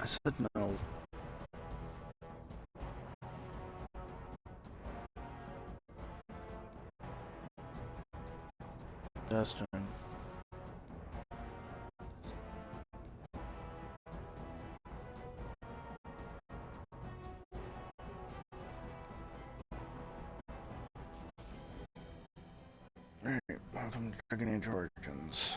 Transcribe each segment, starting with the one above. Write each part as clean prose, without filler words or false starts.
I said no. Destin. Alright, welcome to Dragon Age Origins.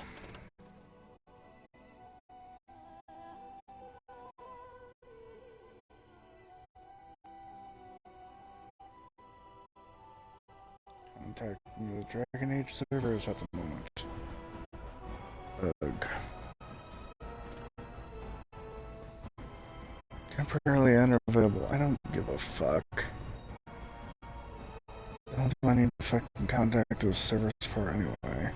Contacting the Dragon Age servers at the moment. Bug. Temporarily unavailable. I don't give a fuck. What do I need to fucking contact those servers for anyway?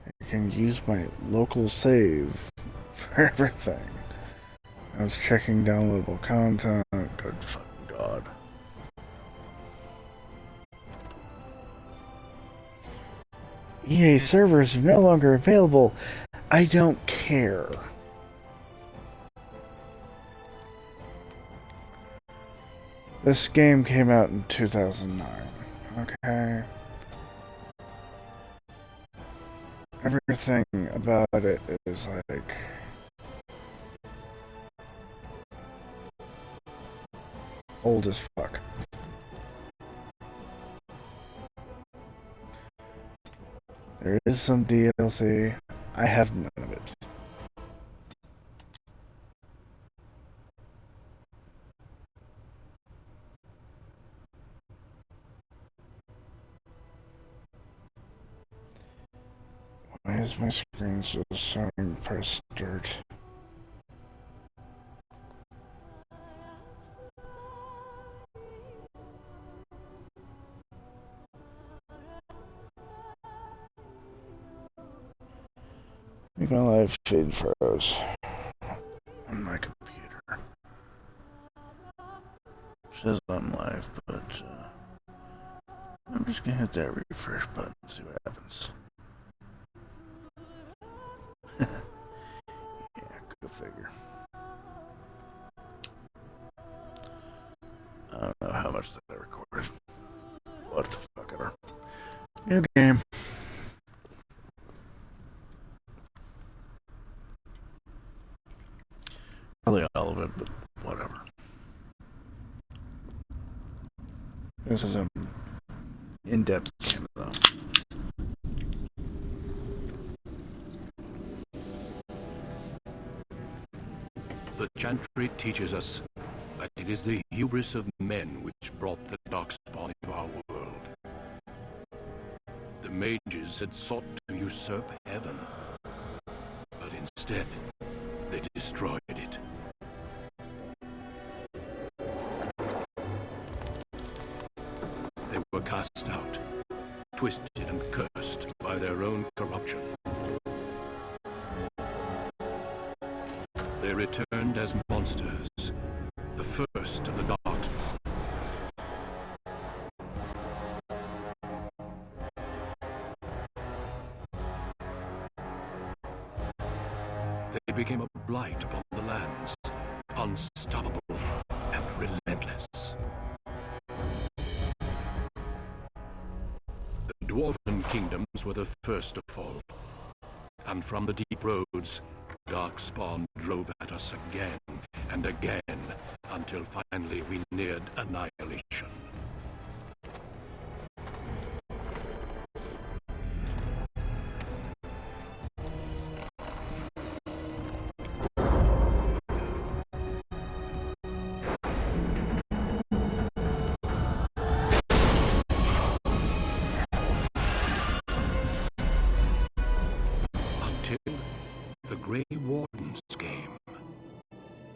I can use my local save for everything. I was checking downloadable content. Good fucking god. EA servers are no longer available. I don't care. This game came out in 2009. Okay. Everything about it is like... old as fuck. There is some DLC. I have none of it. Why is my screen still showing press start? I think my live feed froze on my computer. It says I'm live, but I'm just gonna hit that refresh button and see what happens. Yeah, go figure. I don't know how much that I recorded. What the fuck ever. New game. Probably all of it, but whatever. This is an in-depth game though. The Chantry teaches us that it is the hubris of men which brought the Darkspawn into our world. The mages had sought to usurp heaven, but instead, they destroyed it. They were cast out, twisted and cursed by their own corruption. They returned as monsters, the first of the Darkspawn. They became a blight upon the lands, unstoppable and relentless. The Dwarven kingdoms were the first to fall, and from the deep roads, Darkspawn drove at us again and again, until finally we neared annihilation. The Grey Wardens came.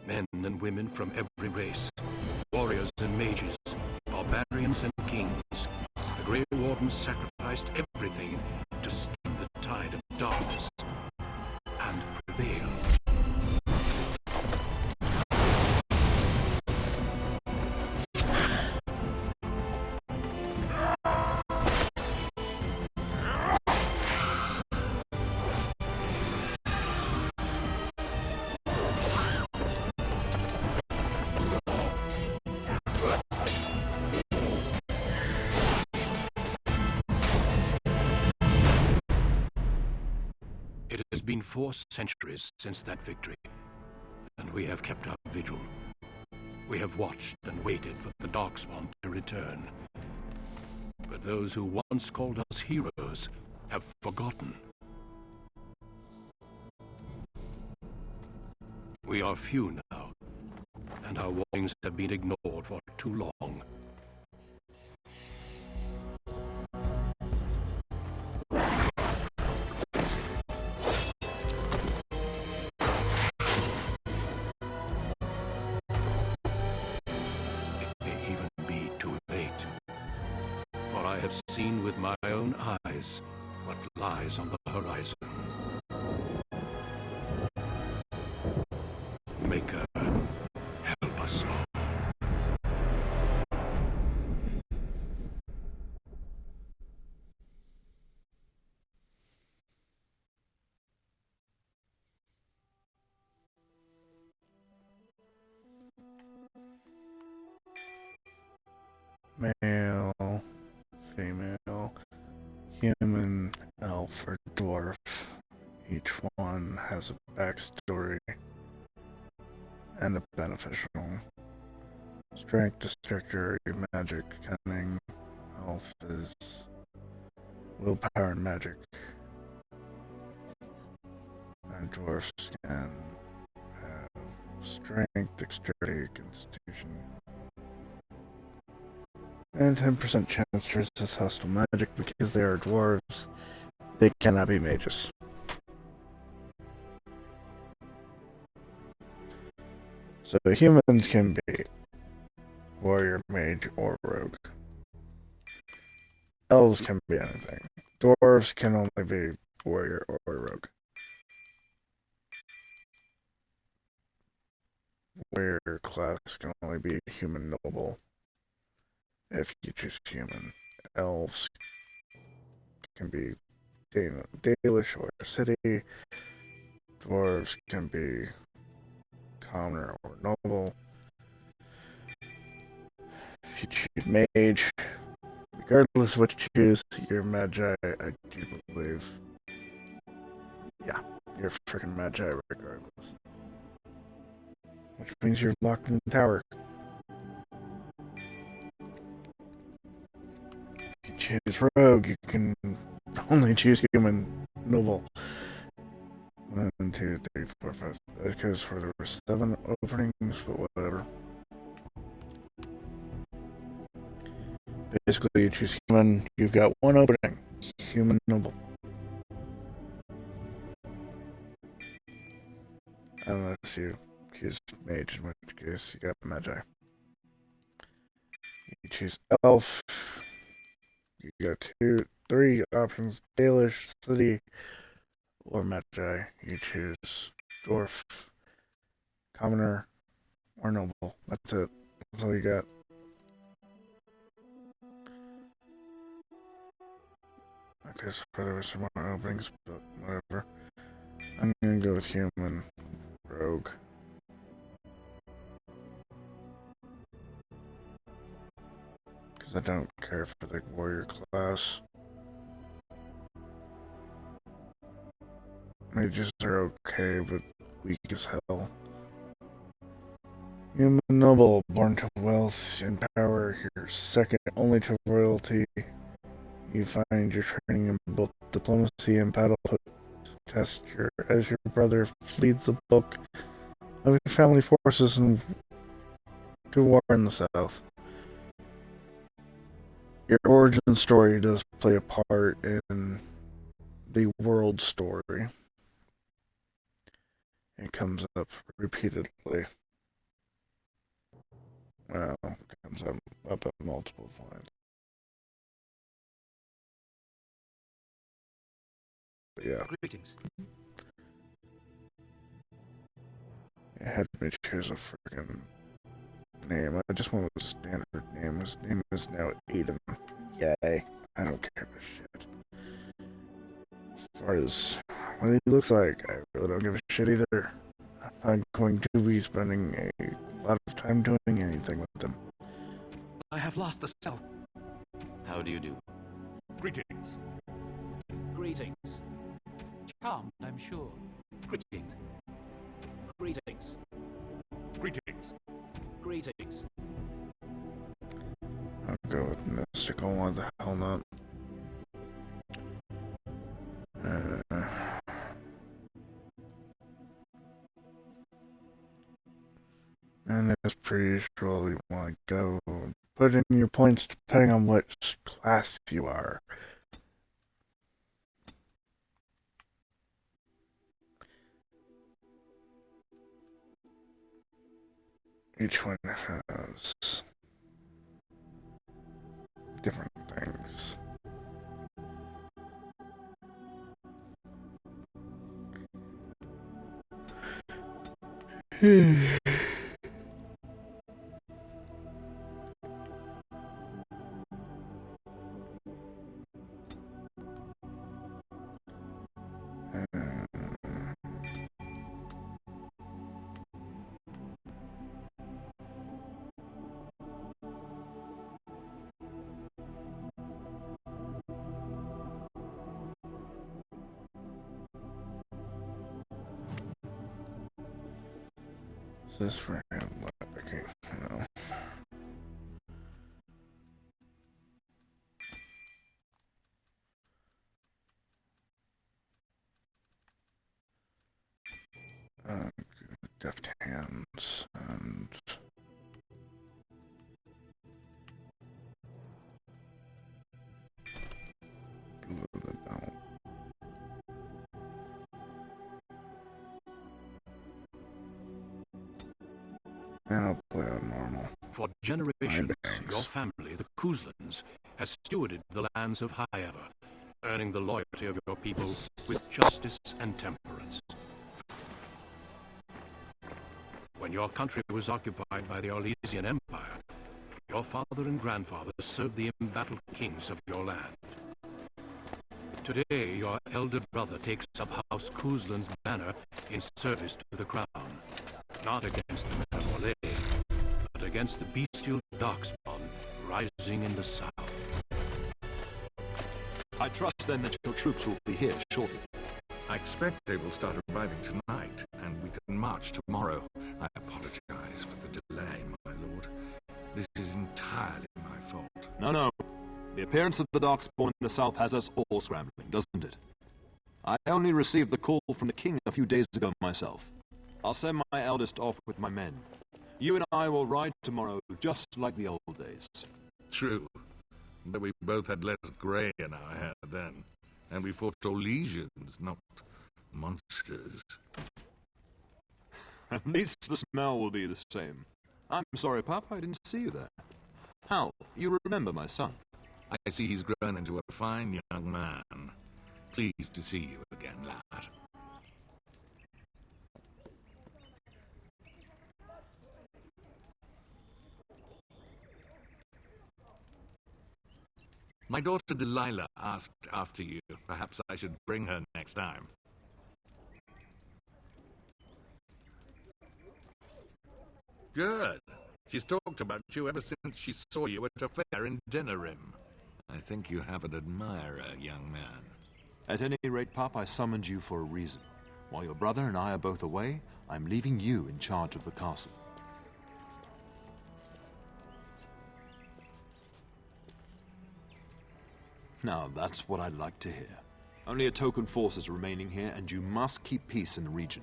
Men and women from every race, warriors and mages, barbarians and kings. The Grey Wardens sacrificed everything to stem the tide of darkness and prevail. It has been 4 centuries since that victory, and we have kept our vigil. We have watched and waited for the Darkspawn to return. But those who once called us heroes have forgotten. We are few now, and our warnings have been ignored for too long. It may even be too late, for I have seen with my own eyes what lies on the horizon. Maker, help us all. Male, female, human, elf, or dwarf. Each one has a backstory and a beneficial. Strength, destructor, magic, cunning. Elf is willpower and magic. And dwarfs can have strength, dexterity, constitution. And 10% chance to resist hostile magic because they are dwarves. They cannot be mages. So humans can be warrior, mage, or rogue. Elves can be anything. Dwarves can only be warrior or rogue. Warrior class can only be human noble if you choose human. Elves can be Dalish or city. Dwarves can be commoner or noble. If you choose mage, regardless of what you choose, you're magi, I do believe. Yeah, you're freaking magi regardless. Which means you're locked in the tower. If you choose rogue, you can only choose human noble. 1, 2, 3, 4, 5. That goes for there were 7 openings, but whatever. Basically, you choose human, you've got 1 opening. Human noble. Unless you choose mage, in which case you got magi. You choose elf. You got 3 options: Dalish, city, or magi. You choose dwarf, commoner, or noble. That's it. That's all you got. Okay, so there were some more openings, but whatever. I'm gonna go with human rogue. Because I don't care for the warrior class. Mages are okay, but weak as hell. Human noble, born to wealth and power, you're second only to royalty. You find your training in both diplomacy and battle put to test as your brother leads the bulk of your family forces to war in the south. Your origin story does play a part in the world story. It comes up repeatedly. Well, it comes up at multiple points. But yeah. Greetings. It had me choose a friggin' name. I just went with a standard name. His name is now Aiden. Yay. I don't care about shit. As far as what he looks like, I really don't give a shit either. I'm not going to be spending a lot of time doing anything with them. I have lost the cell. How do you do? Greetings. Greetings. charmed, I'm sure. Greetings. Greetings. Greetings. Greetings. I'll go with mystical. Why the hell not? And as per usual, you want to go put in your points depending on what class you are. Each one has different things. Is this for him? Okay, no. Deft hands and blue the belt. And I'll play on normal. For generations, your family, the Kuzlans, has stewarded the lands of Highever, earning the loyalty of your people with justice and temperance. When your country was occupied by the Orlesian Empire, your father and grandfather served the embattled kings of your land. Today, your elder brother takes up House Kuzlan's banner in service to the crown, not against the men of Orlais, but against the bestial darkspawn rising in the south. I trust then that your troops will be here shortly. I expect they will start arriving tonight, and we can march tomorrow. I apologize for the delay, my lord. This is entirely my fault. No. The appearance of the Darkspawn in the south has us all scrambling, doesn't it? I only received the call from the king a few days ago myself. I'll send my eldest off with my men. You and I will ride tomorrow just like the old days. True. But we both had less grey in our hair then. And we fought Orlesians, not monsters. At least the smell will be the same. I'm sorry, Pup, I didn't see you there. Hal, you remember my son? I see he's grown into a fine young man. Pleased to see you again, lad. My daughter Delilah asked after you. Perhaps I should bring her next time. Good. She's talked about you ever since she saw you at a fair in Denerim. I think you have an admirer, young man. At any rate, Pup, I summoned you for a reason. While your brother and I are both away, I'm leaving you in charge of the castle. Now, that's what I'd like to hear. Only a token force is remaining here, and you must keep peace in the region.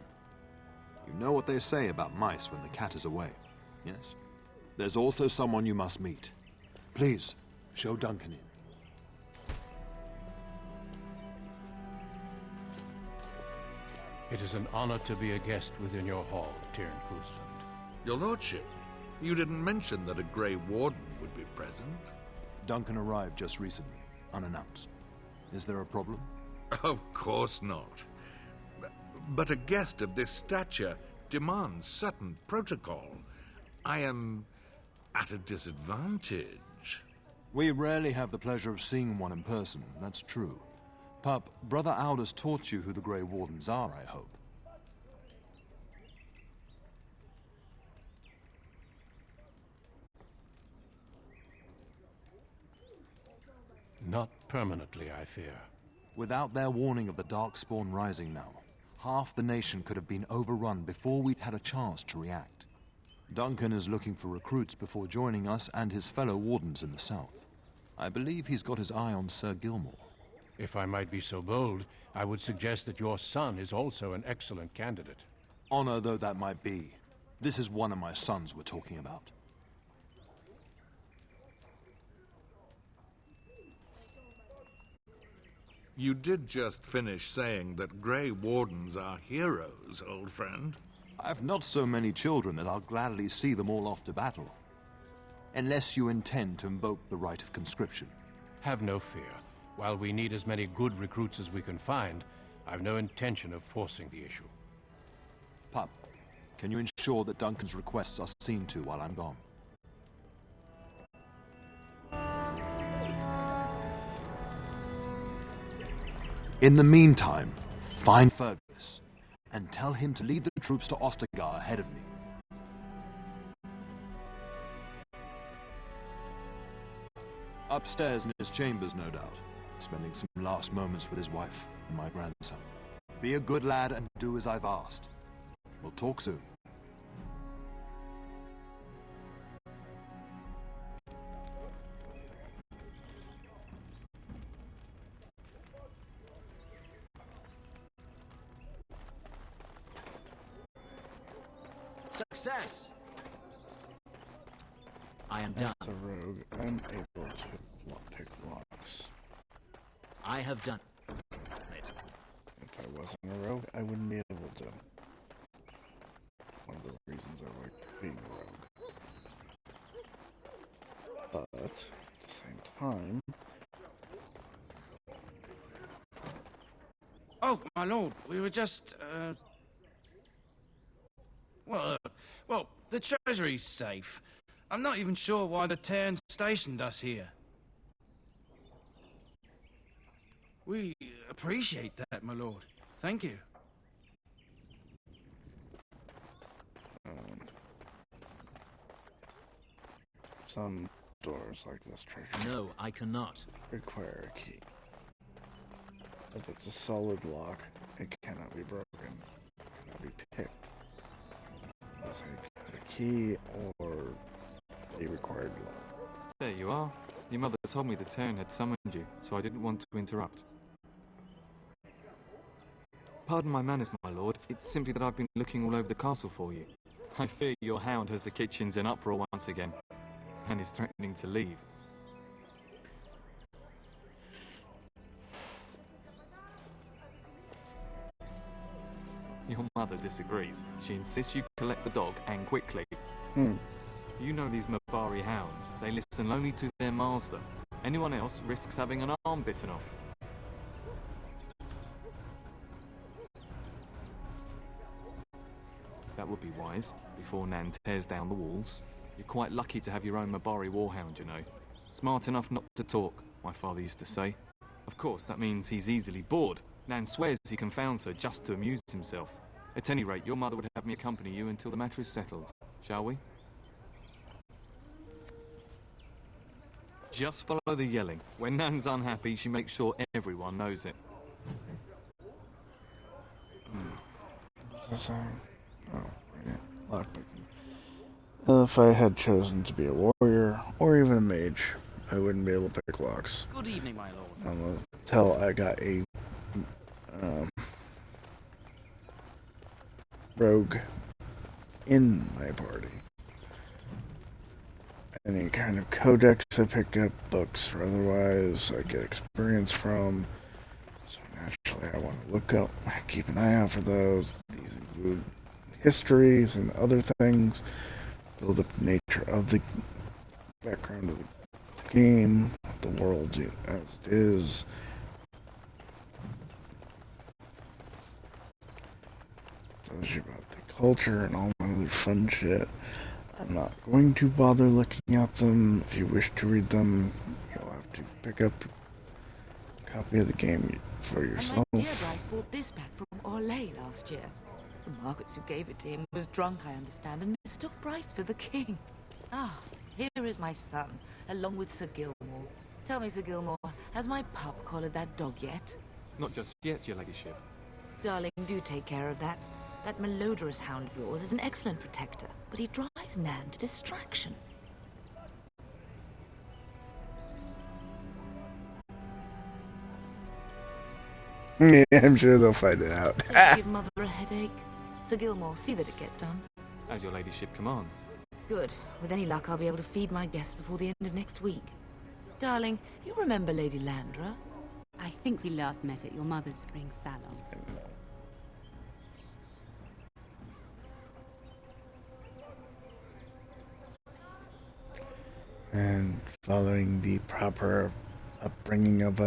You know what they say about mice when the cat is away, yes? There's also someone you must meet. Please, show Duncan in. It is an honor to be a guest within your hall, Tyrn Kuzland. Your lordship, you didn't mention that a Grey Warden would be present. Duncan arrived just recently, unannounced. Is there a problem? Of course not. But a guest of this stature demands certain protocol. I am at a disadvantage. We rarely have the pleasure of seeing one in person, that's true. Pup, Brother Aldous taught you who the Grey Wardens are, I hope. Not permanently, I fear. Without their warning of the Darkspawn rising now, half the nation could have been overrun before we'd had a chance to react. Duncan is looking for recruits before joining us and his fellow wardens in the south. I believe he's got his eye on Sir Gilmore. If I might be so bold, I would suggest that your son is also an excellent candidate. Honor though that might be, this is one of my sons we're talking about. You did just finish saying that Grey Wardens are heroes, old friend. I've not so many children that I'll gladly see them all off to battle. Unless you intend to invoke the right of conscription. Have no fear. While we need as many good recruits as we can find, I've no intention of forcing the issue. Pup, can you ensure that Duncan's requests are seen to while I'm gone? In the meantime, find Fergus, and tell him to lead the troops to Ostagar ahead of me. Upstairs in his chambers, no doubt, spending some last moments with his wife and my grandson. Be a good lad and do as I've asked. We'll talk soon. Success! I am done. As a rogue, I'm able to pick locks. I have done it. If I wasn't a rogue, I wouldn't be able to. One of the reasons I like being a rogue. But, at the same time... Oh, my lord, we were just, Well, the treasury's safe. I'm not even sure why the Terran stationed us here. We appreciate that, my lord. Thank you. Some doors like this treasure No, I cannot. require a key. If it's a solid lock, it cannot be broken. It cannot be picked. Unless I get a key or a required lock. There you are. Your mother told me the Terran had summoned you, so I didn't want to interrupt. Pardon my manners, my lord. It's simply that I've been looking all over the castle for you. I fear your hound has the kitchens in uproar once again, and is threatening to leave. Your mother disagrees. She insists you collect the dog, and quickly. You know these Mabari hounds. They listen only to their master. Anyone else risks having an arm bitten off. That would be wise, before Nan tears down the walls. You're quite lucky to have your own Mabari warhound, you know. Smart enough not to talk, my father used to say. Of course, that means he's easily bored. Nan swears he confounds her just to amuse himself. At any rate, your mother would have me accompany you until the matter is settled. Shall we? Just follow the yelling. When Nan's unhappy, she makes sure everyone knows it. Oh, yeah, lockpicking. If I had chosen to be a warrior, or even a mage, I wouldn't be able to pick locks. Good evening, my lord. Until I got a rogue in my party. Any kind of codex I pick up, books or otherwise, I get experience from. So naturally I want to look up, keep an eye out for those. These include histories and other things. Build up the nature of the background of the game, the world as it is. Tells you about the culture and all that other fun shit. I'm not going to bother looking at them. If you wish to read them, you'll have to pick up a copy of the game for yourself. And my dear Bryce bought this back from Orlais last year. The Margaret who gave it to him was drunk, I understand, and mistook Bryce for the king. Ah, here is my son, along with Sir Gilmore. Tell me, Sir Gilmore, has my pup collared that dog yet? Not just yet, your ladyship. Darling, do take care of that. That malodorous hound of yours is an excellent protector, but he drives Nan to distraction. Yeah, I'm sure they'll find it out. Does it give Mother a headache? Sir Gilmore, see that it gets done. As your ladyship commands. Good. With any luck, I'll be able to feed my guests before the end of next week. Darling, you remember Lady Landra? I think we last met at your mother's spring salon. And following the proper upbringing of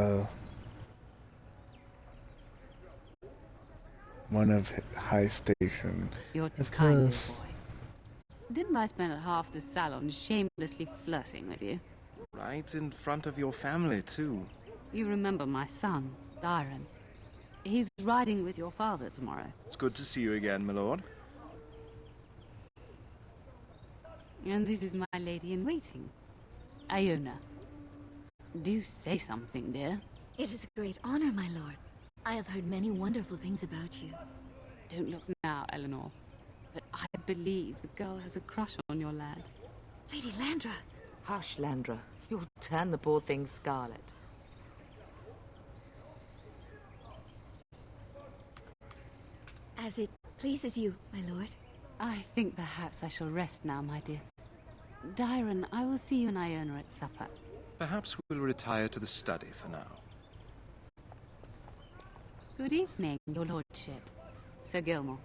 one of high station. You're too Of kind, little course. boy. Didn't I spend half the salon shamelessly flirting with you? Right in front of your family, too. You remember my son, Dyron. He's riding with your father tomorrow. It's good to see you again, my lord. And this is my lady-in-waiting, Iona. Do say something, dear. It is a great honor, my lord. I have heard many wonderful things about you. Don't look now, Eleanor. But I believe the girl has a crush on your lad. Lady Landra! Hush, Landra. You'll turn the poor thing scarlet. As it pleases you, my lord. I think perhaps I shall rest now, my dear. Dyron, I will see you and Iona at supper. Perhaps we'll retire to the study for now. Good evening, your lordship. Sir Gilmore.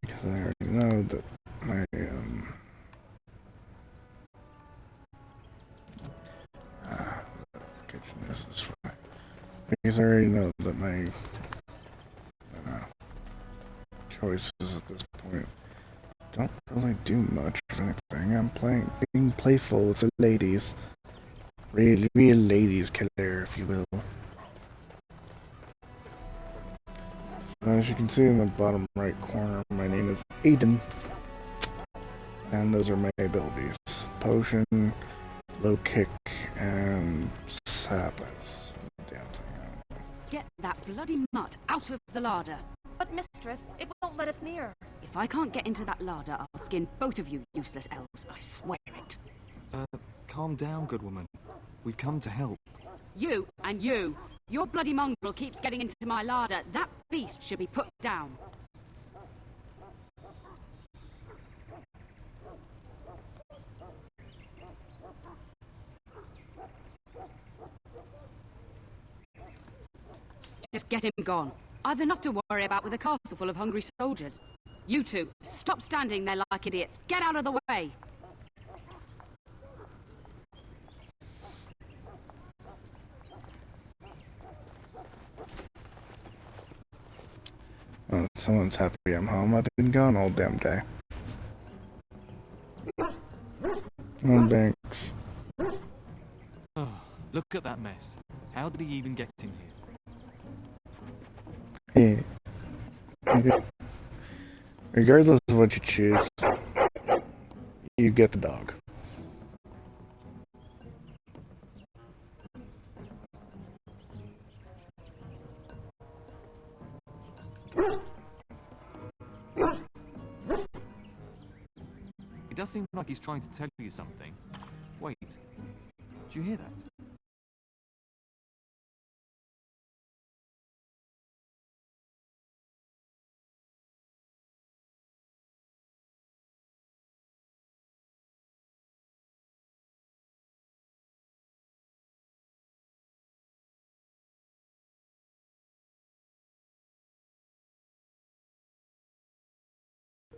Because I already know that my kitchen is fine. Because I already know that my choices at this point don't really do much of anything. I'm being playful with the ladies. Real ladies killer, if you will. As you can see in the bottom right corner, my name is Aiden. And those are my abilities. Potion, low kick, and sap. Damn thing. Get that bloody mutt out of the larder. But mistress, it won't let us near. If I can't get into that larder, I'll skin both of you useless elves, I swear it. Calm down, good woman. We've come to help. You and you. Your bloody mongrel keeps getting into my larder. That beast should be put down. Just get him gone. I've enough to worry about with a castle full of hungry soldiers. You two, stop standing there like idiots. Get out of the way. Oh, someone's happy I'm home. I've been gone all damn day. Oh, Banks. Oh, look at that mess. How did he even get in here? Yeah. Regardless of what you choose, you get the dog. It does seem like he's trying to tell you something. Wait. Did you hear that?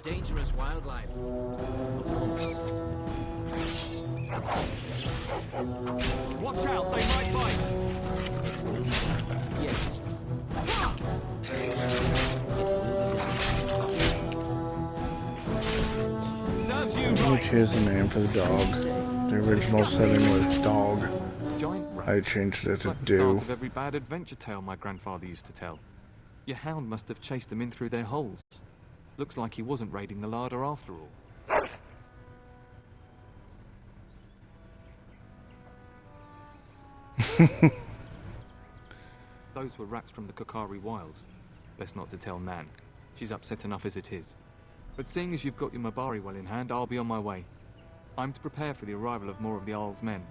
Dangerous wildlife. Watch out, they might bite! Yes. Serves you Which right! is the name for the dog. The original setting was dog. Giant rats. I changed it to Like the start do. of every bad adventure tale my grandfather used to tell. Your hound must have chased them in through their holes. Looks like he wasn't raiding the larder after all. Those were rats from the Kokari Wilds. Best not to tell Nan. She's upset enough as it is. But seeing as you've got your Mabari well in hand, I'll be on my way. I'm to prepare for the arrival of more of the Isle's men.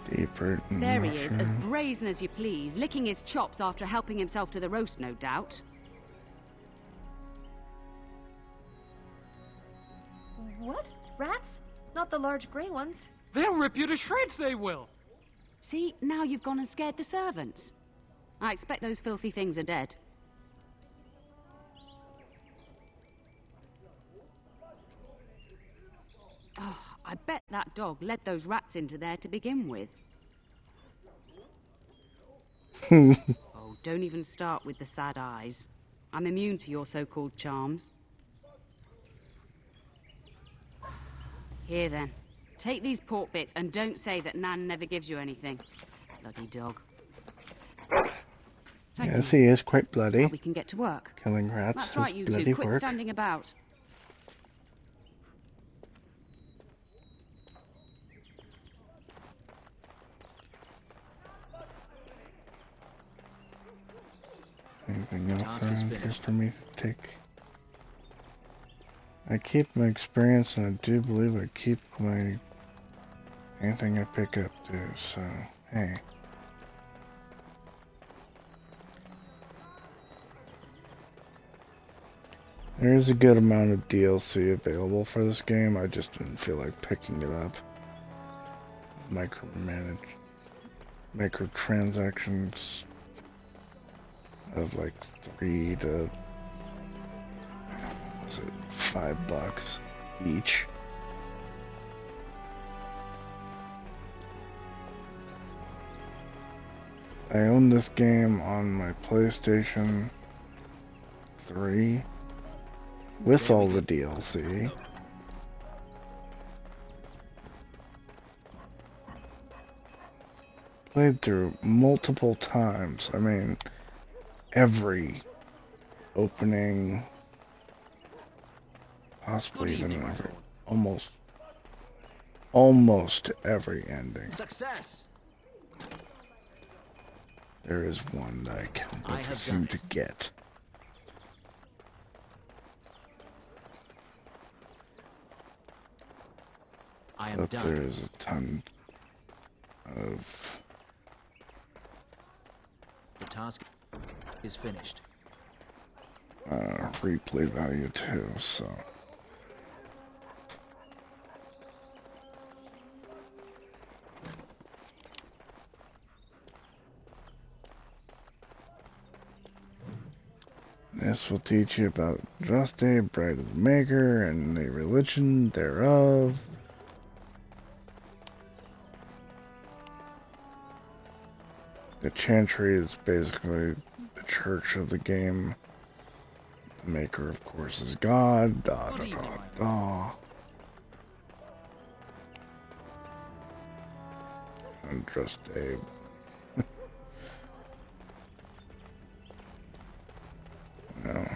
Deeper. There he is, as brazen as you please, licking his chops after helping himself to the roast, no doubt. What? Rats? Not the large grey ones? They'll rip you to shreds, they will! See, now you've gone and scared the servants. I expect those filthy things are dead. Oh, I bet that dog led those rats into there to begin with. Oh, don't even start with the sad eyes. I'm immune to your so-called charms. Here then, take these pork bits and don't say that Nan never gives you anything. Bloody dog. Yes, he is quite bloody. Now we can get to work. Killing rats That's right, is you bloody two. Quit work. standing about. Anything else task is around here finished. for me to take? I keep my experience, and I do believe I keep my anything I pick up too. So hey. There is a good amount of DLC available for this game. I just didn't feel like picking it up. Microtransactions of like 3 to was it $5 each. I own this game on my PlayStation 3 with all the DLC. Played through multiple times. I mean, every opening, possibly even every, almost every ending. Success! There is one that I can I never have seem done to it. get. I am But done. there is a ton of The task is finished. replay value too, so. This will teach you about Juste, Bride of the Maker, and the religion thereof. The Chantry is basically the church of the game. The Maker, of course, is God. Da da da da. And Juste. No.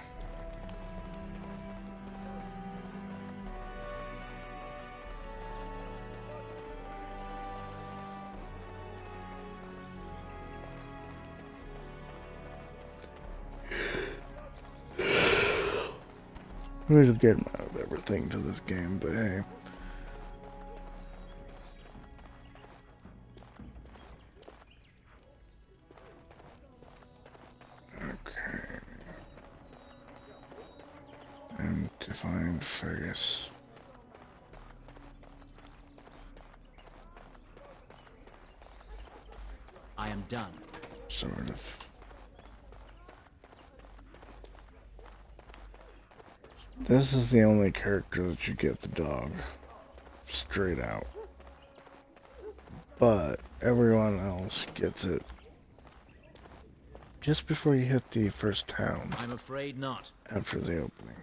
We're just getting out of everything to this game, but hey. Okay. And to find Fergus. I am done. Sort of. This is the only character that you get the dog. Straight out. But everyone else gets it just before you hit the first town. I'm afraid not. After the opening.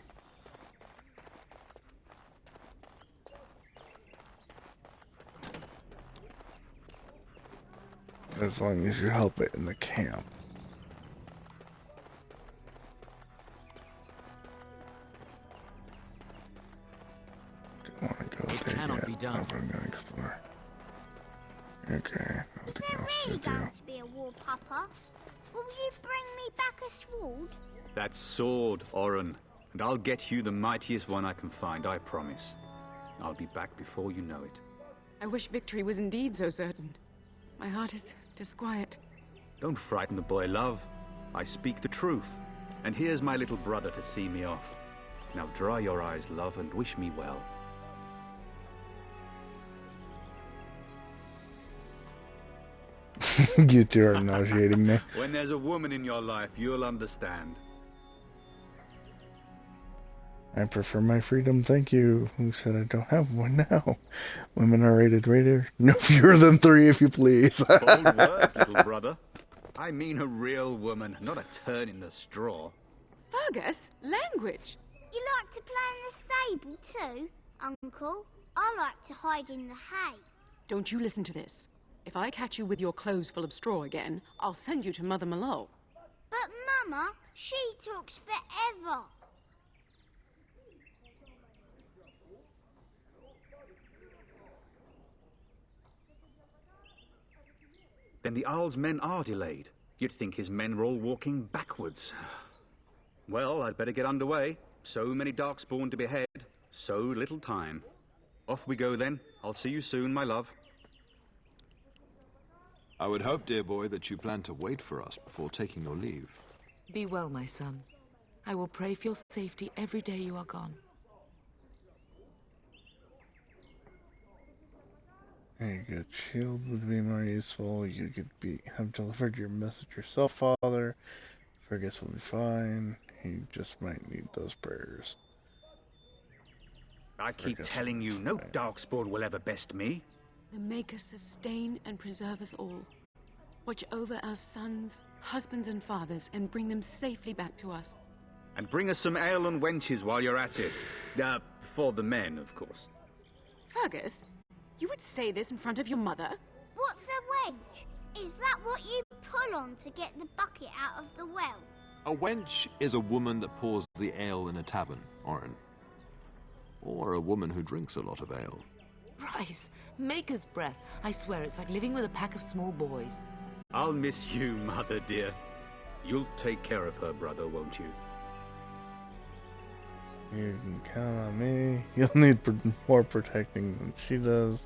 as long as you help it in the camp. Don't want to go there cannot yet. be done. Hope I'm gonna explore. Okay, Is nothing there else really to do. going to be a war, Papa? Will you bring me back a sword? That sword, Oren. And I'll get you the mightiest one I can find, I promise. I'll be back before you know it. I wish victory was indeed so certain. My heart is disquiet. Don't frighten the boy, love. I speak the truth. And here's my little brother to see me off. Now dry your eyes, love, and wish me well. You two are nauseating me. When there's a woman in your life, you'll understand. I prefer my freedom, thank you. Who said I don't have one now? Women are rated no fewer than 3, if you please. Bold words, little brother. I mean a real woman, not a turn in the straw. Fergus, language. You like to play in the stable too, Uncle? I like to hide in the hay. Don't you listen to this. If I catch you with your clothes full of straw again, I'll send you to Mother Malone. But Mama, she talks forever. Then the Arl's men are delayed. You'd think his men were all walking backwards. Well, I'd better get underway. So many Darkspawn to behead, so little time. Off we go then. I'll see you soon, my love. I would hope, dear boy, that you plan to wait for us before taking your leave. Be well, my son. I will pray for your safety every day you are gone. A good shield would be more useful. You could have delivered your message yourself, Father. Fergus will be fine. He just might need those prayers. I keep telling you, no Darkspawn will ever best me. The Maker sustain and preserve us all. Watch over our sons, husbands and fathers, and bring them safely back to us. And bring us some ale and wenches while you're at it. For the men, of course. Fergus, you would say this in front of your mother? What's a wench? Is that what you pull on to get the bucket out of the well? A wench is a woman that pours the ale in a tavern, Oren. Or a woman who drinks a lot of ale. Bryce, Maker's breath. I swear it's like living with a pack of small boys. I'll miss you, Mother dear. You'll take care of her, brother, won't you? You can count on me. You'll need more protecting than she does.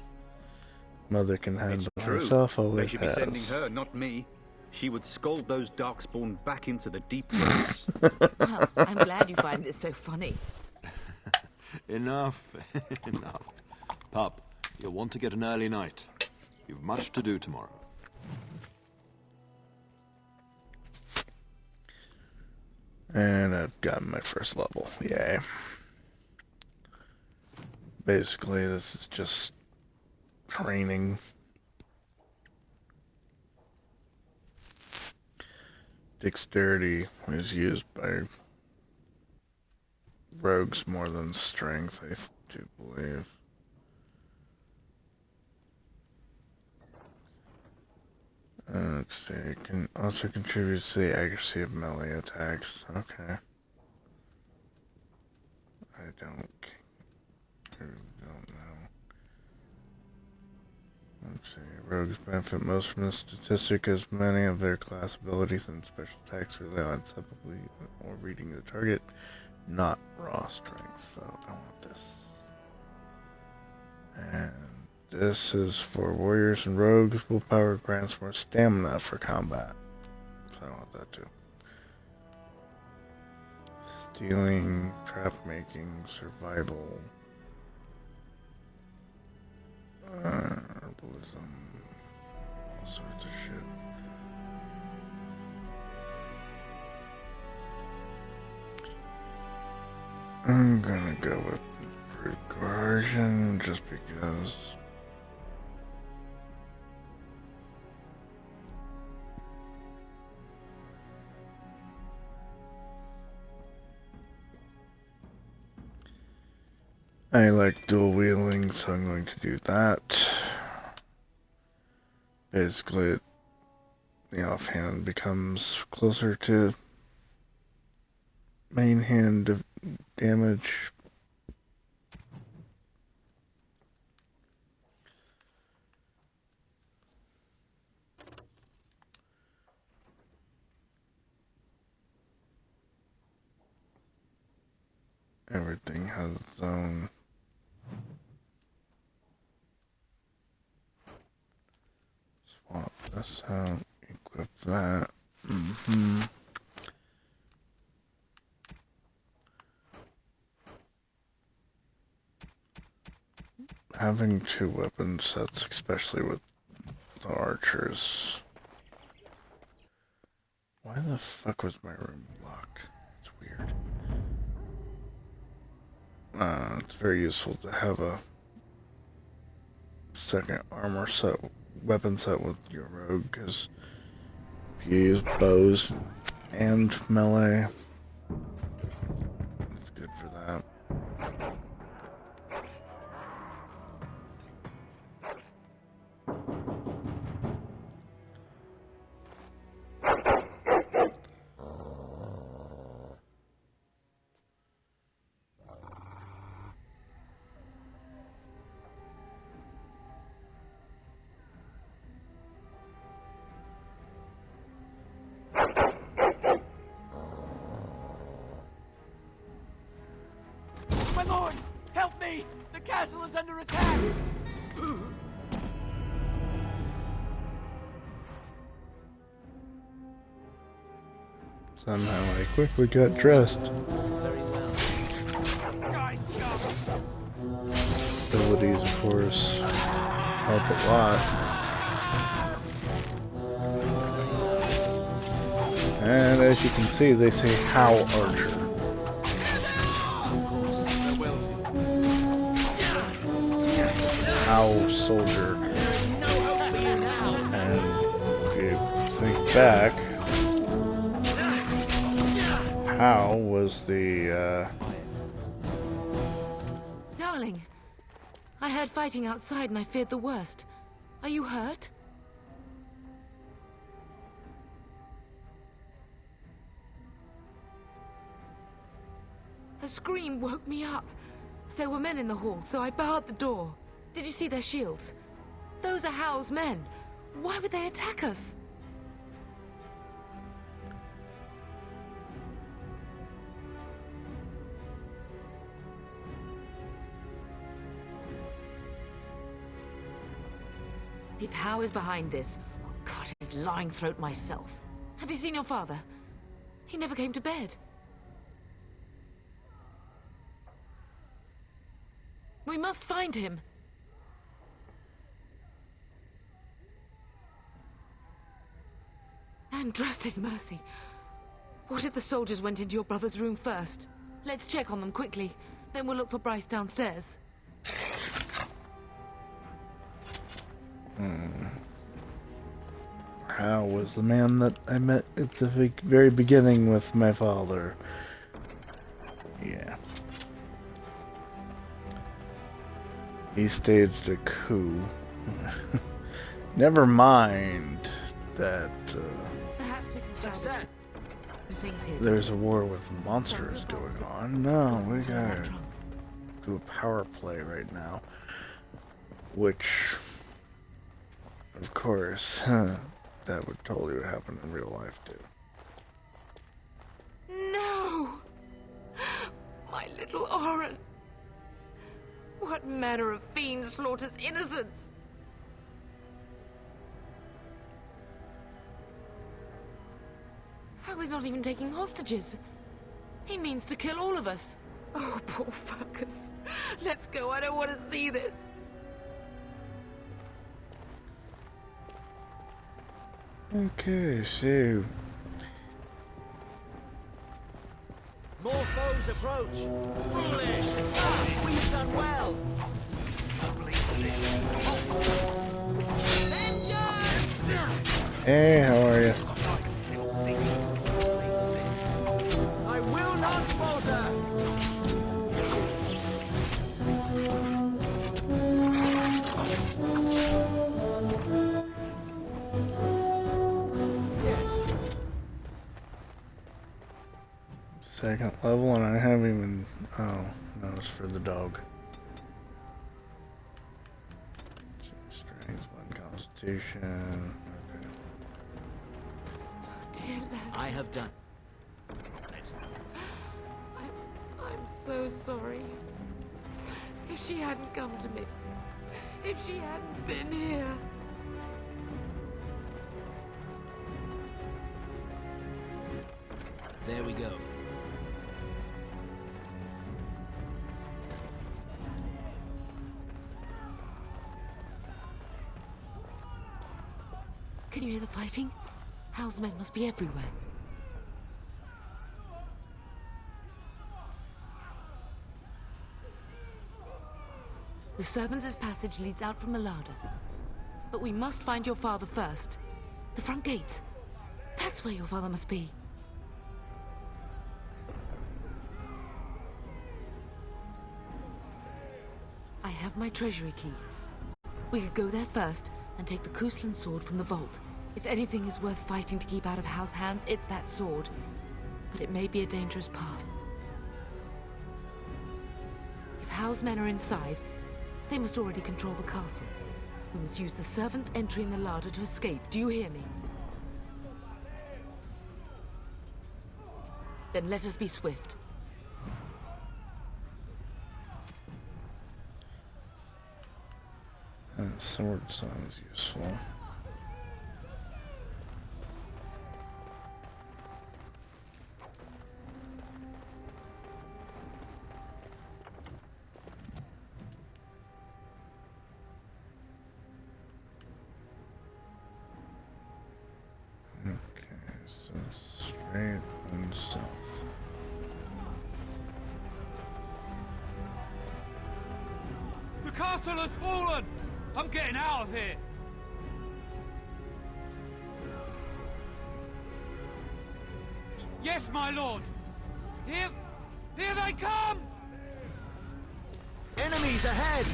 Mother can handle herself, They always should has. be sending her, not me. She would scold those Darkspawn back into the deep rooms. Well, I'm glad you find this so funny. Enough. Enough. Pup, you'll want to get an early night. You've much to do tomorrow. And I've gotten my first level. Yay. Basically, this is just training. Dexterity is used by rogues more than strength, I do believe. Let's see, it can also contribute to the accuracy of melee attacks. Okay. I don't know. Let's see, rogues benefit most from this statistic as many of their class abilities and special attacks rely on typically or reading the target, not raw strength, so I want this. And this is for warriors and rogues. Willpower grants more stamina for combat. So I want that too. Stealing, trap making, survival, herbalism, all sorts of shit. I'm gonna go with recursion just because. I like dual wielding, so I'm going to do that. Basically, it the offhand becomes closer to main hand damage. Everything has its own. Swap this out, equip that. Having 2 weapon sets, especially with the archers. Why the fuck was my room locked? It's weird. It's very useful to have a second armor set, weapon set with your rogue, because if you use bows and melee, it's good for that. My lord, help me! The castle is under attack! Somehow I quickly got dressed. Very well. Abilities, of course, help a lot. And as you can see, they say "How Archer." How Soldier. And if you think back, How was the, Darling, I heard fighting outside and I feared the worst. Are you hurt? The scream woke me up. There were men in the hall, so I barred the door. Did you see their shields? Those are Howl's men. Why would they attack us? If How is behind this, I'll cut his lying throat myself. Have you seen your father? He never came to bed. We must find him. And trust his mercy. What if the soldiers went into your brother's room first? Let's check on them quickly. Then we'll look for Bryce downstairs. How was the man that I met at the very beginning with my father? Yeah. He staged a coup. Never mind that Perhaps we can Success. things here. there's a war with monsters going on. No, we gotta do a power play right now. Which, of course, that would totally happen in real life too. No! My little Oren! What manner of fiend slaughters innocents? How is not even taking hostages? He means to kill all of us. Oh, poor fuckers. Let's go, I don't want to see this. Okay, so More foes approach. Foolish! Ah, we've done well. hey, how are you? I will not falter. 2nd level, and I haven't even... Oh, no, it's for the dog. Strength, 1 constitution... Okay. Dear lad. I have done. I'm so sorry. If she hadn't come to me, if she hadn't been here. There we go. Can you hear the fighting? Hal's men must be everywhere. The servants' passage leads out from the larder. But we must find your father first. The front gates. That's where your father must be. I have my treasury key. We could go there first and take the Kuslan sword from the vault. If anything is worth fighting to keep out of Hal's hands, it's that sword. But it may be a dangerous path. If Hal's men are inside, they must already control the castle. We must use the servants entering the larder to escape. Do you hear me? Then let us be swift. That sword sounds useful. Okay, so straight and south. The castle has fallen! I'm getting out of here! Yes, my lord! Here they come! Enemies ahead!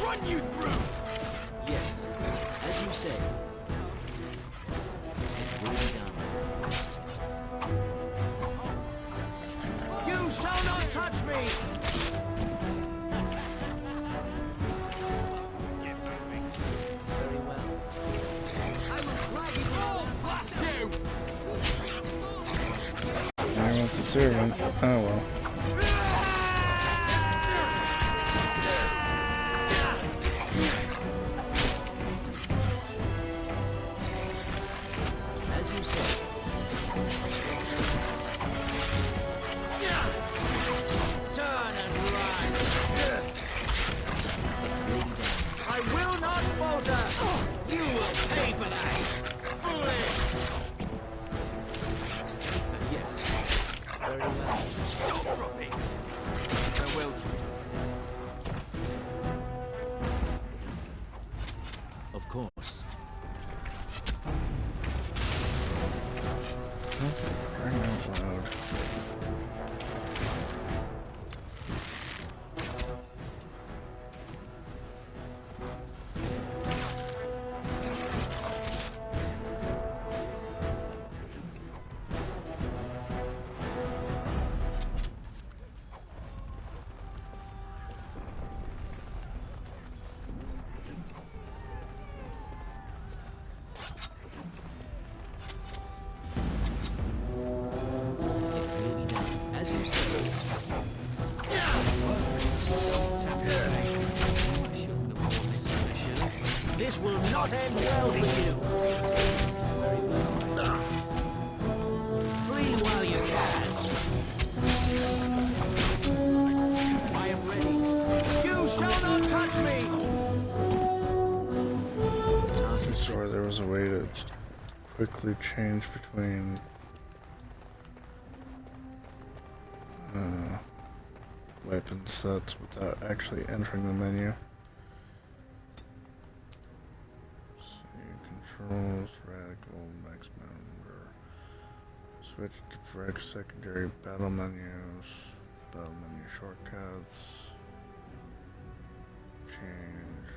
Run you through! Yes, as you say. It will be done. You shall not touch me! Very well. I will drag you all! Blast you! I want the servant. Oh well. As you say. Turn and run! I will not falter! You will pay for that! Foolish! Yes. Very well. Stop dropping! Farewell. Of course. Crying out loud. As you say. This will not end well for you! Very well. Flee while you can! I am ready. You shall not touch me! I'm sure there was a way to quickly change between weapon sets without actually entering the menu. Controls, radical, max member, switch to secondary battle menus, battle menu shortcuts, change,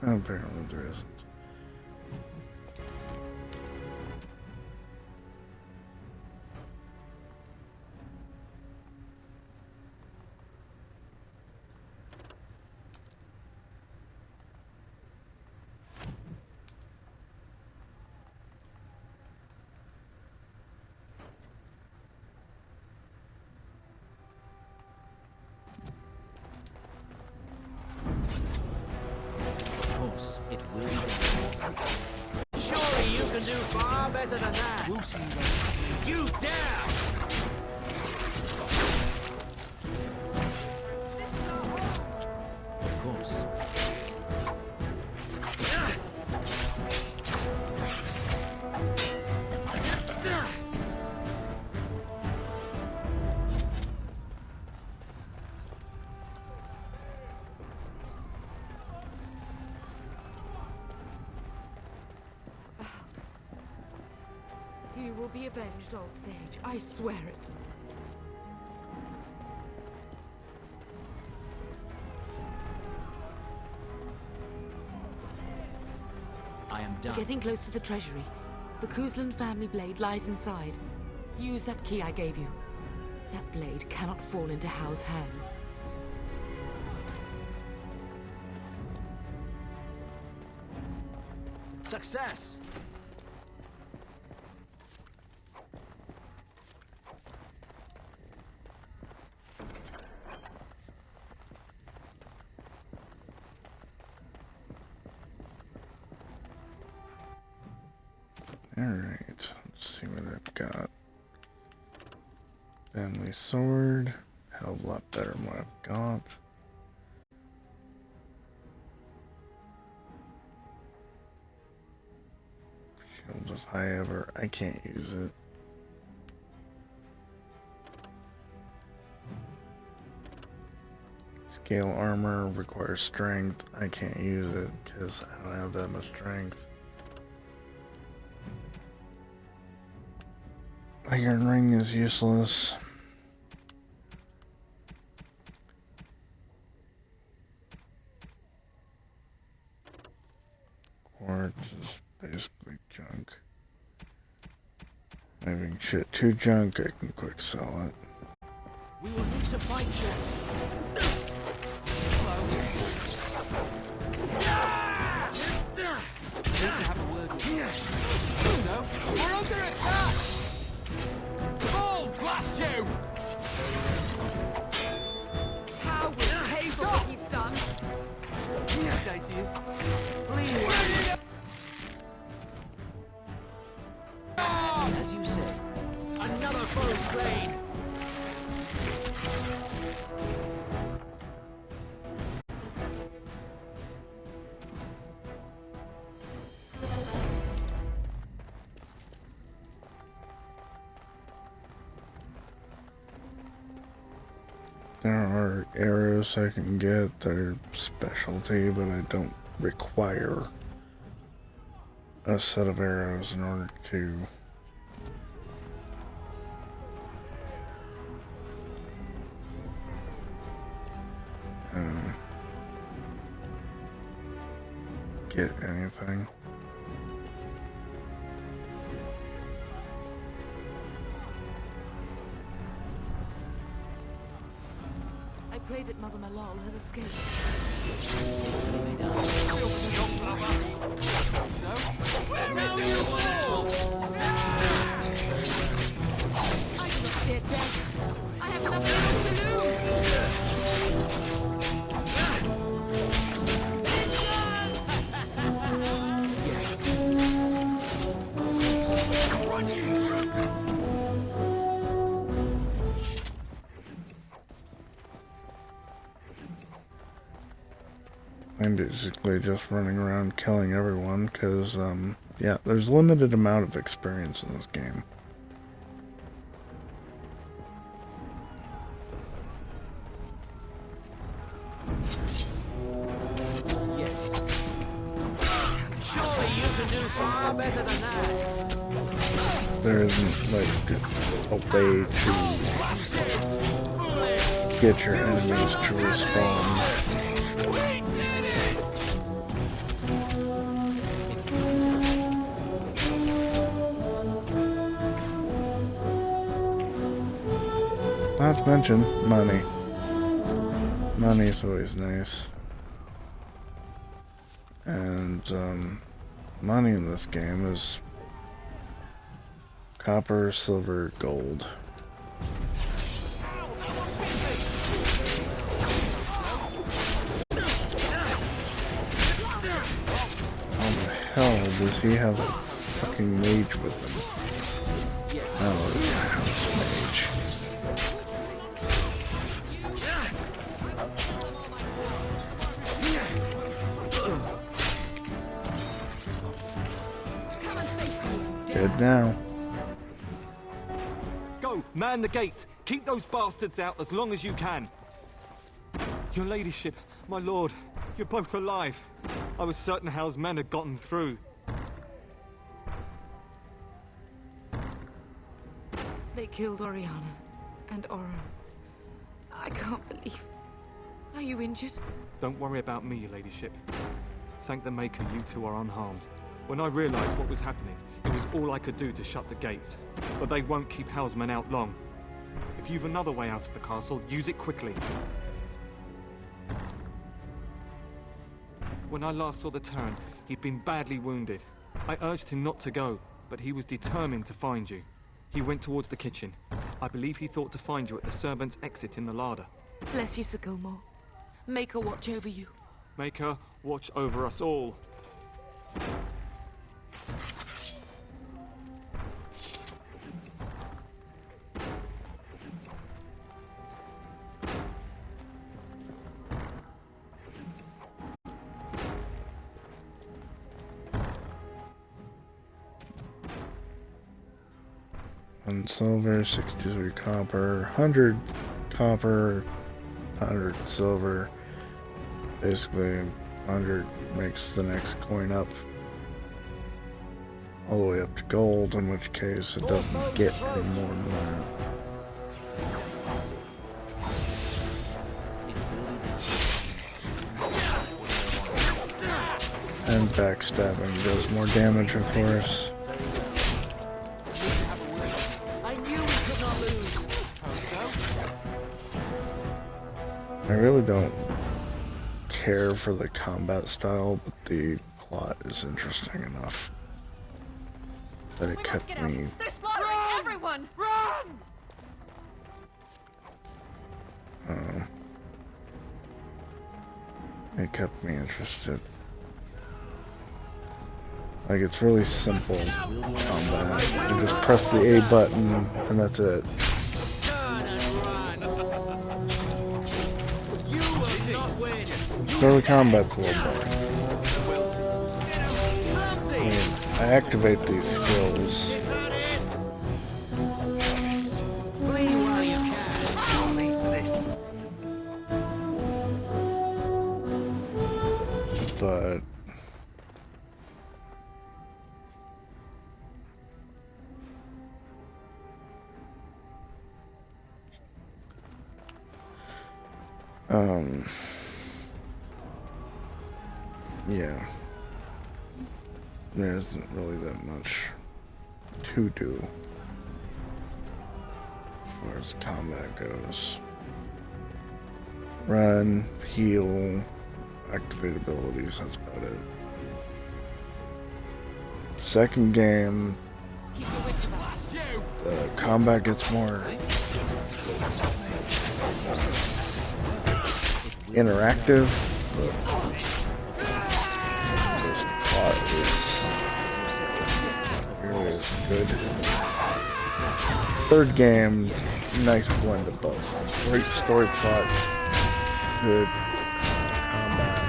move. Apparently there isn't. Of course, it will be done. Surely you can do far better than that. We'll see you dare! Of course. You will be avenged, old sage. I swear it. I am done. Getting close to the treasury. The Kuzlan family blade lies inside. Use that key I gave you. That blade cannot fall into Hao's hands. Success! Alright, let's see what I've got. Family sword. Hell of a lot better than what I've got. Shield of high ever. I can't use it. Scale armor requires strength. I can't use it because I don't have that much strength. Iron ring is useless. Quartz is basically junk. Maybe shit too junk, I can quick sell it. We will need to fight you. Need to have a word with you. No, we're under attack! Fall, blast you! How will pay for what he's done? Okay to you. Flee away. As you say, another foe slain. There are arrows I can get that are specialty, but I don't require a set of arrows in order to get anything. I pray that Mother Malal has escaped. I do not fear death. I have nothing else to I'm basically just running around killing everyone because, yeah, there's a limited amount of experience in this game. Yes. Surely you can do far better than that. There isn't, like, a way to get your enemies to respawn. Not to mention money. Money is always nice. And money in this game is copper, silver, gold. How the hell does he have a fucking mage with him? Oh, it's a house mage. Dead now. Go! Man the gates! Keep those bastards out as long as you can! Your ladyship, my lord, you're both alive. I was certain Hal's men had gotten through. They killed Oriana and Oren. I can't believe... Are you injured? Don't worry about me, your ladyship. Thank the Maker you two are unharmed. When I realized what was happening, it was all I could do to shut the gates. But they won't keep Hal's men out long. If you've another way out of the castle, use it quickly. When I last saw the Terran, he'd been badly wounded. I urged him not to go, but he was determined to find you. He went towards the kitchen. I believe he thought to find you at the servants' exit in the larder. Bless you, Sir Gilmore. Make her watch over you. Make her watch over us all. One silver, 63 copper, 100 copper, 100 silver. Basically, 100 makes the next coin up all the way up to gold, in which case it doesn't get any more than that. And backstabbing does more damage, of course. I really don't care for the combat style, but the plot is interesting enough that it kept me. They're slaughtering everyone! Run! It kept me interested. Like, it's really simple combat. You just press the A button and that's it. So the combat's a little better. I activate these skills. But yeah, there isn't really that much to do as far as combat goes. Run, heal, activate abilities, that's about it. Second game, the combat gets more interactive, but this plot is good. Third game, nice blend of both. Great story plot, good combat.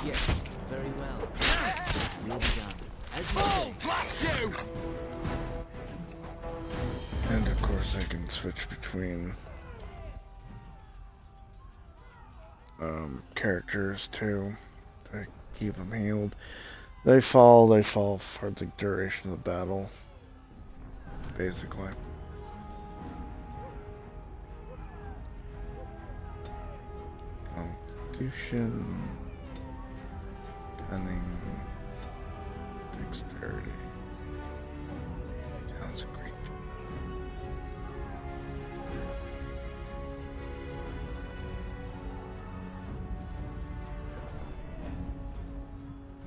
Yes, very well. Will be done. As you blast you! And of course I can switch between characters too to keep them healed. They fall for the duration of the battle, basically. Constitution, cunning, dexterity. Sounds great.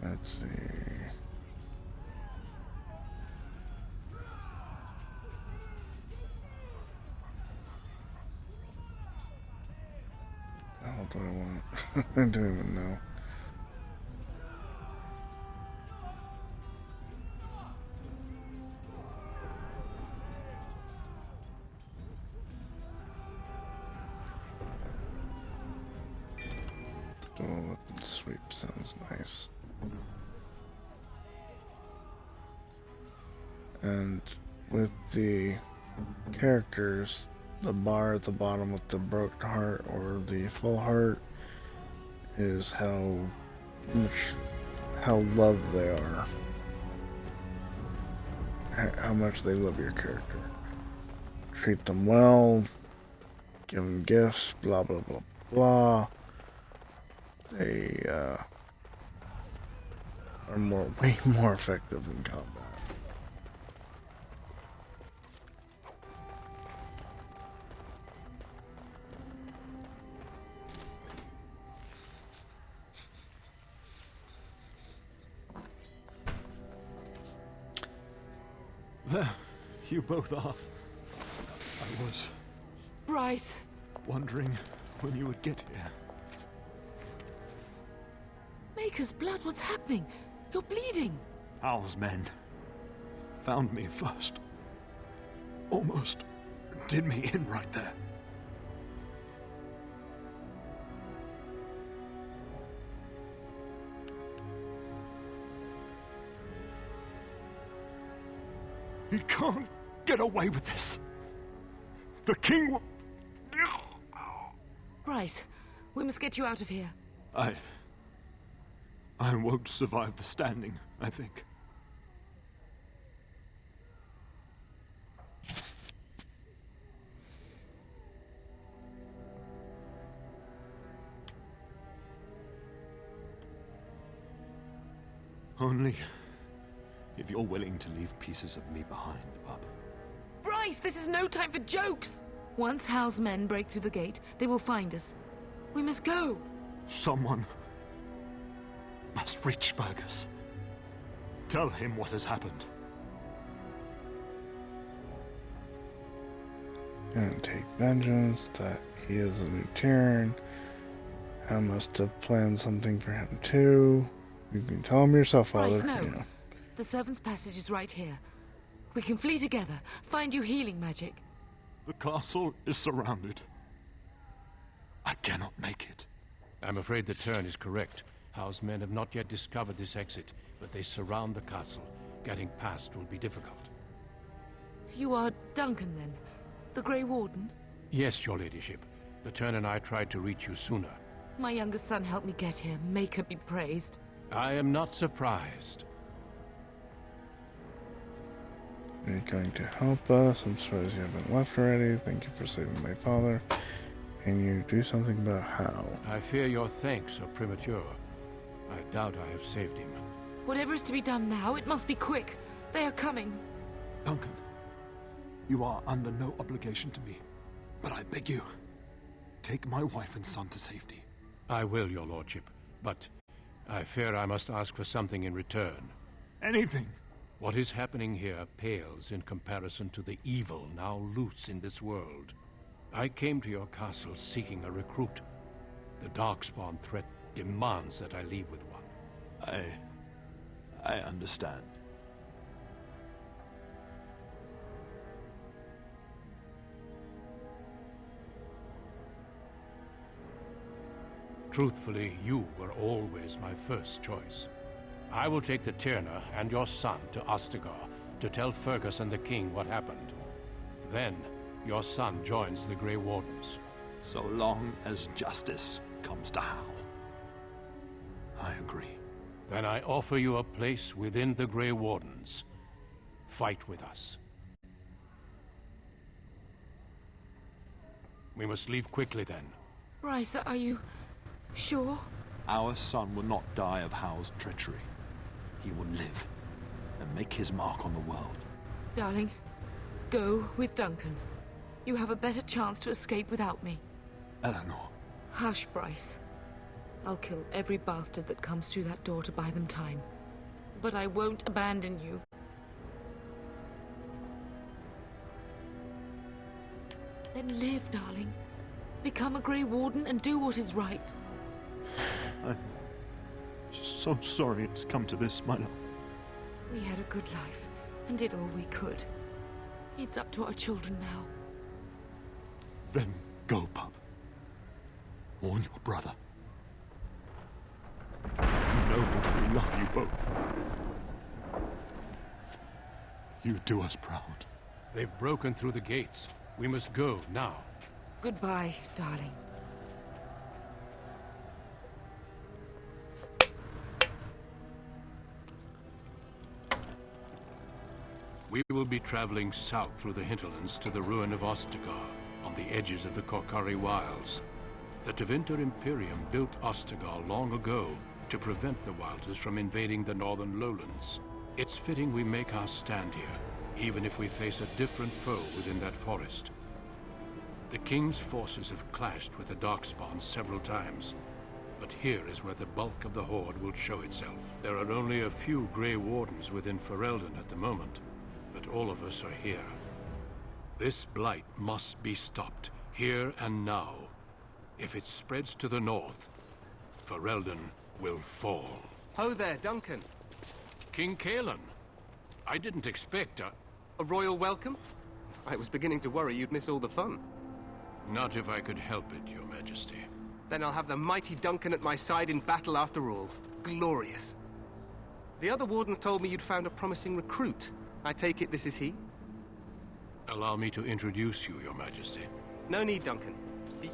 Let's see. What the hell do I want? I don't even know. Dual weapon sweep sounds nice. And with the characters, the bar at the bottom with the broken heart or the full heart is how loved they are. How much they love your character. Treat them well, give them gifts, blah blah blah blah. They are way more effective in combat. There, you both are. I was Bryce! wondering when you would get here. Maker's blood, what's happening? You're bleeding. Hal's men found me first. Almost did me in right there. He can't get away with this. The king will... Bryce, we must get you out of here. I won't survive the standing, I think. Only if you're willing to leave pieces of me behind, bub. Bryce, this is no time for jokes! Once Hal's men break through the gate, they will find us. We must go. Someone must reach Fergus. Tell him what has happened. And take vengeance that he is a new Terran. I must have planned something for him too. You can tell him yourself, Father. Bryce, no. You know. The servants' passage is right here. We can flee together, find you healing magic. The castle is surrounded. I cannot make it. I'm afraid the turn is correct. Hal's men have not yet discovered this exit, but they surround the castle. Getting past will be difficult. You are Duncan, then? The Grey Warden? Yes, your ladyship. The turn and I tried to reach you sooner. My youngest son helped me get here. Maker be praised. I am not surprised. You're going to help us. I'm surprised you haven't left already. Thank you for saving my father. Can you do something about how? I fear your thanks are premature. I doubt I have saved him. Whatever is to be done now, it must be quick. They are coming. Duncan, you are under no obligation to me. But I beg you, take my wife and son to safety. I will, your lordship. But I fear I must ask for something in return. Anything. What is happening here pales in comparison to the evil now loose in this world. I came to your castle seeking a recruit. The Darkspawn threat demands that I leave with one. I understand. Truthfully, you were always my first choice. I will take the Tyrna and your son to Ostagar to tell Fergus and the king what happened. Then, your son joins the Grey Wardens. So long as justice comes to Hal. I agree. Then I offer you a place within the Grey Wardens. Fight with us. We must leave quickly then. Bryce, are you sure? Our son will not die of Hal's treachery. He will live. and make his mark on the world. Darling, go with Duncan. You have a better chance to escape without me. Eleanor. Hush, Bryce. I'll kill every bastard that comes through that door to buy them time. But I won't abandon you. Then live, darling. Become a Grey Warden and do what is right. I'm just so sorry it's come to this, my love. We had a good life and did all we could. It's up to our children now. Then go, pup. Warn your brother. Know that we love you both. You do us proud. They've broken through the gates. We must go now. Goodbye, darling. We will be traveling south through the hinterlands to the ruin of Ostagar, on the edges of the Korcari Wilds. The Tevinter Imperium built Ostagar long ago to prevent the Wilders from invading the northern lowlands. It's fitting we make our stand here, even if we face a different foe within that forest. The King's forces have clashed with the Darkspawn several times, but here is where the bulk of the Horde will show itself. There are only a few Grey Wardens within Ferelden at the moment, but all of us are here. This blight must be stopped, here and now. If it spreads to the north, Ferelden will fall. Ho there, Duncan. King Cailan. I didn't expect a royal welcome? I was beginning to worry you'd miss all the fun. Not if I could help it, Your Majesty. Then I'll have the mighty Duncan at my side in battle after all. Glorious. The other wardens told me you'd found a promising recruit. I take it this is he? Allow me to introduce you, Your Majesty. No need, Duncan.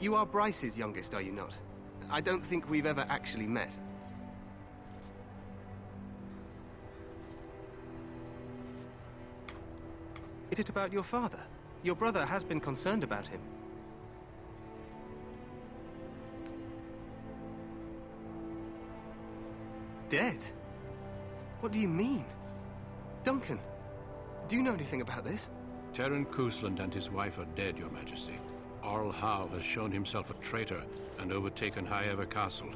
You are Bryce's youngest, are you not? I don't think we've ever actually met. Is it about your father? Your brother has been concerned about him. Dead? What do you mean? Duncan, do you know anything about this? Terran Cousland and his wife are dead, Your Majesty. Arl Howe has shown himself a traitor and overtaken High Ever Castle.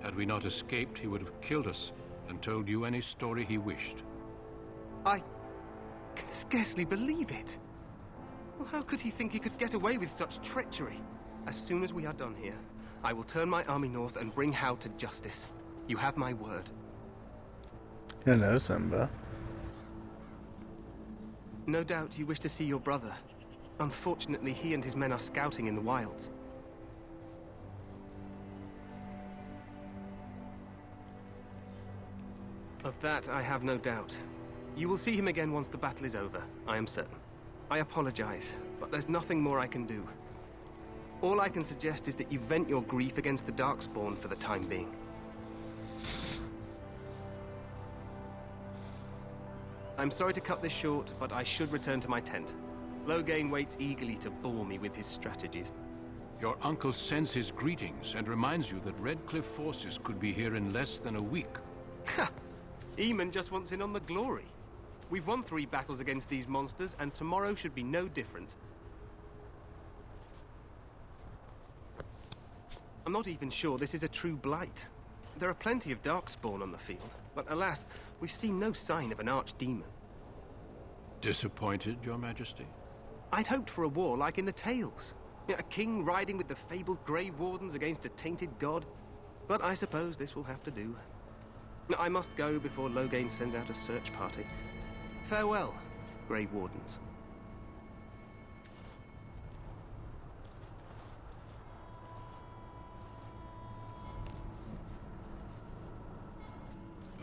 Had we not escaped, he would have killed us and told you any story he wished. I can scarcely believe it. Well, how could he think he could get away with such treachery? As soon as we are done here, I will turn my army north and bring Howe to justice. You have my word. Hello, Simba. No doubt you wish to see your brother. Unfortunately, he and his men are scouting in the wilds. Of that, I have no doubt. You will see him again once the battle is over, I am certain. I apologize, but there's nothing more I can do. All I can suggest is that you vent your grief against the Darkspawn for the time being. I'm sorry to cut this short, but I should return to my tent. Loghain waits eagerly to bore me with his strategies. Your uncle sends his greetings and reminds you that Redcliffe forces could be here in less than a week. Ha! Eamon just wants in on the glory. We've won 3 battles against these monsters, and tomorrow should be no different. I'm not even sure this is a true blight. There are plenty of Darkspawn on the field, but alas, we've seen no sign of an archdemon. Disappointed, Your Majesty? I'd hoped for a war like in the tales. A king riding with the fabled Grey Wardens against a tainted god. But I suppose this will have to do. I must go before Loghain sends out a search party. Farewell, Grey Wardens.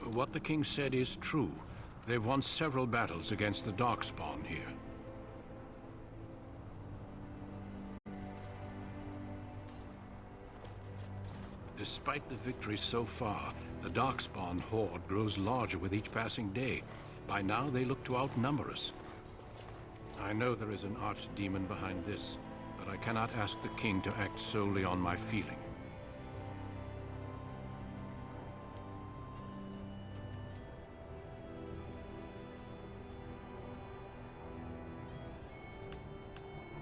What the king said is true. They've won several battles against the Darkspawn here. Despite the victories so far, the Darkspawn horde grows larger with each passing day. By now, they look to outnumber us. I know there is an archdemon behind this, but I cannot ask the king to act solely on my feeling.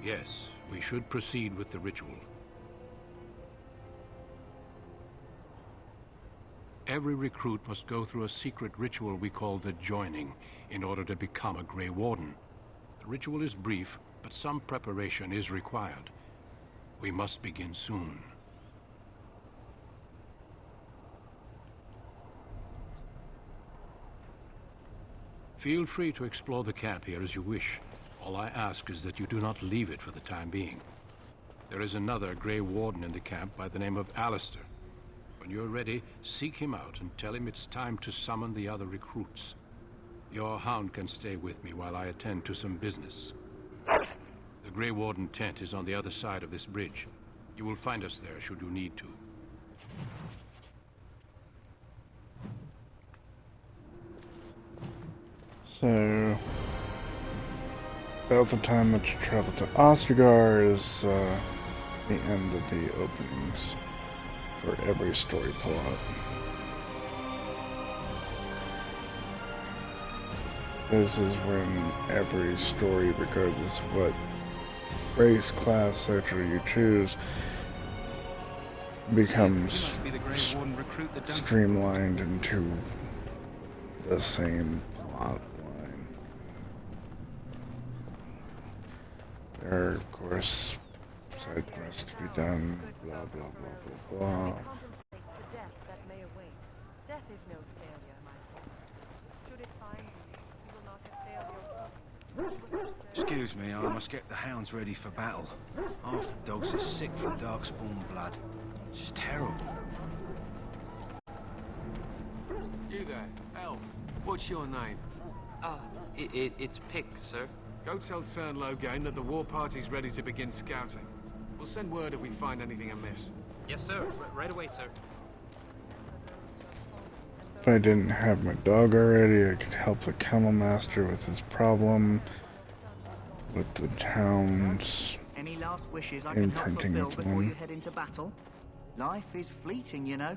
Yes, we should proceed with the ritual. Every recruit must go through a secret ritual we call the Joining in order to become a Grey Warden. The ritual is brief, but some preparation is required. We must begin soon. Feel free to explore the camp here as you wish. All I ask is that you do not leave it for the time being. There is another Grey Warden in the camp by the name of Alistair. When you're ready, seek him out and tell him it's time to summon the other recruits. Your hound can stay with me while I attend to some business. The Grey Warden tent is on the other side of this bridge. You will find us there should you need to. So, about the time that you travel to Ostagar is the end of the openings for every story plot. This is when every story, regardless of what race, class, sector you choose, becomes streamlined into the same plot line. There are, of course, side quests to be done, blah blah blah blah blah. Excuse me, I must get the hounds ready for battle. Half the dogs are sick from darkspawn blood. It's terrible. You there, elf. What's your name? It's Pick, sir. Go tell Tern Loghain that the war party's ready to begin scouting. We'll send word if we find anything amiss. Yes, sir. Right away, sir. If I didn't have my dog already, I could help the kennel master with his problem with the hounds. Any last wishes I can help fulfill before you head into battle? Life is fleeting, you know.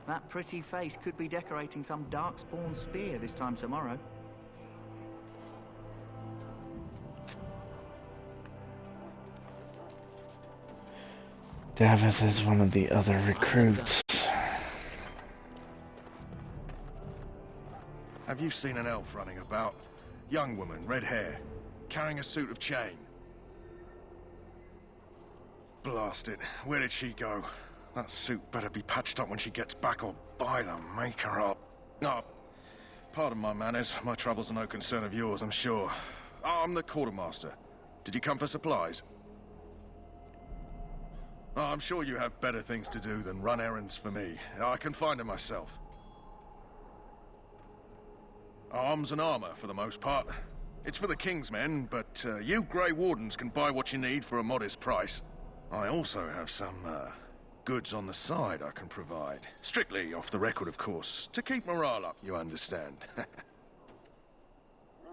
That pretty face could be decorating some darkspawn spear this time tomorrow. Davith is one of the other recruits. Have you seen an elf running about? Young woman, red hair, carrying a suit of chain. Blast it. Where did she go? That suit better be patched up when she gets back, or by the maker up. Oh, pardon my manners. My troubles are no concern of yours, I'm sure. I'm the quartermaster. Did you come for supplies? Oh, I'm sure you have better things to do than run errands for me. I can find them myself. Arms and armor, for the most part. It's for the King's men, but you Grey Wardens can buy what you need for a modest price. I also have some, goods on the side I can provide. Strictly off the record, of course. To keep morale up, you understand.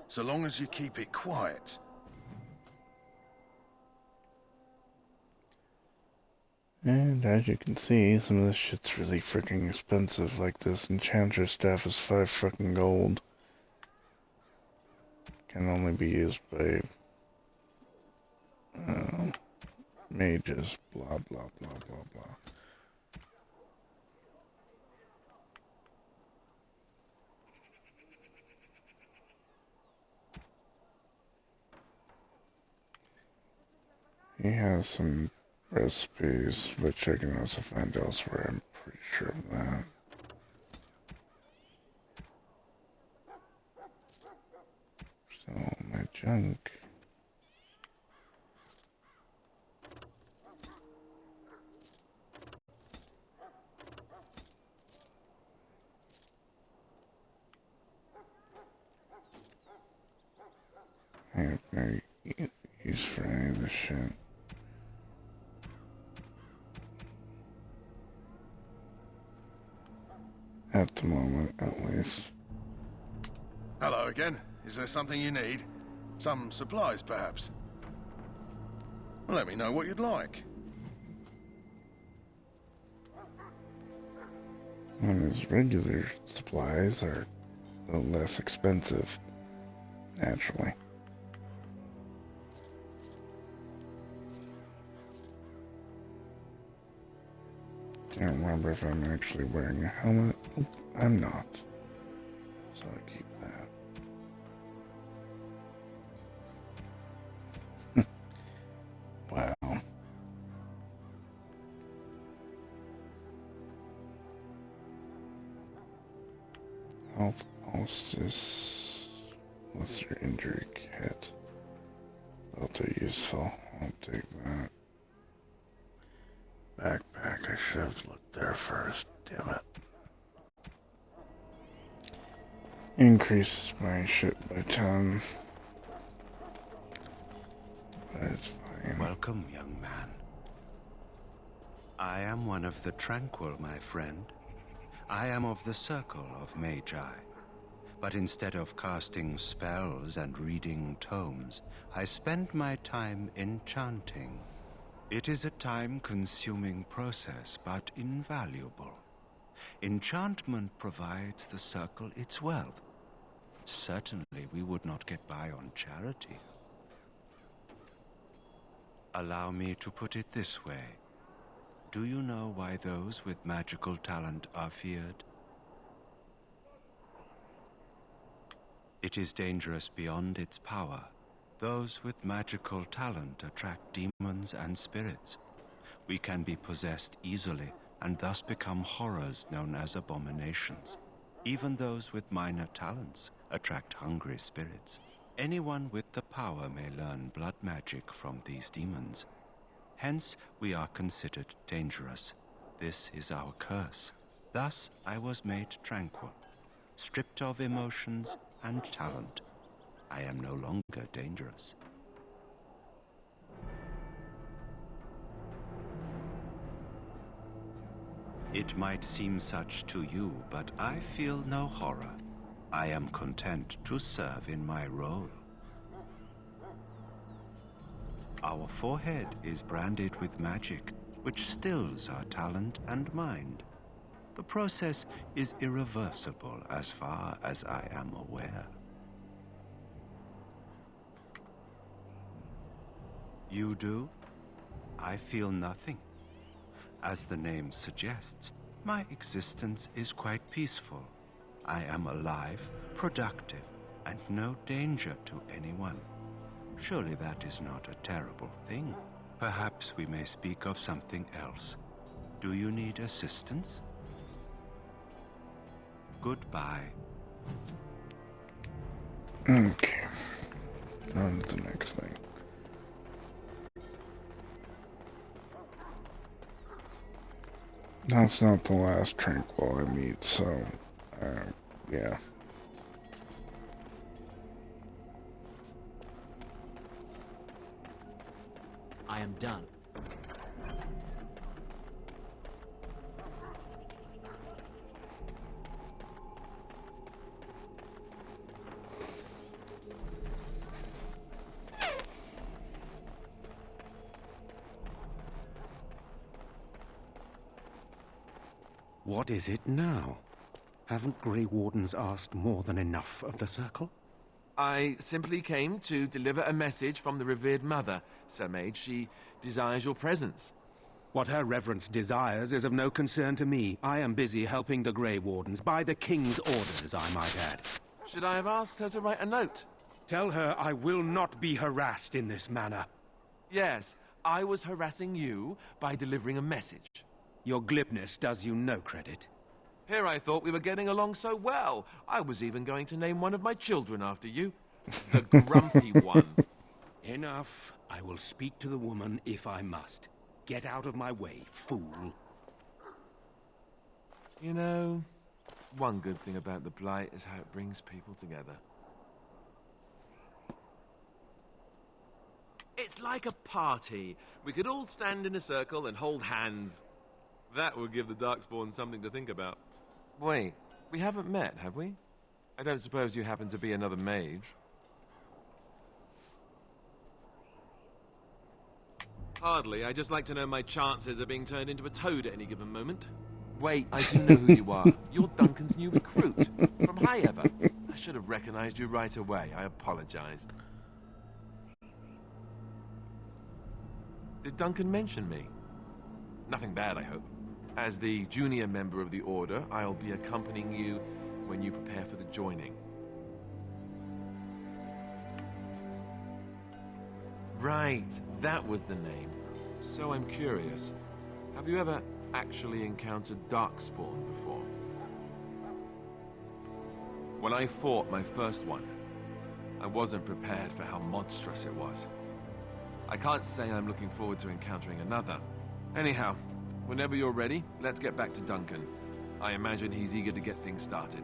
So long as you keep it quiet. And as you can see, some of this shit's really freaking expensive, like this enchanter staff is 5 freaking gold. Can only be used by mages, blah blah blah blah blah. He has some recipes, which I can also find elsewhere, I'm pretty sure of that. So, my junk. I have no use for any of this shit. At the moment, at least. Hello again. Is there something you need? Some supplies, perhaps? Let me know what you'd like. And his regular supplies are a little less expensive, naturally. Can't remember if I'm actually wearing a helmet. Nope, I'm not. So I keep that. Wow. Health poultice. What's your injury kit? Both are useful. I'll take that. Backpack. I should have looked there first. Damn it. Increase my shit by 10. But it's fine. Welcome, young man. I am one of the Tranquil, my friend. I am of the Circle of Magi. But instead of casting spells and reading tomes, I spend my time enchanting. It is a time-consuming process, but invaluable. Enchantment provides the Circle its wealth. Certainly we would not get by on charity. Allow me to put it this way. Do you know why those with magical talent are feared? It is dangerous beyond its power. Those with magical talent attract demons and spirits. We can be possessed easily and thus become horrors known as abominations. Even those with minor talents attract hungry spirits. Anyone with the power may learn blood magic from these demons. Hence, we are considered dangerous. This is our curse. Thus, I was made tranquil, stripped of emotions and talent. I am no longer dangerous. It might seem such to you, but I feel no horror. I am content to serve in my role. Our forehead is branded with magic, which stills our talent and mind. The process is irreversible as far as I am aware. You do? I feel nothing. As the name suggests, my existence is quite peaceful. I am alive, productive, and no danger to anyone. Surely that is not a terrible thing. Perhaps we may speak of something else. Do you need assistance? Goodbye. Okay. On to the next thing. That's not the last Tranquil I meet, so, yeah. I am done. What is it now? Haven't Grey Wardens asked more than enough of the Circle? I simply came to deliver a message from the revered mother, Sir Mage. She desires your presence. What her reverence desires is of no concern to me. I am busy helping the Grey Wardens, by the King's orders, I might add. Should I have asked her to write a note? Tell her I will not be harassed in this manner. Yes, I was harassing you by delivering a message. Your glibness does you no credit. Here I thought we were getting along so well. I was even going to name one of my children after you. The grumpy one. Enough. I will speak to the woman if I must. Get out of my way, fool. You know, one good thing about the Blight is how it brings people together. It's like a party. We could all stand in a circle and hold hands. That would give the Darkspawn something to think about. Wait, we haven't met, have we? I don't suppose you happen to be another mage? Hardly. I just like to know my chances of being turned into a toad at any given moment. Wait, I do know who you are. You're Duncan's new recruit. From High Ever. I should have recognized you right away. I apologize. Did Duncan mention me? Nothing bad, I hope. As the junior member of the Order, I'll be accompanying you when you prepare for the joining. Right, that was the name. So I'm curious. Have you ever actually encountered Darkspawn before? When I fought my first one, I wasn't prepared for how monstrous it was. I can't say I'm looking forward to encountering another. Anyhow, whenever you're ready, let's get back to Duncan. I imagine he's eager to get things started.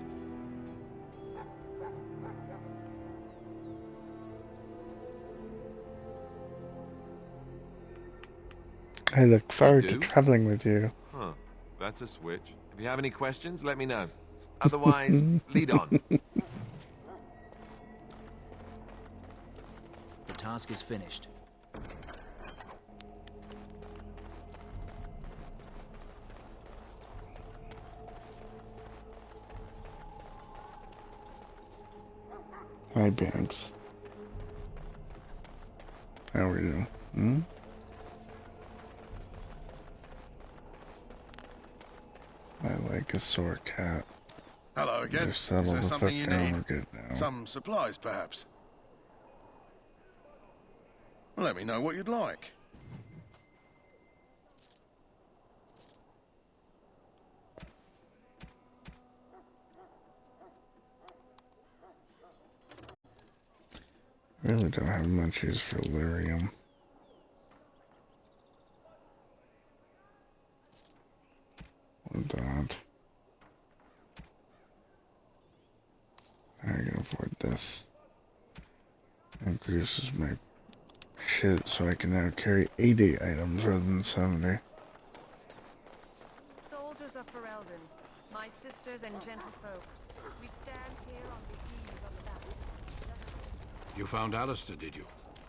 I look forward to traveling with you. Huh, that's a switch. If you have any questions, let me know. Otherwise, lead on. The task is finished. Hi, Banks. How are you? Hmm? I like a sore cat. Hello again. Just Is settle there the something fuck you down. need? We're good now. Some supplies, perhaps? Let me know what you'd like. Really don't have much use for lyrium. Or that. I can afford this. Increases my shit so I can now carry 80 items rather than 70. Soldiers of Ferelden, my sisters and gentlefolk, we stand here on the eve of battle. You found Alistair, did you?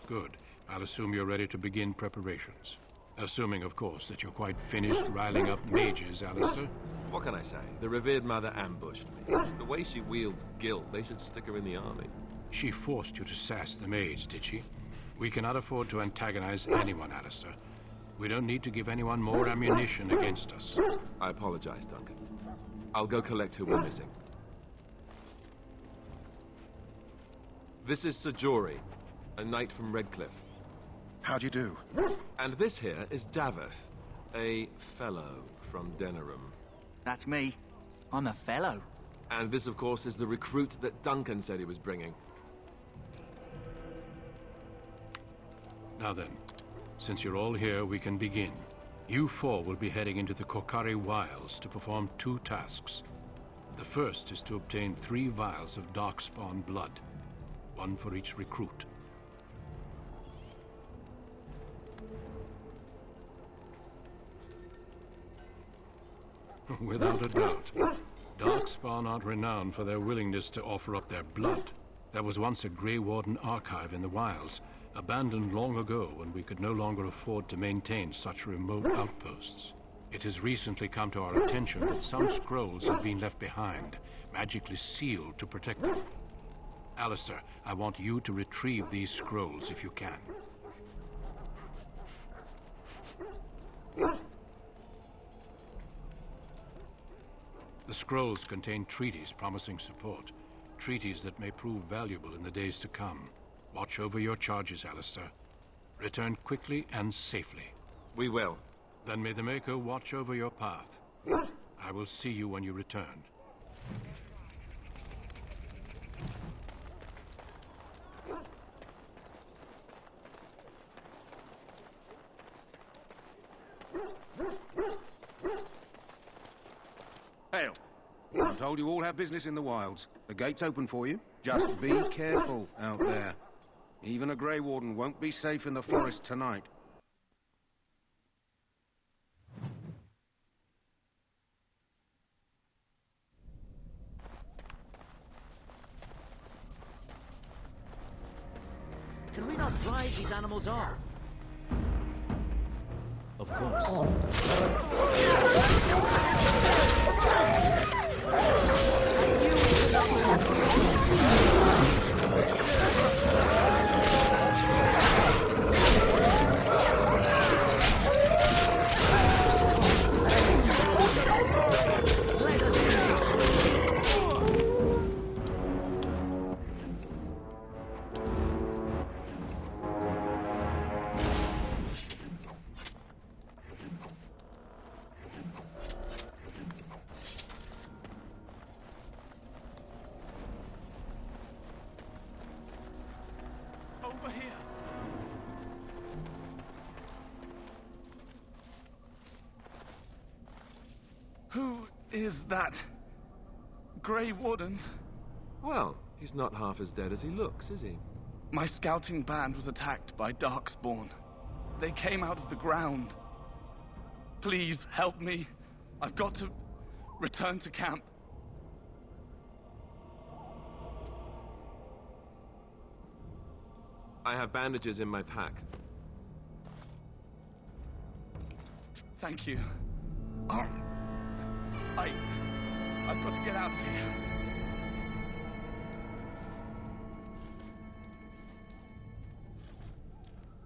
Good. I'll assume you're ready to begin preparations. Assuming, of course, that you're quite finished riling up mages, Alistair. What can I say? The revered mother ambushed me. The way she wields guilt, they should stick her in the army. She forced you to sass the mage, did she? We cannot afford to antagonize anyone, Alistair. We don't need to give anyone more ammunition against us. I apologize, Duncan. I'll go collect who we're missing. This is Sir Jory, a knight from Redcliffe. How'd you do? And this here is Daveth, a fellow from Denerim. That's me. I'm a fellow. And this, of course, is the recruit that Duncan said he was bringing. Now then, since you're all here, we can begin. You four will be heading into the Korcari Wilds to perform 2 tasks. The first is to obtain 3 vials of Darkspawn blood, 1 for each recruit. Without a doubt. Darkspawn aren't renowned for their willingness to offer up their blood. There was once a Grey Warden archive in the wilds, abandoned long ago when we could no longer afford to maintain such remote outposts. It has recently come to our attention that some scrolls have been left behind, magically sealed to protect them. Alistair, I want you to retrieve these scrolls if you can. The scrolls contain treaties promising support, treaties that may prove valuable in the days to come. Watch over your charges, Alistair. Return quickly and safely. We will. Then may the Maker watch over your path. I will see you when you return. Hail. I'm told you all have business in the wilds. The gate's open for you. Just be careful out there. Even a Grey Warden won't be safe in the forest tonight. Can we not drive these animals off? Of course. Who is that? Grey Wardens? Well, he's not half as dead as he looks, is he? My scouting band was attacked by Darkspawn. They came out of the ground. Please help me. I've got to return to camp. I have bandages in my pack. Thank you. I've got to get out of here.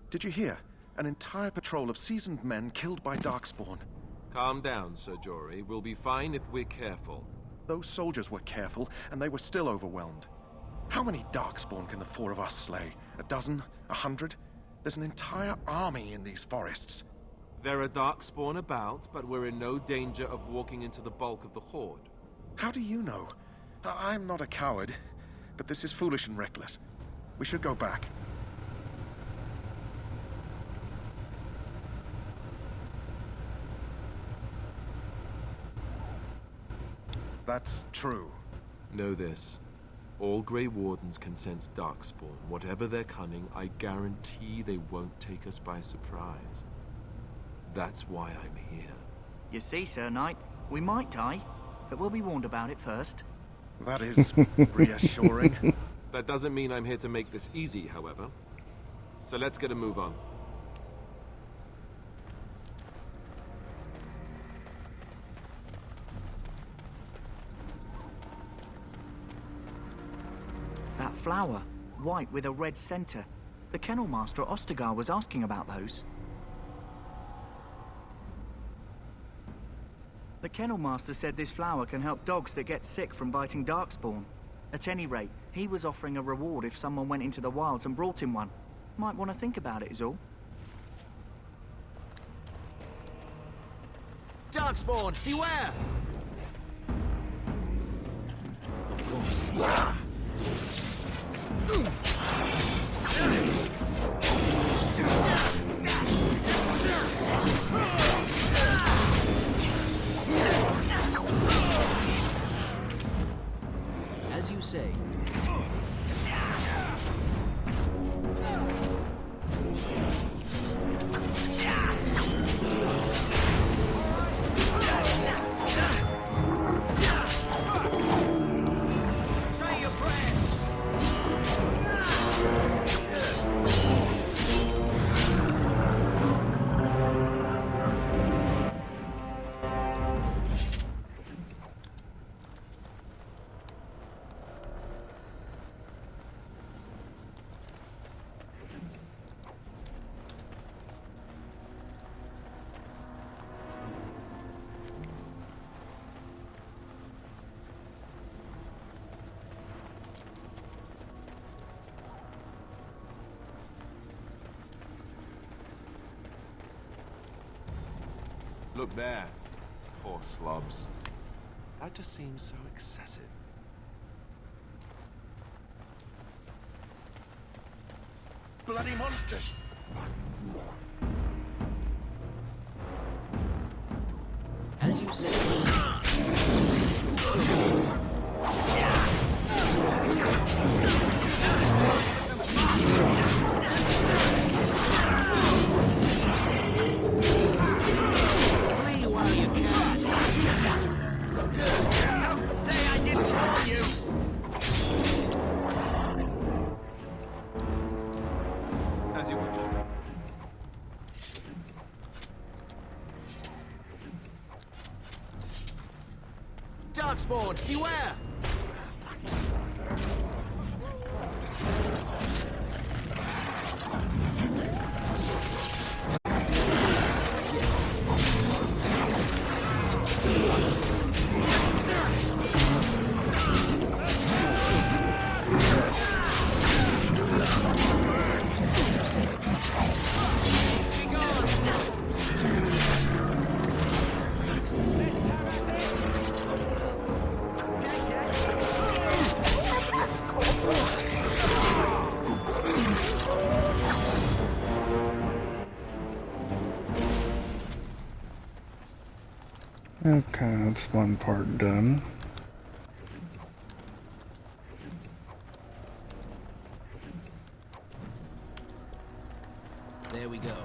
Did you hear? An entire patrol of seasoned men killed by Darkspawn. Calm down, Sir Jory. We'll be fine if we're careful. Those soldiers were careful, and they were still overwhelmed. How many Darkspawn can the four of us slay? 12? 100? There's an entire army in these forests. There are Darkspawn about, but we're in no danger of walking into the bulk of the Horde. How do you know? I'm not a coward, but this is foolish and reckless. We should go back. That's true. Know this. All Grey Wardens can sense Darkspawn. Whatever their cunning, I guarantee they won't take us by surprise. That's why I'm here. You see, Sir Knight, we might die, but we'll be warned about it first. That is reassuring. That doesn't mean I'm here to make this easy, however. So let's get a move on. That flower, white with a red center. The Kennel Master at Ostagar was asking about those. The Kennel Master said this flower can help dogs that get sick from biting Darkspawn. At any rate, he was offering a reward if someone went into the wilds and brought him one. Might want to think about it is all. Darkspawn, beware! Of course. As you say. Say your prayers! Look there. Poor slobs. That just seems so excessive. Bloody monsters! As you say. Darkspawn, beware! Okay, that's one part done. There we go.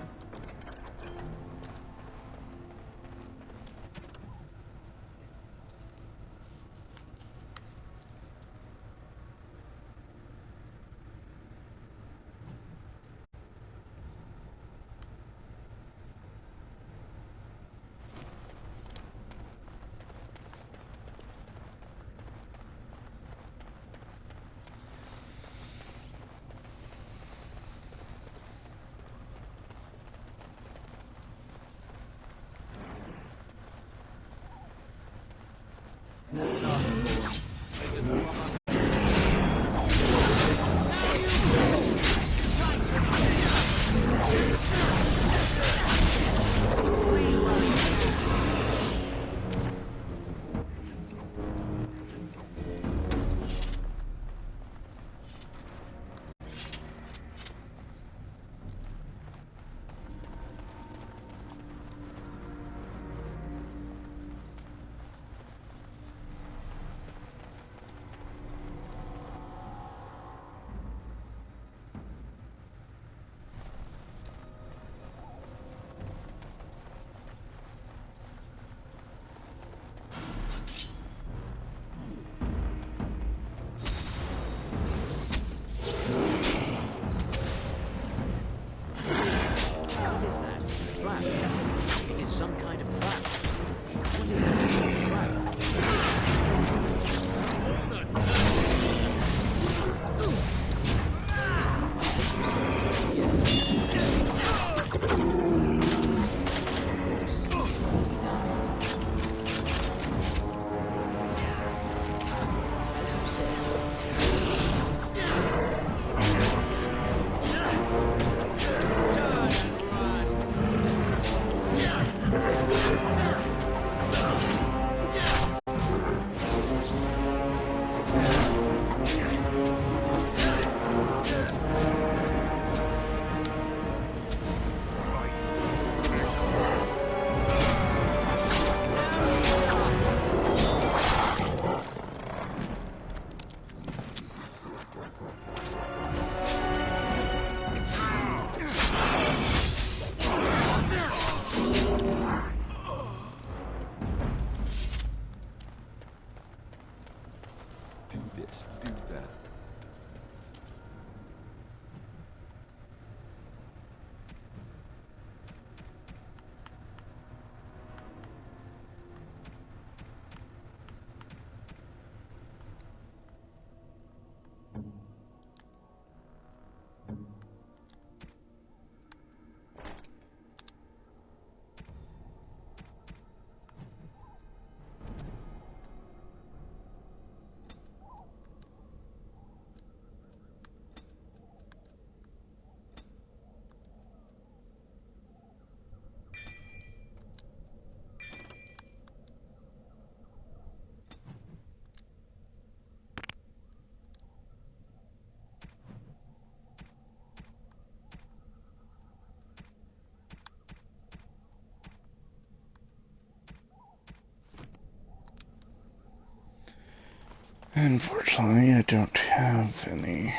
Unfortunately, I don't have any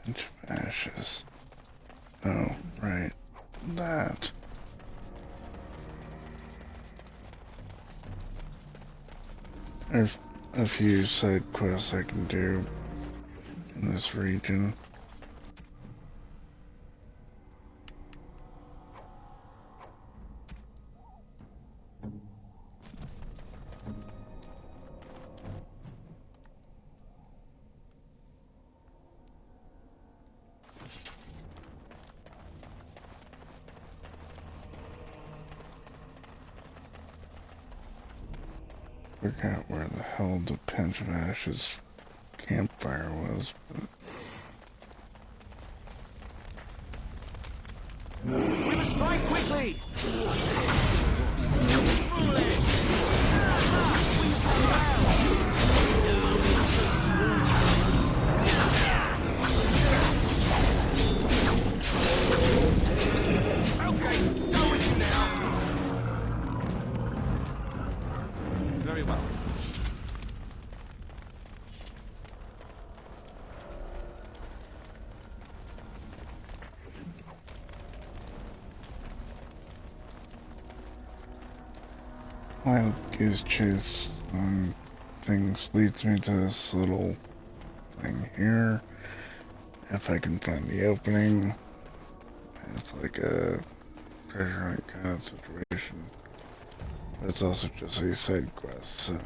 Bench of Ashes. Oh, right. That. There's a few side quests I can do in this region. Forgot where the hell the Bench of Ashes campfire was, but... We must strike quickly! Okay, go with you now! very well. Wild goose chase on things leads me to this little thing here. If I can find the opening, it's like a treasure hunt kind of situation. But it's also just a side quest, so.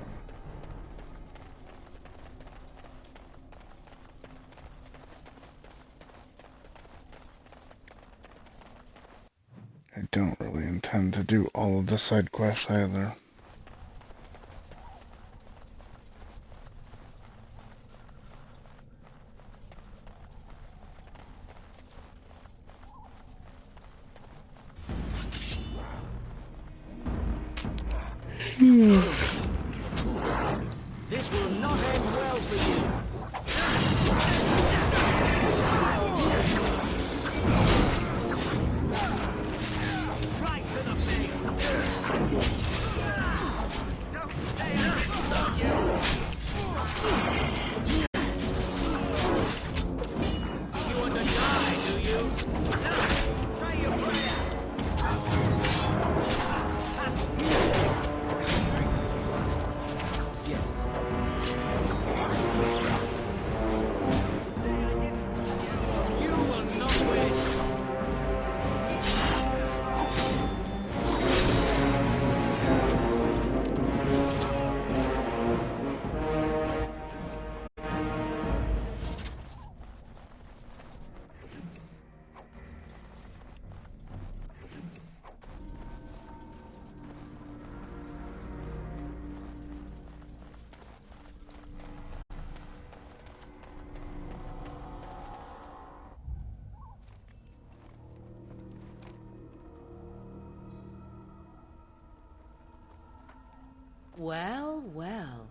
I don't really intend to do all of the side quests either. This will not end well for you. Right to the face. Don't say anything, don't you? You want to die, do you? No. Try your prayer. Well, well.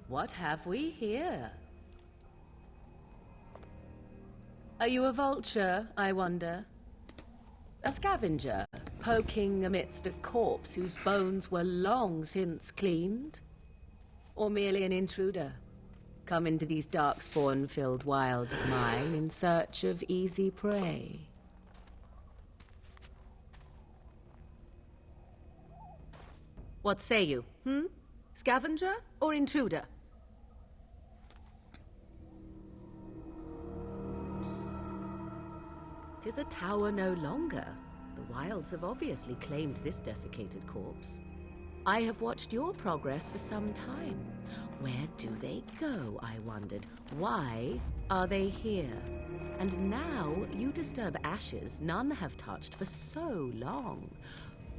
What have we here? Are you a vulture, I wonder? A scavenger, poking amidst a corpse whose bones were long since cleaned? Or merely an intruder, come into these darkspawn-filled wilds of mine in search of easy prey? What say you, Scavenger or intruder? Tis a tower no longer. The wilds have obviously claimed this desiccated corpse. I have watched your progress for some time. Where do they go, I wondered? Why are they here? And now you disturb ashes none have touched for so long.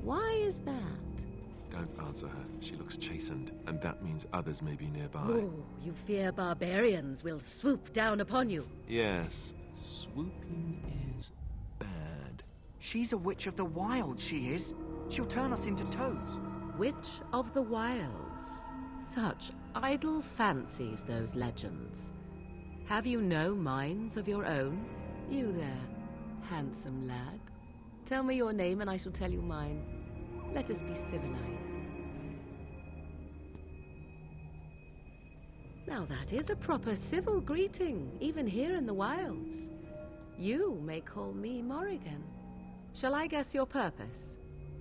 Why is that? Don't answer her. She looks chastened, and that means others may be nearby. Oh, you fear barbarians will swoop down upon you. Yes, swooping is bad. She's a witch of the wilds, she is. She'll turn us into toads. Witch of the wilds. Such idle fancies, those legends. Have you no minds of your own? You there, handsome lad. Tell me your name and I shall tell you mine. Let us be civilized. Now that is a proper civil greeting, even here in the wilds. You may call me Morrigan. Shall I guess your purpose?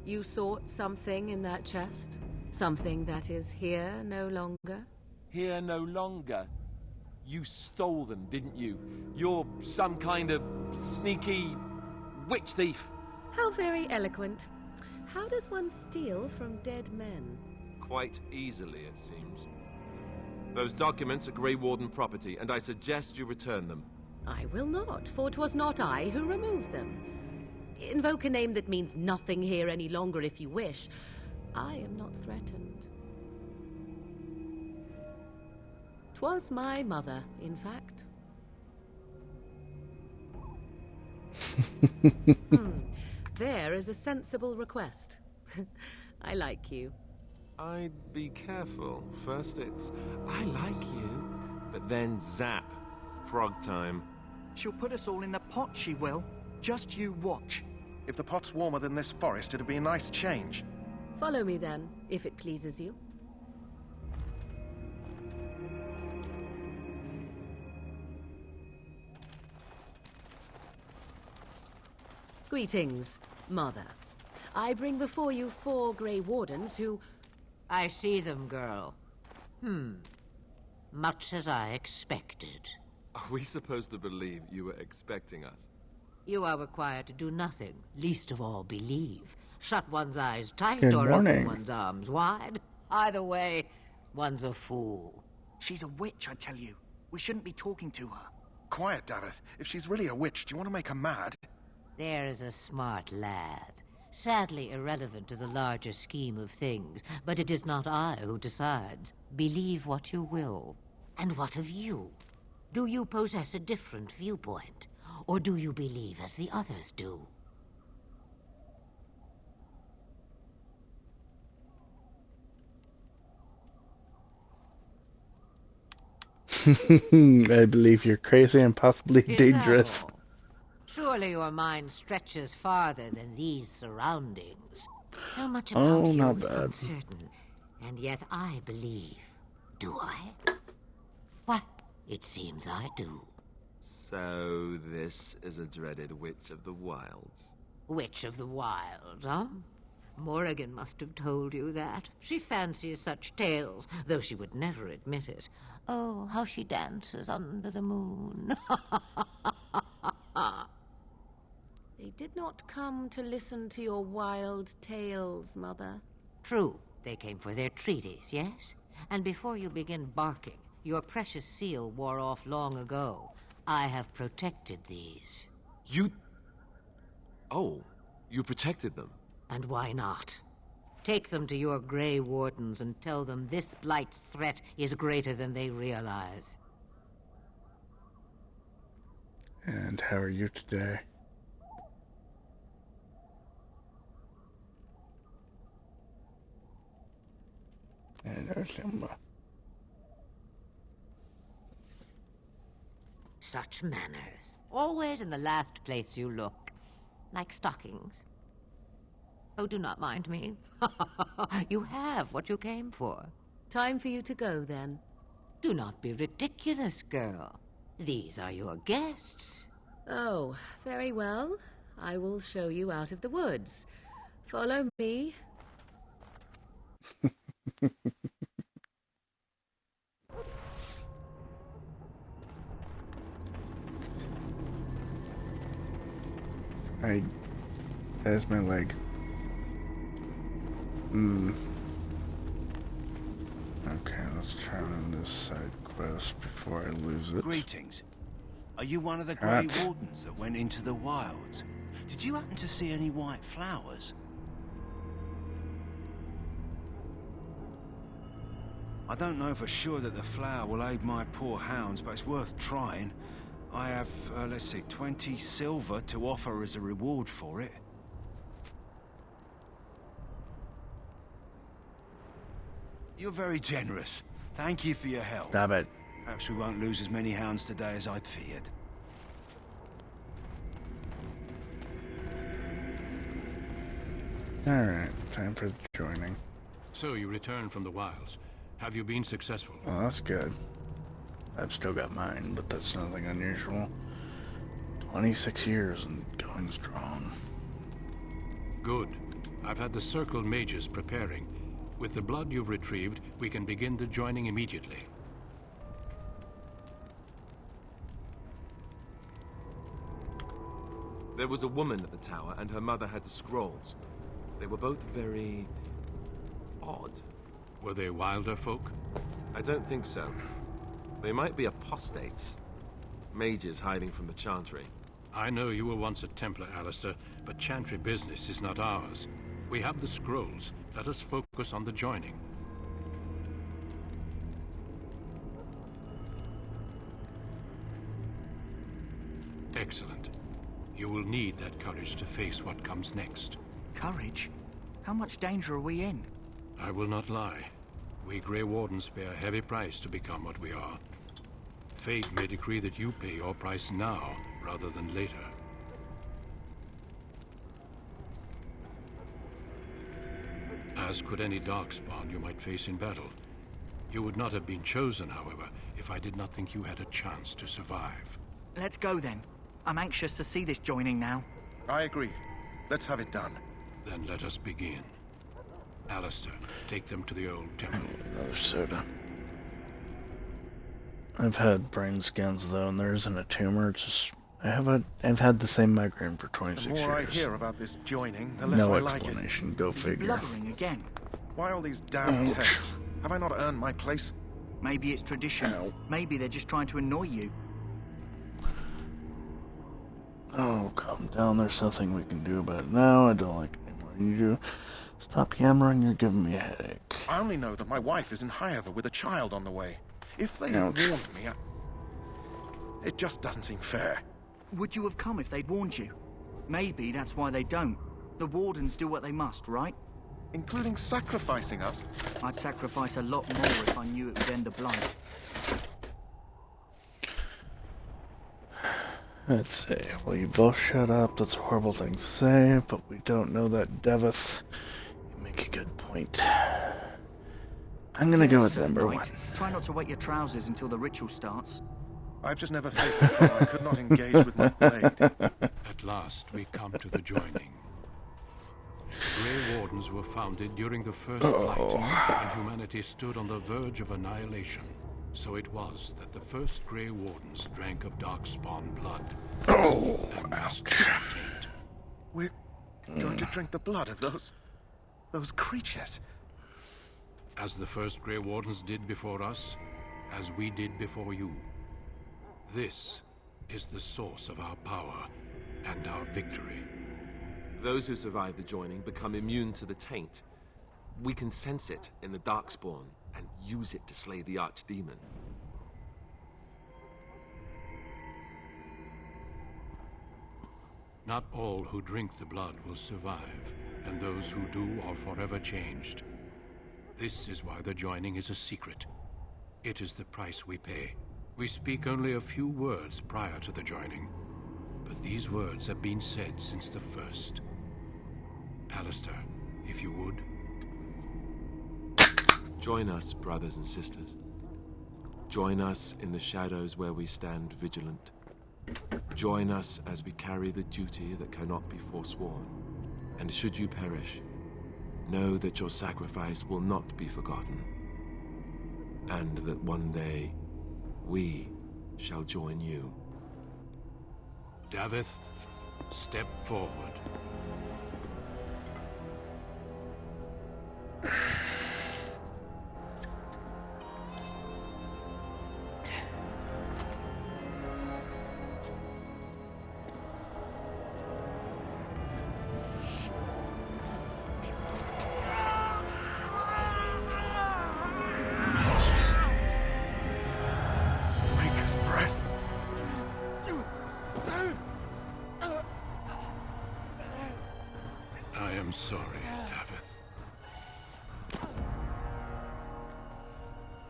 You sought something in that chest? Something that is here no longer? Here no longer? You stole them, didn't you? You're some kind of sneaky witch thief. How very eloquent. How does one steal from dead men? Quite easily, it seems. Those documents are Grey Warden property, and I suggest you return them. I will not, for 'twas not I who removed them. Invoke a name that means nothing here any longer if you wish. I am not threatened. 'Twas my mother, in fact. There is a sensible request. I like you. I'd be careful. First it's, I like you, but then zap. Frog time. She'll put us all in the pot, she will. Just you watch. If the pot's warmer than this forest, it'd be a nice change. Follow me then, if it pleases you. Greetings, Mother. I bring before you 4 Grey Wardens who... I see them, girl. Much as I expected. Are we supposed to believe you were expecting us? You are required to do nothing, least of all believe. Shut one's eyes tight Good or morning. open one's arms wide. Either way, one's a fool. She's a witch, I tell you. We shouldn't be talking to her. Quiet, Davith. If she's really a witch, do you want to make her mad? There is a smart lad. Sadly irrelevant to the larger scheme of things, but it is not I who decides. Believe what you will. And what of you? Do you possess a different viewpoint? Or do you believe as the others do? I believe you're crazy and possibly Is dangerous. that all? Surely your mind stretches farther than these surroundings. So much about Oh, you not is bad. uncertain, and yet I believe. Do I? What? It seems I do. So this is a dreaded Witch of the Wilds. Witch of the Wild, huh? Morrigan must have told you that. She fancies such tales, though she would never admit it. Oh, how she dances under the moon. They did not come to listen to your wild tales, Mother. True, they came for their treaties, yes? And before you begin barking, your precious seal wore off long ago. I have protected these. You... Oh, you protected them. And why not? Take them to your Grey Wardens and tell them this Blight's threat is greater than they realize. And how are you today? And there's Simba. Such manners. Always in the last place you look. Like stockings. Oh, do not mind me. You have what you came for. Time for you to go, then. Do not be ridiculous, girl. These are your guests. Oh, very well. I will show you out of the woods. Follow me. There's my leg. Okay, let's try on this side quest before I lose it. Greetings. Are you one of the Grey Wardens that went into the wilds? Did you happen to see any white flowers? I don't know for sure that the flower will aid my poor hounds, but it's worth trying. I have, let's see, 20 silver to offer as a reward for it. You're very generous. Thank you for your help. Stop it. Perhaps we won't lose as many hounds today as I'd feared. Alright, time for joining. So you returned from the wilds. Have you been successful? Well, that's good. I've still got mine, but that's nothing unusual. 26 years and going strong. Good. I've had the Circle mages preparing. With the blood you've retrieved, we can begin the joining immediately. There was a woman at the tower, and her mother had the scrolls. They were both very... odd. Were they wilder folk? I don't think so. They might be apostates. Mages hiding from the Chantry. I know you were once a Templar, Alistair, but Chantry business is not ours. We have the scrolls. Let us focus on the joining. Excellent. You will need that courage to face what comes next. Courage? How much danger are we in? I will not lie. We Grey Wardens pay a heavy price to become what we are. Fate may decree that you pay your price now, rather than later. As could any Darkspawn you might face in battle. You would not have been chosen, however, if I did not think you had a chance to survive. Let's go then. I'm anxious to see this joining now. I agree. Let's have it done. Then let us begin. Alistair, take them to the old temple. Another soda. I've had brain scans though, and there isn't a tumor. It's just I've had the same migraine for 26 years. The more I hear about this joining, the less No I like it. explanation. Go figure. Blubbering again. Why all these damn tests? Have I not earned my place? Maybe it's tradition. Ow. Maybe they're just trying to annoy you. Oh, calm down. There's nothing we can do about it now. I don't like it anymore. You do. Stop yammering. You're giving me a headache. I only know that my wife is in Highover with a child on the way. If they had warned me, it just doesn't seem fair. Would you have come if they'd warned you? Maybe that's why they don't. The Wardens do what they must, right? Including sacrificing us? I'd sacrifice a lot more if I knew it would end the Blight. Let's see. Well, you both shut up. That's a horrible thing to say, but we don't know that Devith. You make a good point. I'm gonna go with number one. Try not to wet your trousers until the ritual starts. I've just never faced a foe I could not engage with my blade. At last, we come to the joining. The Grey Wardens were founded during the First Blight, and humanity stood on the verge of annihilation. So it was that the first Grey Wardens drank of Darkspawn blood. And mastered their taint. We're going to drink the blood of those creatures. As the first Grey Wardens did before us, as we did before you. This is the source of our power and our victory. Those who survive the joining become immune to the taint. We can sense it in the Darkspawn and use it to slay the Archdemon. Not all who drink the blood will survive, and those who do are forever changed. This is why the joining is a secret. It is the price we pay. We speak only a few words prior to the joining, but these words have been said since the first. Alistair, if you would. Join us, brothers and sisters. Join us in the shadows where we stand vigilant. Join us as we carry the duty that cannot be forsworn. And should you perish, know that your sacrifice will not be forgotten. And that one day, we shall join you. Davith, step forward. I am sorry, Davith.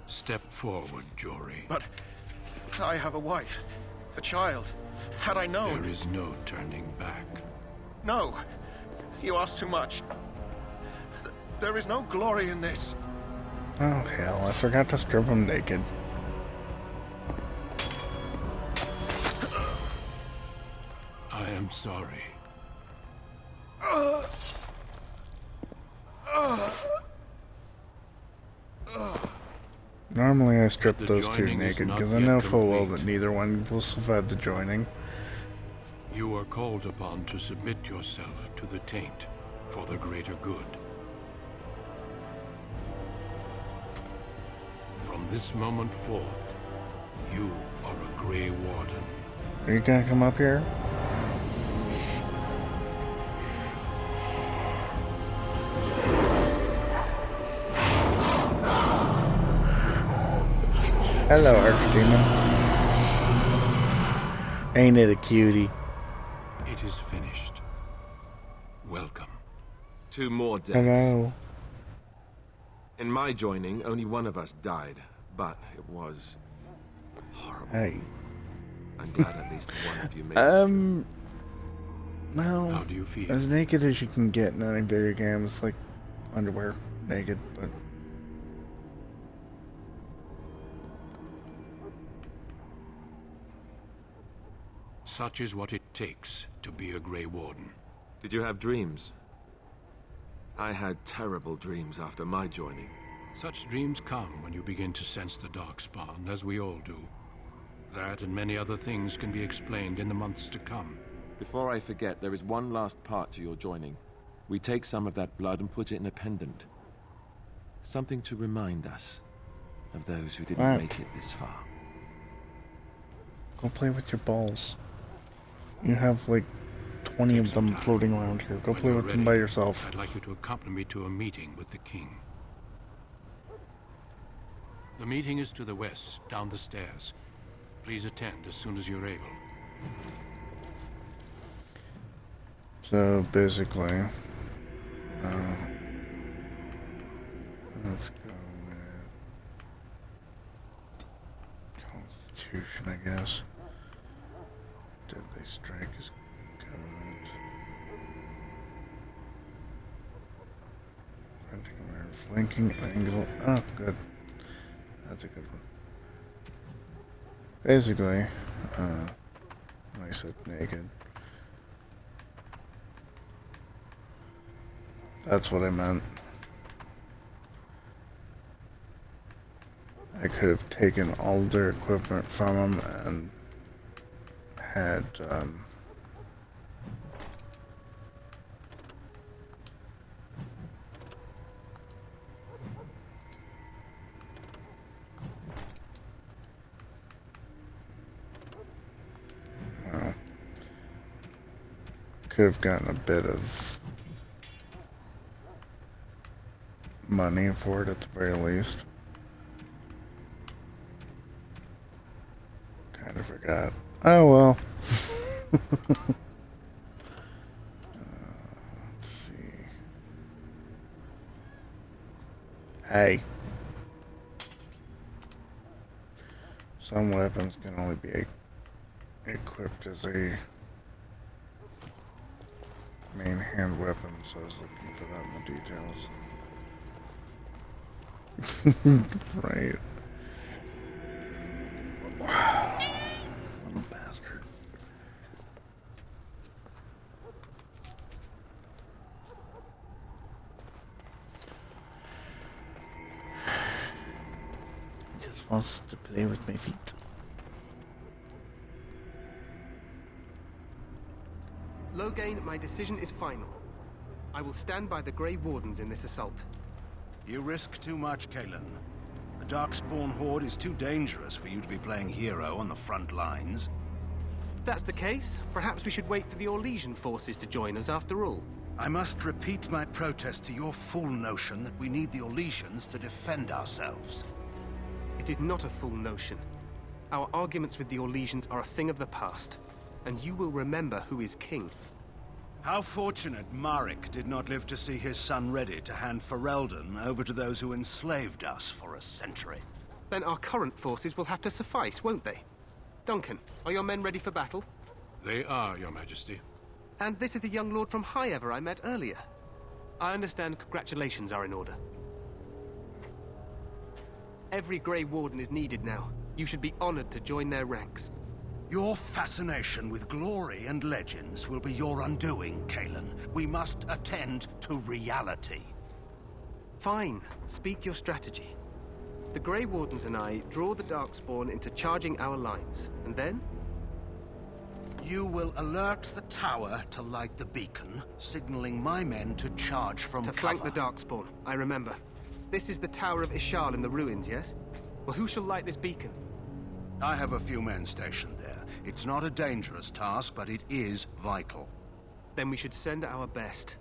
Step forward, Jory. But I have a wife, a child. Had I known... There is no turning back. No, you ask too much. There is no glory in this. Oh hell, I forgot to strip him naked. I am sorry. Normally I strip The those two joining is naked not because I yet know full well complete. that neither one will survive the joining. You are called upon to submit yourself to the taint for the greater good. From this moment forth, you are a Grey Warden. Are you gonna come up here? Hello, Archdemon. Ain't it a cutie? It is finished. Welcome. 2 more deaths. Hello. In my joining, only one of us died, but it was horrible. Hey. I'm glad at least one of you made it. Well, How do you feel? as naked as you can get in any video game. It's like underwear, naked, but... Such is what it takes to be a Grey Warden. Did you have dreams? I had terrible dreams after my joining. Such dreams come when you begin to sense the Darkspawn, as we all do. That and many other things can be explained in the months to come. Before I forget, there is one last part to your joining. We take some of that blood and put it in a pendant. Something to remind us of those who didn't make it this far. Go play with your balls. You have like 20 of them floating around here. Go play with them by yourself. I'd like you to accompany me to a meeting with the king. The meeting is to the west, down the stairs. Please attend as soon as you're able. So basically, let's go with Constitution, I guess. Deadly Strike is good. Flanking angle. Oh, good. That's a good one. Basically, I said naked. That's what I meant. I could have taken all their equipment from them and had, could have gotten a bit of money for it at the very least. Kind of forgot. Oh well. Let's see. Hey. Some weapons can only be equipped as a main hand weapon, so I was looking for that in the details. Right. Wow. I'm a bastard. He just wants to play with my feet. Loghain, my decision is final. I will stand by the Grey Wardens in this assault. You risk too much, Cailan. The Darkspawn Horde is too dangerous for you to be playing hero on the front lines. If that's the case, perhaps we should wait for the Orlesian forces to join us after all. I must repeat my protest to your fool notion that we need the Orlesians to defend ourselves. It is not a fool notion. Our arguments with the Orlesians are a thing of the past, and you will remember who is king. How fortunate Maric did not live to see his son ready to hand Ferelden over to those who enslaved us for a century. Then our current forces will have to suffice, won't they? Duncan, are your men ready for battle? They are, Your Majesty. And this is the young lord from Highever I met earlier. I understand congratulations are in order. Every Grey Warden is needed now. You should be honored to join their ranks. Your fascination with glory and legends will be your undoing, Cailan. We must attend to reality. Fine. Speak your strategy. The Grey Wardens and I draw the Darkspawn into charging our lines, and then? You will alert the tower to light the beacon, signaling my men to charge from cover. To flank the Darkspawn, I remember. This is the Tower of Ishal in the ruins, yes? Well, who shall light this beacon? I have a few men stationed there. It's not a dangerous task, but it is vital. Then we should send our best.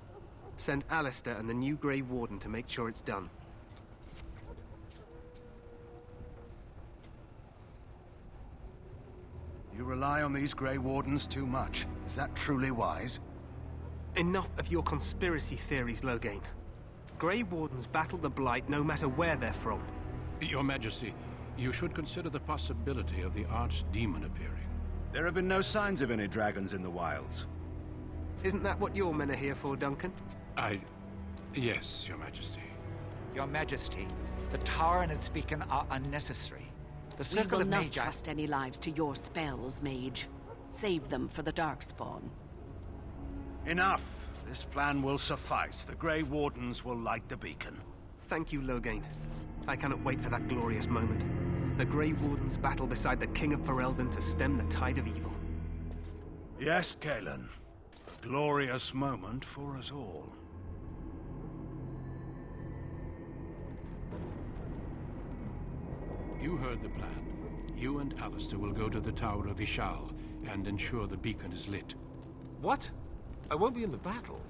Send Alistair and the new Grey Warden to make sure it's done. You rely on these Grey Wardens too much. Is that truly wise? Enough of your conspiracy theories, Loghain. Grey Wardens battle the Blight no matter where they're from. Your Majesty, you should consider the possibility of the Archdemon appearing. There have been no signs of any dragons in the wilds. Isn't that what your men are here for, Duncan? Yes, Your Majesty. Your Majesty, the tower and its beacon are unnecessary. The Circle We will of not Magi... trust any lives to your spells, Mage. Save them for the Darkspawn. Enough. This plan will suffice. The Grey Wardens will light the beacon. Thank you, Loghain. I cannot wait for that glorious moment. The Grey Wardens battle beside the King of Ferelden to stem the tide of evil. Yes, Cailan. A glorious moment for us all. You heard the plan. You and Alistair will go to the Tower of Ishal and ensure the beacon is lit. What? I won't be in the battle.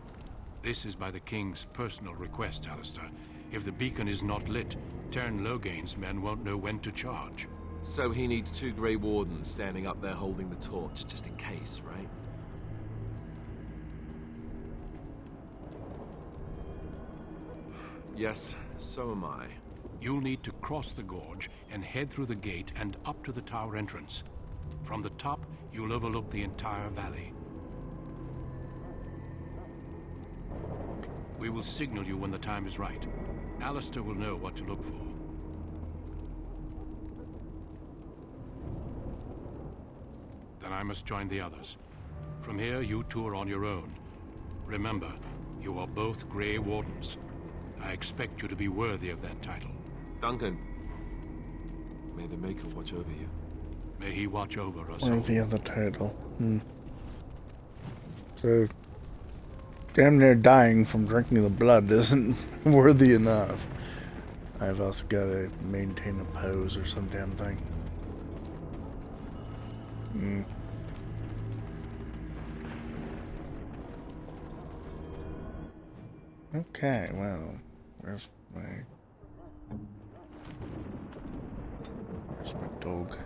This is by the King's personal request, Alistair. If the beacon is not lit, Tern Loghain's men won't know when to charge. So he needs 2 Grey Wardens standing up there holding the torch, just in case, right? Yes, so am I. You'll need to cross the gorge and head through the gate and up to the tower entrance. From the top, you'll overlook the entire valley. We will signal you when the time is right. Alistair will know what to look for. Then I must join the others. From here, you two are on your own. Remember, you are both Grey Wardens. I expect you to be worthy of that title. Duncan, may the Maker watch over you. May he watch over us. Worthy of the title. So, damn near dying from drinking the blood isn't worthy enough. I've also got to maintain a pose or some damn thing. Okay, well, where's my dog?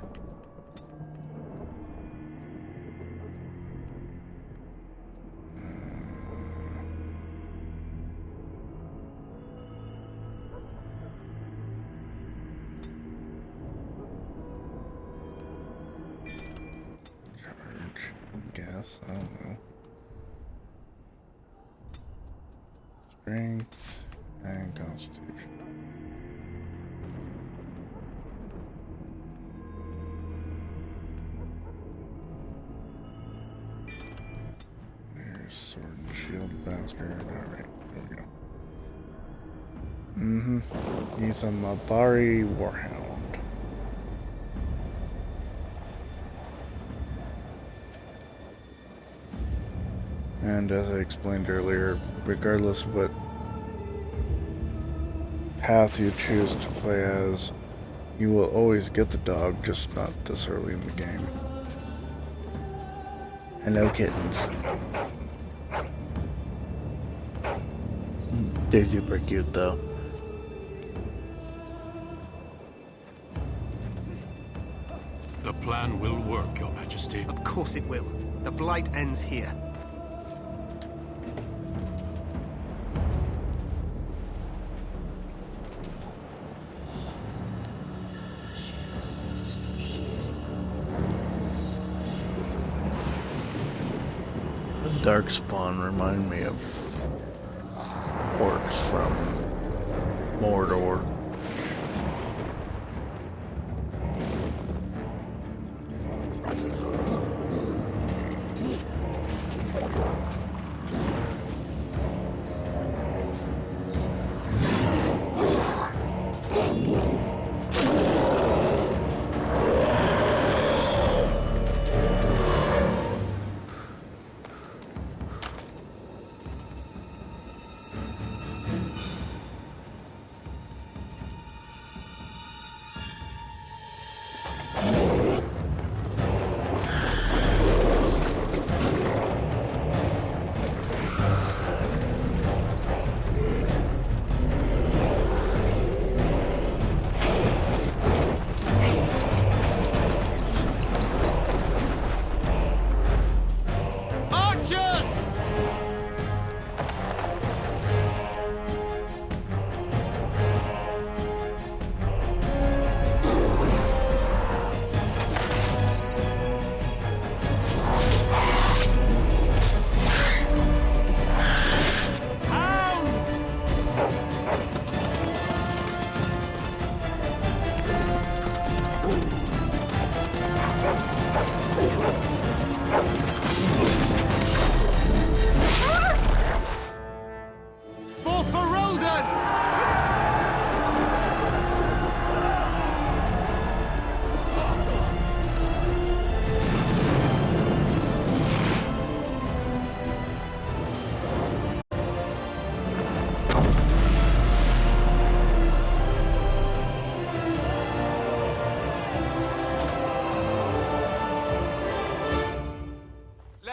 Charge, guess, I don't know. Strength and Constitution. There's sword and shield bastard. Alright, there we go. He's a Mabari Warhound. And as I explained earlier, regardless of what path you choose to play as, you will always get the dog, just not this early in the game. Hello, kittens. They're super cute, though. The plan will work, Your Majesty. Of course it will. The Blight ends here. Darkspawn remind me of orcs from Mordor.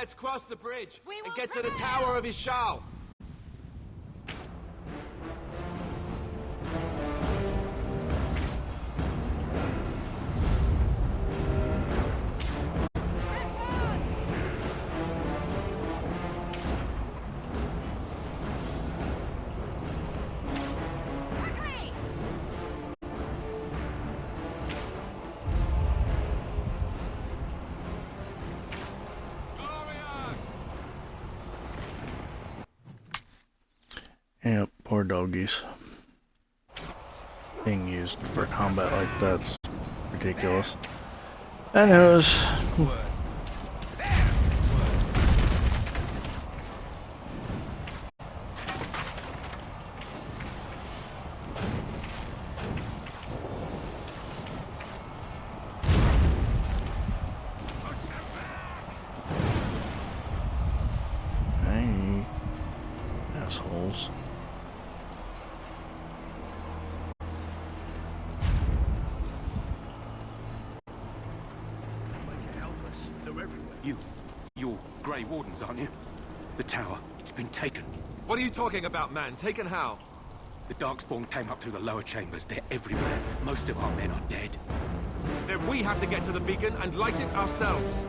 Let's cross the bridge and get to the Tower of Ishal. Yep, poor doggies. Being used for combat like that's ridiculous. Anyways. Hey, assholes. You're Grey Wardens, aren't you? The tower, it's been taken. What are you talking about, man? Taken how? The Darkspawn came up through the lower chambers. They're everywhere. Most of our men are dead. Then we have to get to the beacon and light it ourselves.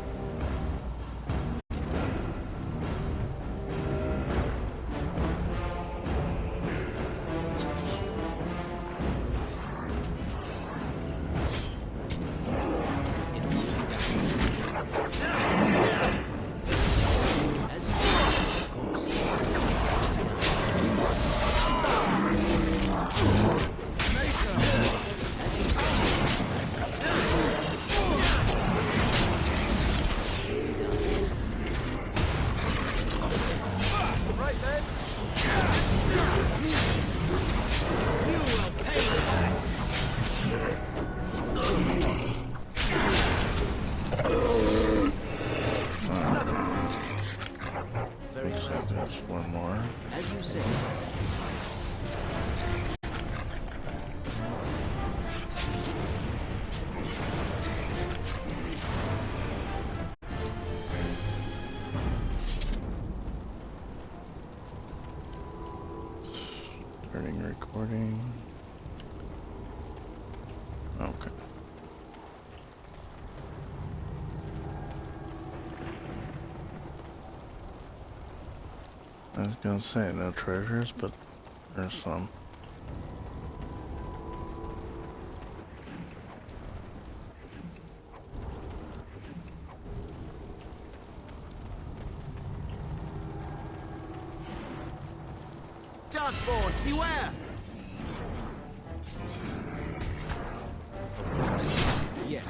One more. As you say. Starting recording. Okay. I was gonna say no treasures, but there's some. Darkspawn, beware! Yes.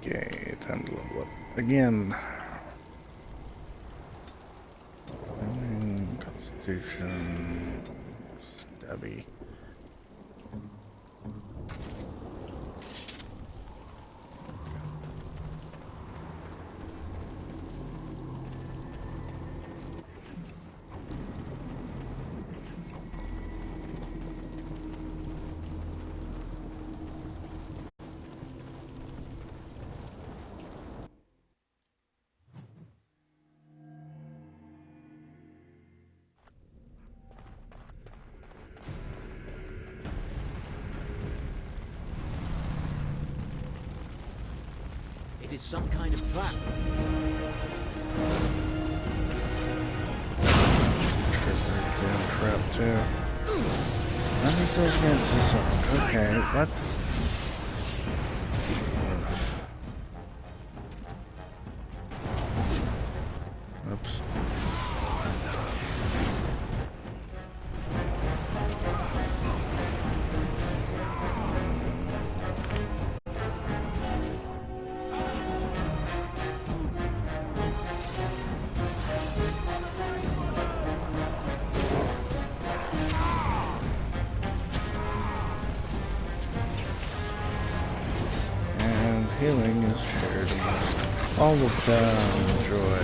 Okay, time to level up again. Constitution, stabby. It is some kind of trap. Damn trap too. I think those against this one. Okay, what? Oops. Healing is shared amongst all of them. Joy.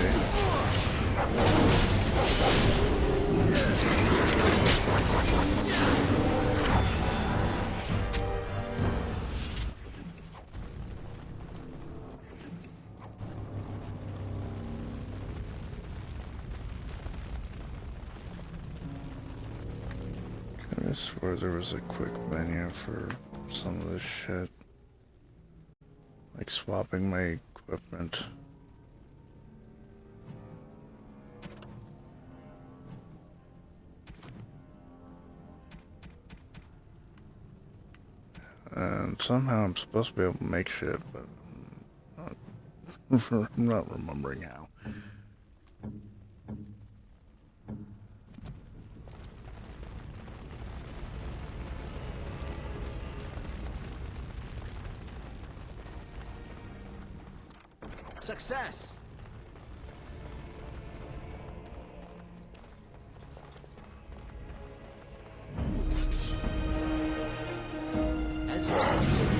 I swear there was a quick menu for some of this shit. Like swapping my equipment. And somehow I'm supposed to be able to make shit, but I'm not remembering how. Success! As you see.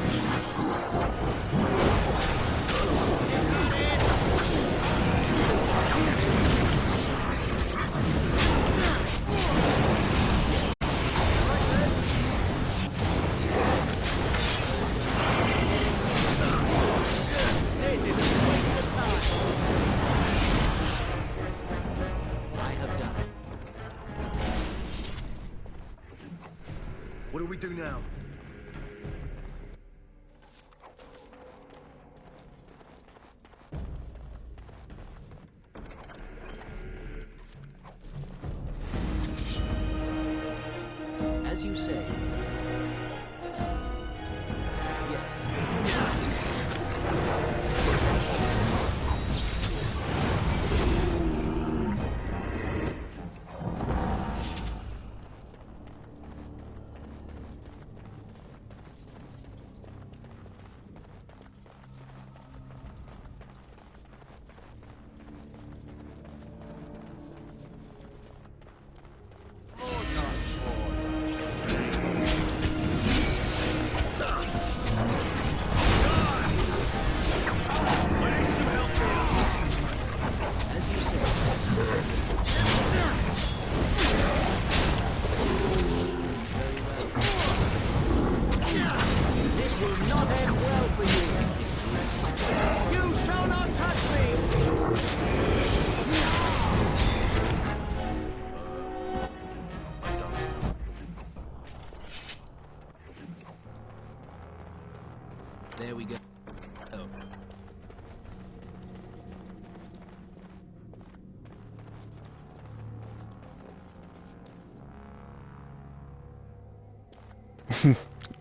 What do we do now? As you say. There we go.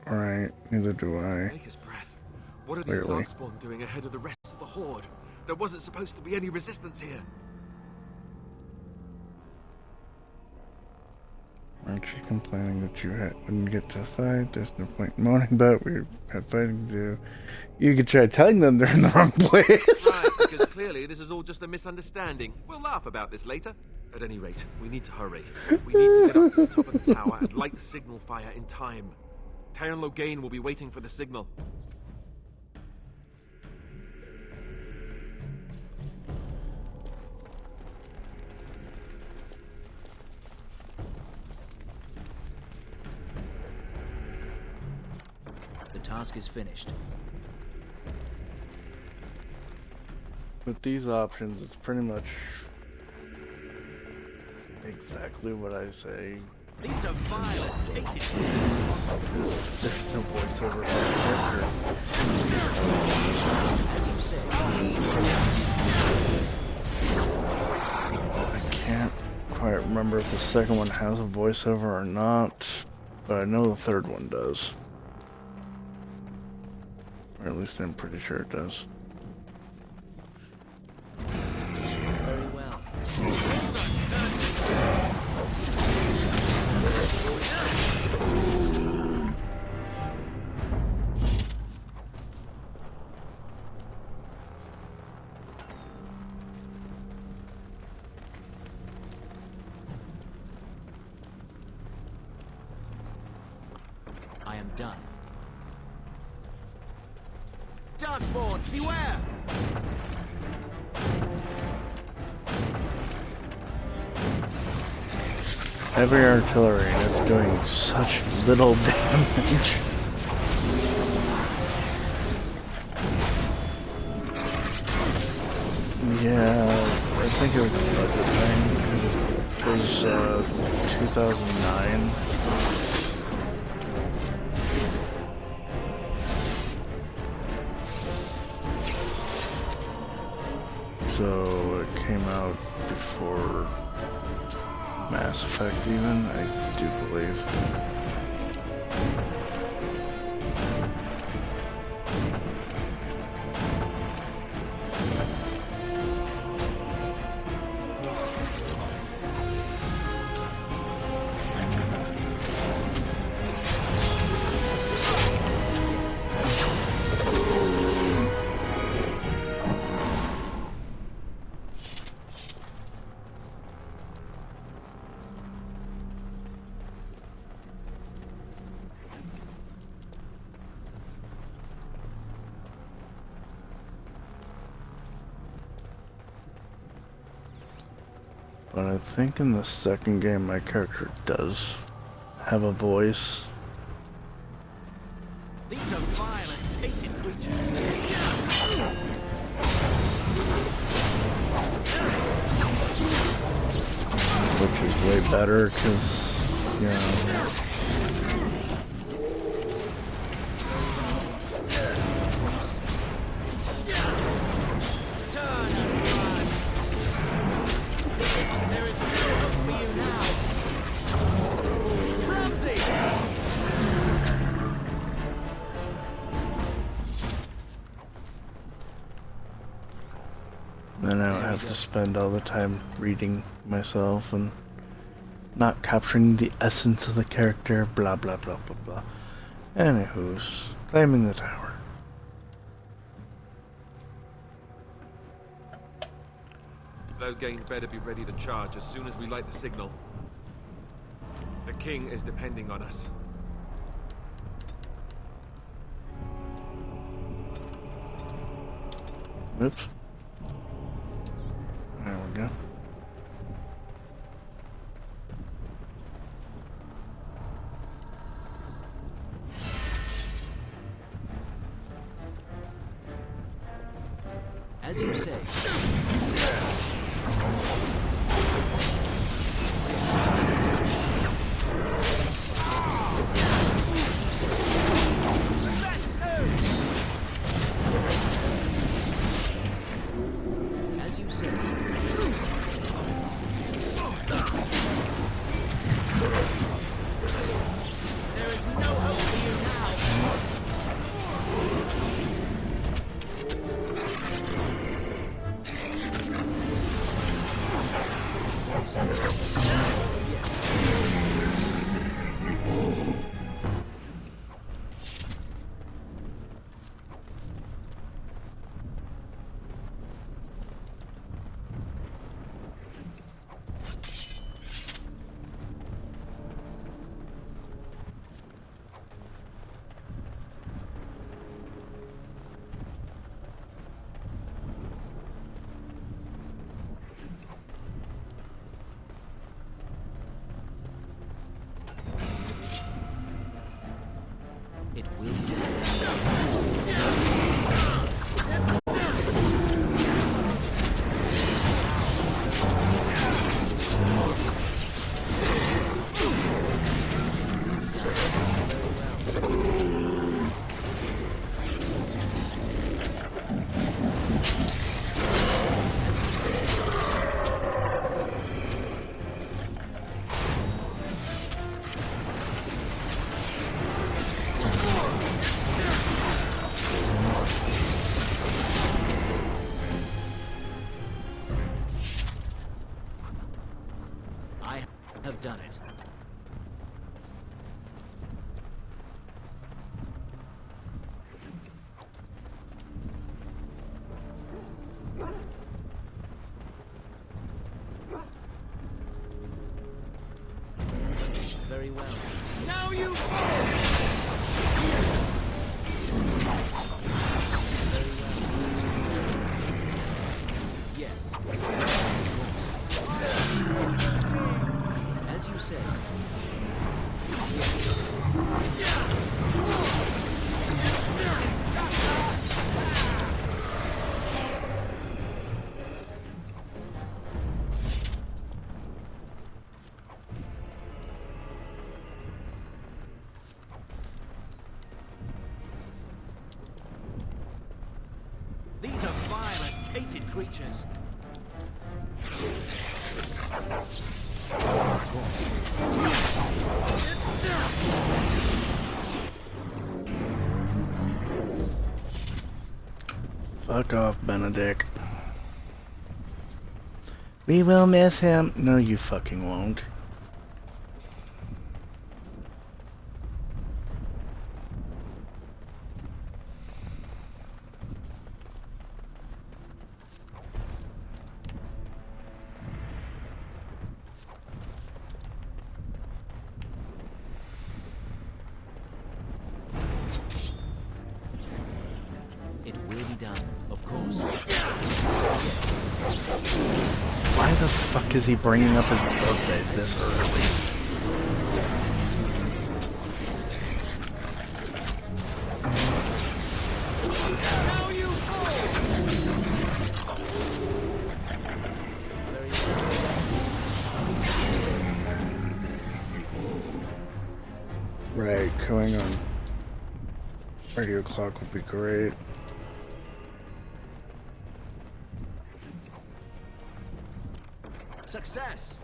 Alright, neither do I. Take his breath. What are these Darkspawn doing ahead of the rest of the Horde? There wasn't supposed to be any resistance here. Aren't you complaining that you wouldn't get to fight? There's no point moaning about we have fighting to do. You could try telling them they're in the wrong place. Right, because clearly this is all just a misunderstanding. We'll laugh about this later. At any rate, we need to hurry. We need to get up to the top of the tower and light the signal fire in time. Teyrn Loghain will be waiting for the signal. The task is finished. With these options, it's pretty much exactly what I say. These are vile, tainted. There's no voiceover for the character. As you say. I can't quite remember if the second one has a voiceover or not, but I know the third one does. Or at least I'm pretty sure it does. Very well. I am done. Darkspawn, beware! Heavy artillery, and it's doing such little damage. Yeah, I think it was a budget thing. It was 2009. So it came out before Mass Effect even, I do believe. But I think in the second game my character does have a voice. These are violent, tainted creatures. Which is way better, because, you know... Then I don't have to spend all the time reading myself and not capturing the essence of the character, blah blah blah blah blah. Anywho's, claiming the tower. Loghain better be ready to charge as soon as we light the signal. The king is depending on us. Oops. There we go. As you say. As you say. There is no hope for you now. have done it. Very well. Now you Yes. As you say. These are vile and tainted creatures. Fuck off, Benedict. We will miss him. No, you fucking won't. It will be done, of course. Why the fuck is he bringing up his birthday this early? Now you Right, going on radio clock would be great. Success!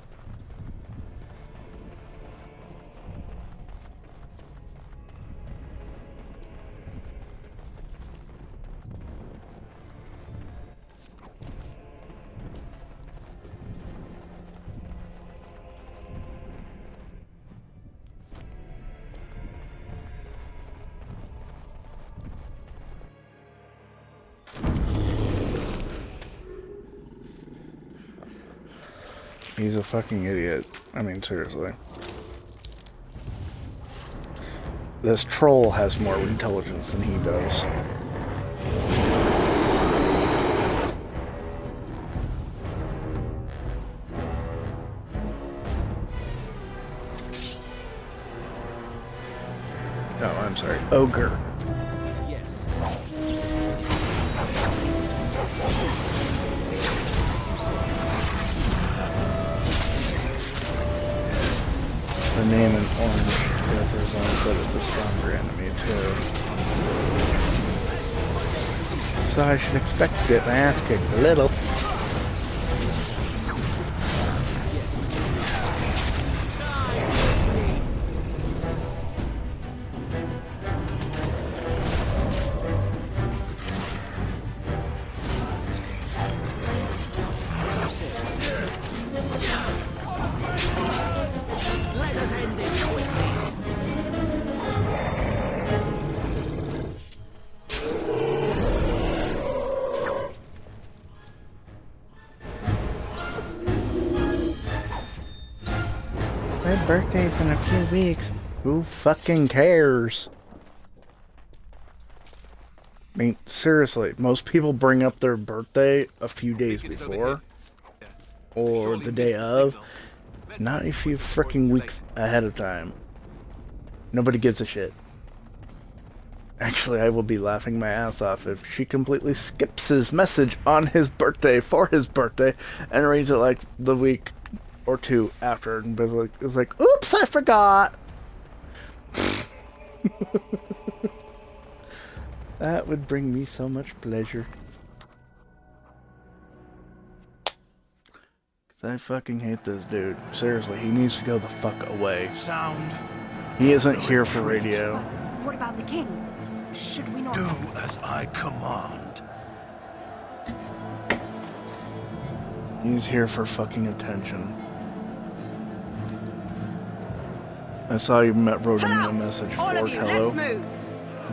He's a fucking idiot. I mean, seriously. This troll has more intelligence than he does. Oh, I'm sorry. Ogre. Yes. The name in orange represents that it's a stronger enemy, too. So I should expect to get my ass kicked a little. Let us end this quickly. My birthday's in a few weeks. Who fucking cares? I mean, seriously, most people bring up their birthday a few days before. Or the day of. Not a few freaking weeks ahead of time. Nobody gives a shit. Actually, I will be laughing my ass off if she completely skips his message on his birthday for his birthday and reads it like the week or two after and is like, oops, I forgot. That would bring me so much pleasure. I fucking hate this dude. Seriously, he needs to go the fuck away. Sound. He isn't here for radio. What about the king? Should we not... Do as I command. He's here for fucking attention. I saw you wrote in a message All for of you, Tello, let's move.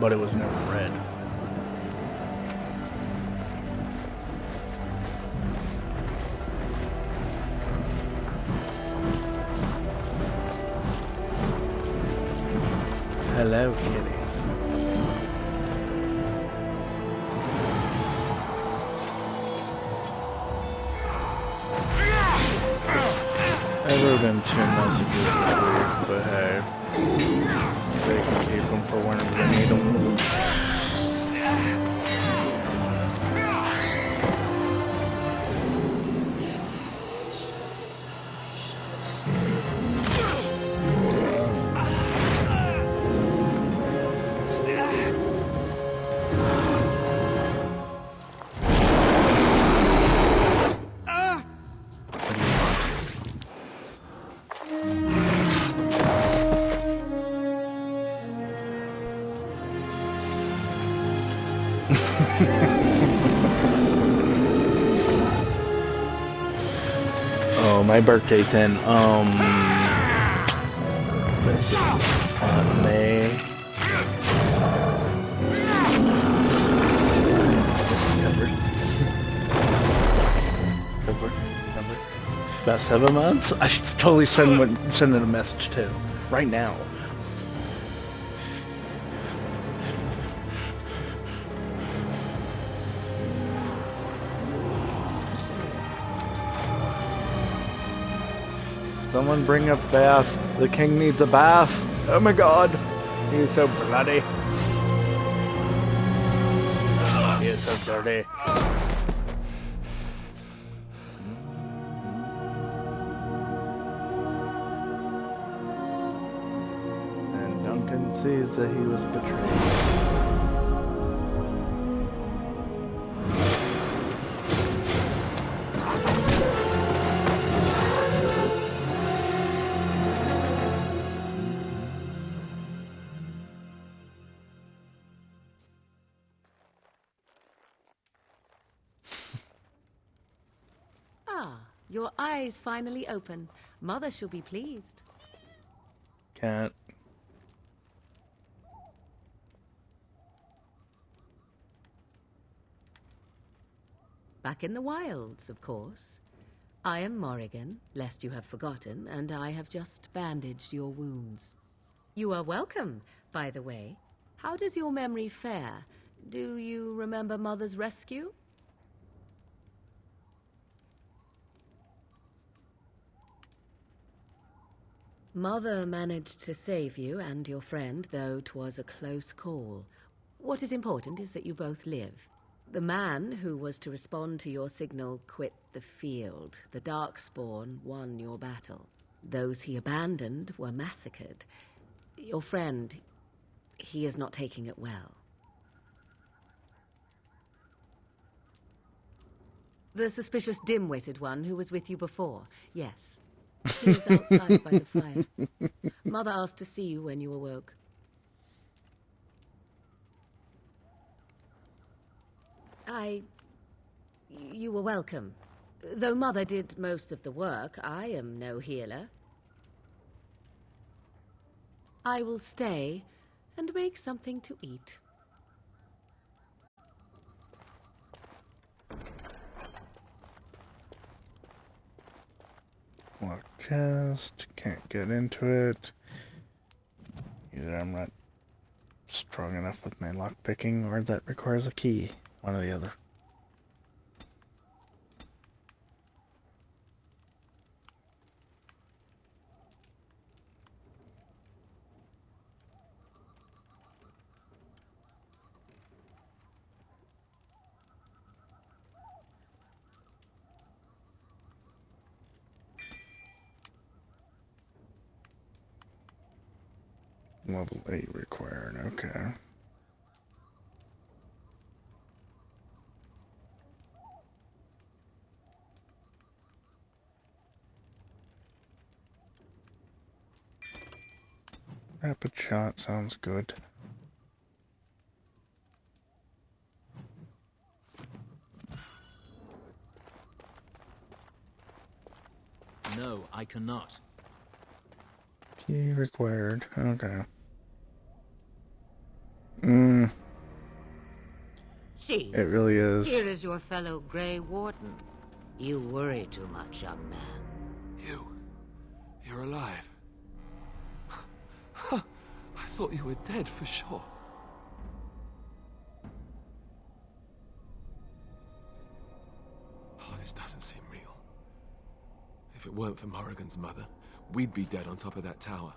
but it was never read. Hello, kitty. I wrote in 2 messages this week, but hey, they can keep them for whenever they need them. Oh, my birthday's in, let's see, May. September. About 7 months? I should totally send it a message to, right now. Someone bring a bath. The king needs a bath. Oh my god. He is so bloody. He is so dirty. And Duncan sees that he was betrayed. Your eyes finally open. Mother shall be pleased. Can't. Back in the wilds, of course. I am Morrigan, lest you have forgotten, and I have just bandaged your wounds. You are welcome, by the way. How does your memory fare? Do you remember Mother's rescue? Mother managed to save you and your friend, though 'twas a close call. What is important is that you both live. The man who was to respond to your signal quit the field. The Darkspawn won your battle. Those he abandoned were massacred. Your friend, he is not taking it well. The suspicious dim-witted one who was with you before, yes. He was outside by the fire. Mother asked to see you when you awoke. You were welcome. Though Mother did most of the work, I am no healer. I will stay and make something to eat. Lock chest, can't get into it. Either I'm not strong enough with my lockpicking, or that requires a key. One or the other. Level 8 required, okay. Rapid shot sounds good. No, I cannot. Key required. Okay. See, It really is. Here is your fellow Grey Warden. You worry too much, young man. You're alive. I thought you were dead for sure. Oh, this doesn't seem real. If it weren't for Morrigan's mother, we'd be dead on top of that tower.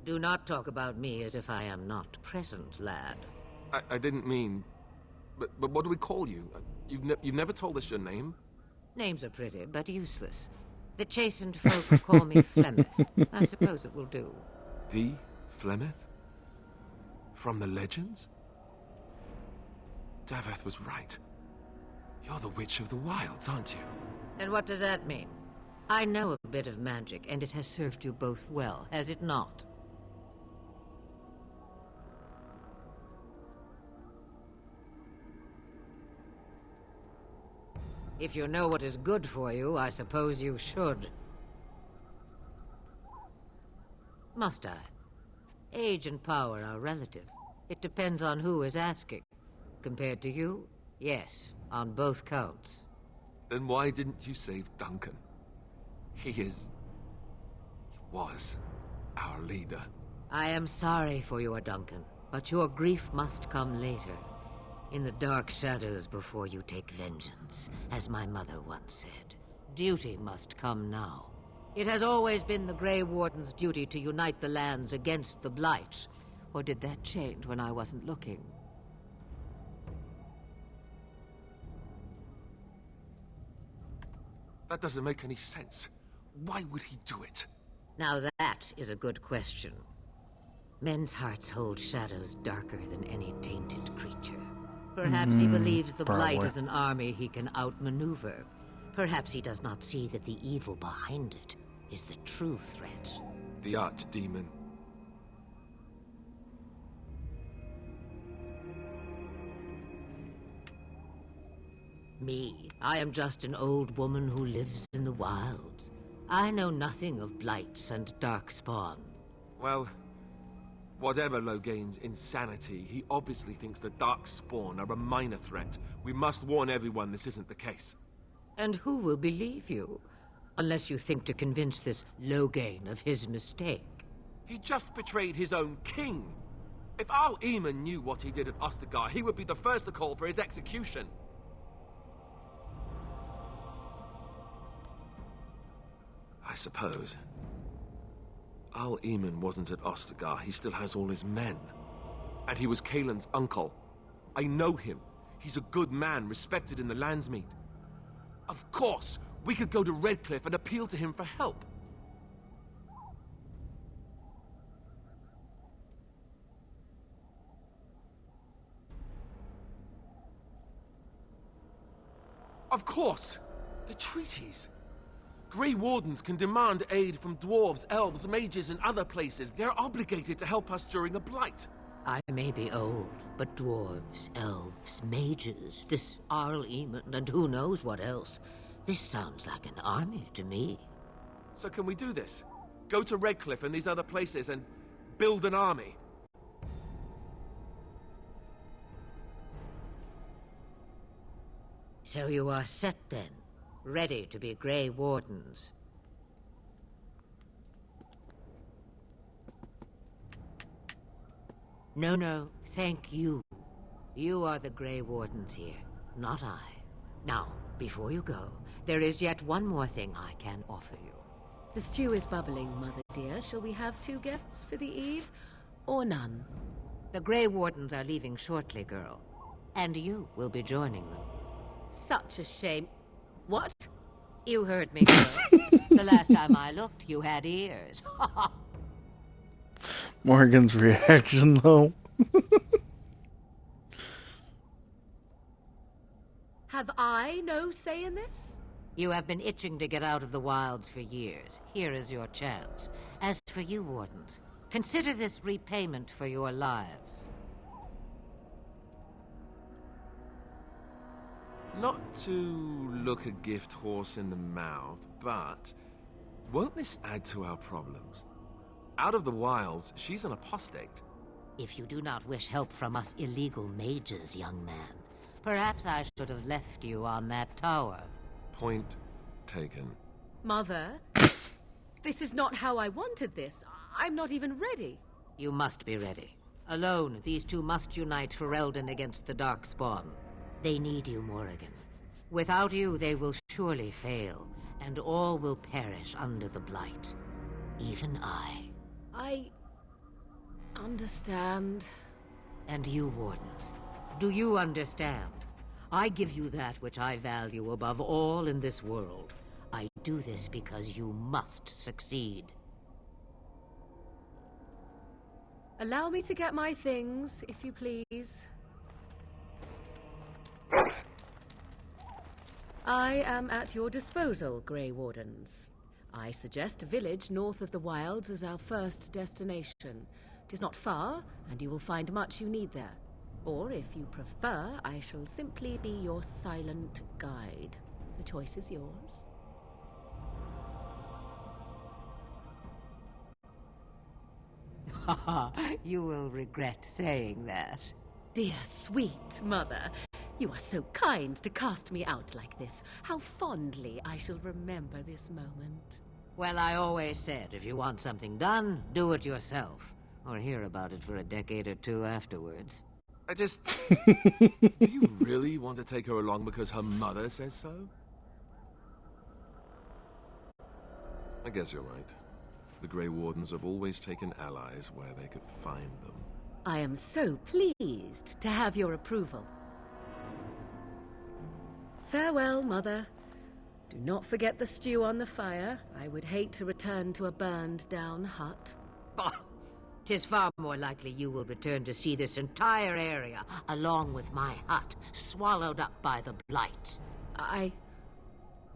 Do not talk about me as if I am not present, lad. I didn't mean... But what do we call you? You've never told us your name? Names are pretty, but useless. The chastened folk call me Flemeth. I suppose it will do. The Flemeth? From the legends? Daveth was right. You're the Witch of the Wilds, aren't you? And what does that mean? I know a bit of magic, and it has served you both well, has it not? If you know what is good for you, I suppose you should. Must I? Age and power are relative. It depends on who is asking. Compared to you, yes, on both counts. Then why didn't you save Duncan? He was our leader. I am sorry for your Duncan, but your grief must come later. In the dark shadows before you take vengeance, as my mother once said. Duty must come now. It has always been the Grey Warden's duty to unite the lands against the Blight. Or did that change when I wasn't looking? That doesn't make any sense. Why would he do it? Now that is a good question. Men's hearts hold shadows darker than any tainted creature. Perhaps he believes the Blight is an army he can outmaneuver. Perhaps he does not see that the evil behind it is the true threat. The Archdemon. Me? I am just an old woman who lives in the wilds. I know nothing of blights and darkspawn. Well, whatever Loghain's insanity, he obviously thinks the Darkspawn are a minor threat. We must warn everyone this isn't the case. And who will believe you? Unless you think to convince this Loghain of his mistake. He just betrayed his own king. If Arl Eamon knew what he did at Ostagar, he would be the first to call for his execution. I suppose. Arl Eamon wasn't at Ostagar. He still has all his men. And he was Kaelin's uncle. I know him. He's a good man, respected in the Landsmeet. Of course, we could go to Redcliffe and appeal to him for help. Of course! The treaties! Grey Wardens can demand aid from dwarves, elves, mages, and other places. They're obligated to help us during a blight. I may be old, but dwarves, elves, mages, this Arl Eamon, and who knows what else. This sounds like an army to me. So can we do this? Go to Redcliffe and these other places and build an army? So you are set then, ready to be Grey Wardens. No, thank you. You are the Grey Wardens here, not I. Now, before you go, there is yet one more thing I can offer you. The stew is bubbling, Mother dear. Shall we have 2 guests for the eve, or none? The Grey Wardens are leaving shortly, girl. And you will be joining them. Such a shame. What? You heard me, girl. The last time I looked, you had ears. Morgan's reaction, though. Have I no say in this? You have been itching to get out of the wilds for years. Here is your chance. As for you, Wardens, consider this repayment for your lives. Not to look a gift horse in the mouth, but won't this add to our problems? Out of the wilds, she's an apostate. If you do not wish help from us illegal mages, young man, perhaps I should have left you on that tower. Point taken. Mother, this is not how I wanted this. I'm not even ready. You must be ready. Alone, these two must unite Ferelden against the Darkspawn. They need you, Morrigan. Without you, they will surely fail, and all will perish under the Blight. Even I. I understand. And you, Wardens, do you understand? I give you that which I value above all in this world. I do this because you must succeed. Allow me to get my things, if you please. I am at your disposal, Grey Wardens. I suggest a village north of the Wilds as our first destination. It is not far, and you will find much you need there. Or, if you prefer, I shall simply be your silent guide. The choice is yours. You will regret saying that. Dear sweet mother, you are so kind to cast me out like this. How fondly I shall remember this moment. Well, I always said, if you want something done, do it yourself. Or hear about it for a decade or two afterwards. Do you really want to take her along because her mother says so? I guess you're right. The Grey Wardens have always taken allies where they could find them. I am so pleased to have your approval. Farewell, Mother. Do not forget the stew on the fire. I would hate to return to a burned-down hut. Bah! 'Tis far more likely you will return to see this entire area, along with my hut, swallowed up by the Blight.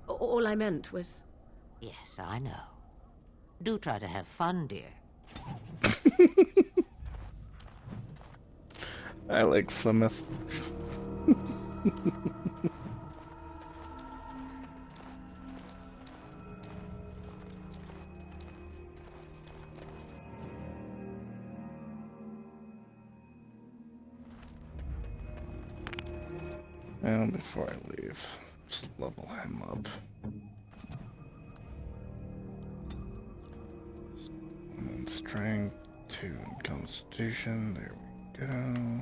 All I meant was... Yes, I know. Do try to have fun, dear. I like Plymouth. And before I leave, just level him up. And strength, 2 in constitution, there we go.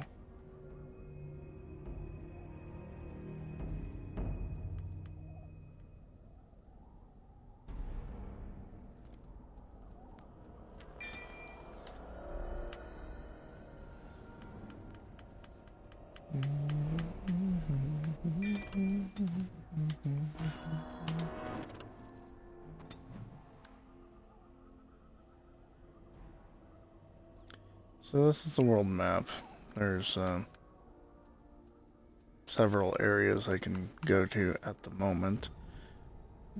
So this is the world map. There's several areas I can go to at the moment.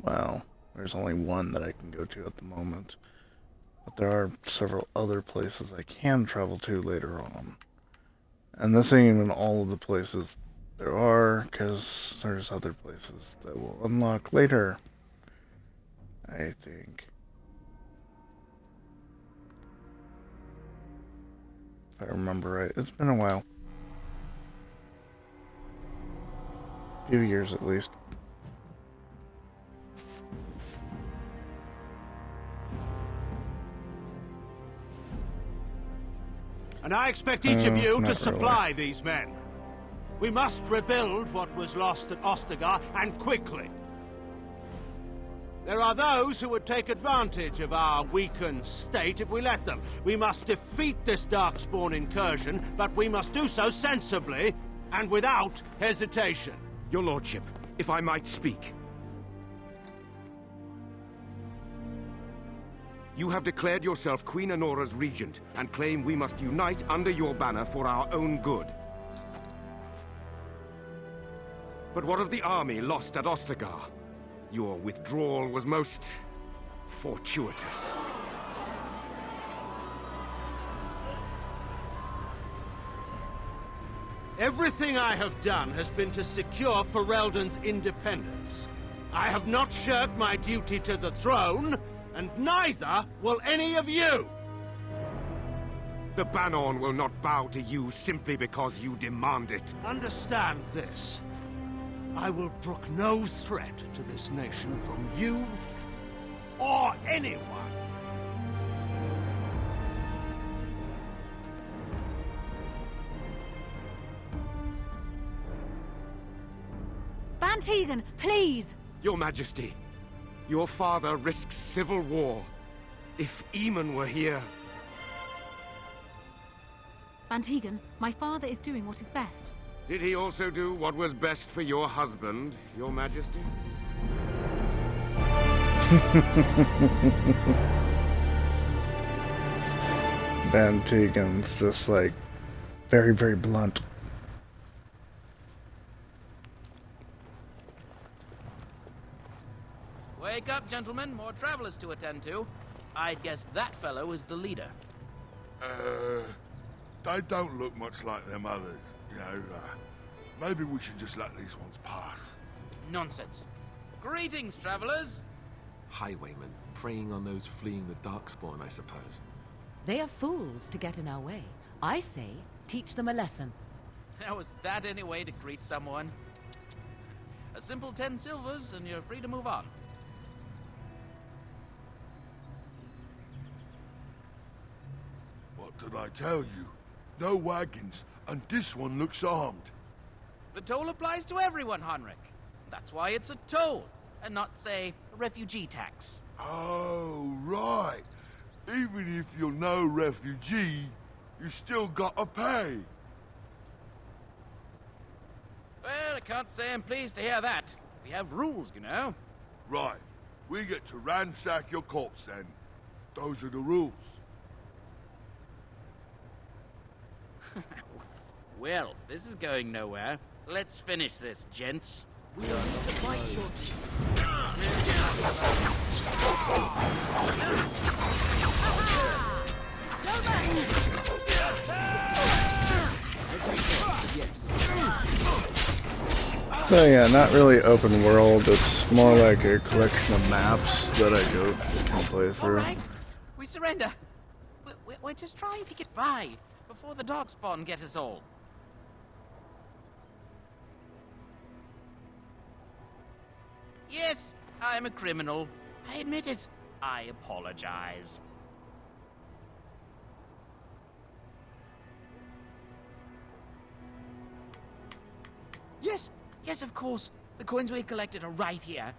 Well, there's only one that I can go to at the moment. But there are several other places I can travel to later on. And this ain't even all of the places there are, because there's other places that will unlock later, I think. If I remember right. It's been a while. A few years at least. And I expect each of you to not supply these men. We must rebuild what was lost at Ostagar, and quickly. There are those who would take advantage of our weakened state if we let them. We must defeat this Darkspawn incursion, but we must do so sensibly and without hesitation. Your Lordship, if I might speak. You have declared yourself Queen Anora's regent, and claim we must unite under your banner for our own good. But what of the army lost at Ostagar? Your withdrawal was most fortuitous. Everything I have done has been to secure Ferelden's independence. I have not shirked my duty to the throne, and neither will any of you. The Bannorn will not bow to you simply because you demand it. Understand this. I will brook no threat to this nation from you or anyone. Van Tegan, please! Your Majesty, your father risks civil war. If Eamon were here... Van Tegan, my father is doing what is best. Did he also do what was best for your husband, Your Majesty? Van Tegan's just like very, very blunt. Wake up, gentlemen. More travelers to attend to. I'd guess that fellow is the leader. They don't look much like them others, you know. Maybe we should just let these ones pass. Nonsense. Greetings, travelers. Highwaymen, preying on those fleeing the Darkspawn, I suppose. They are fools to get in our way. I say, teach them a lesson. Now, is that any way to greet someone? A simple 10 silvers, and you're free to move on. What did I tell you? No wagons, and this one looks armed. The toll applies to everyone, Henrik. That's why it's a toll, and not, say, a refugee tax. Oh, right. Even if you're no refugee, you still gotta pay. Well, I can't say I'm pleased to hear that. We have rules, you know. Right. We get to ransack your corpse, then. Those are the rules. Well, this is going nowhere. Let's finish this, gents. We are not to fight shortly. So yeah, not really open world, it's more like a collection of maps that I can play through. All right. We surrender. We're just trying to get by before the Darkspawn get us all. Yes, I'm a criminal. I admit it. I apologize. Yes, of course. The coins we collected are right here.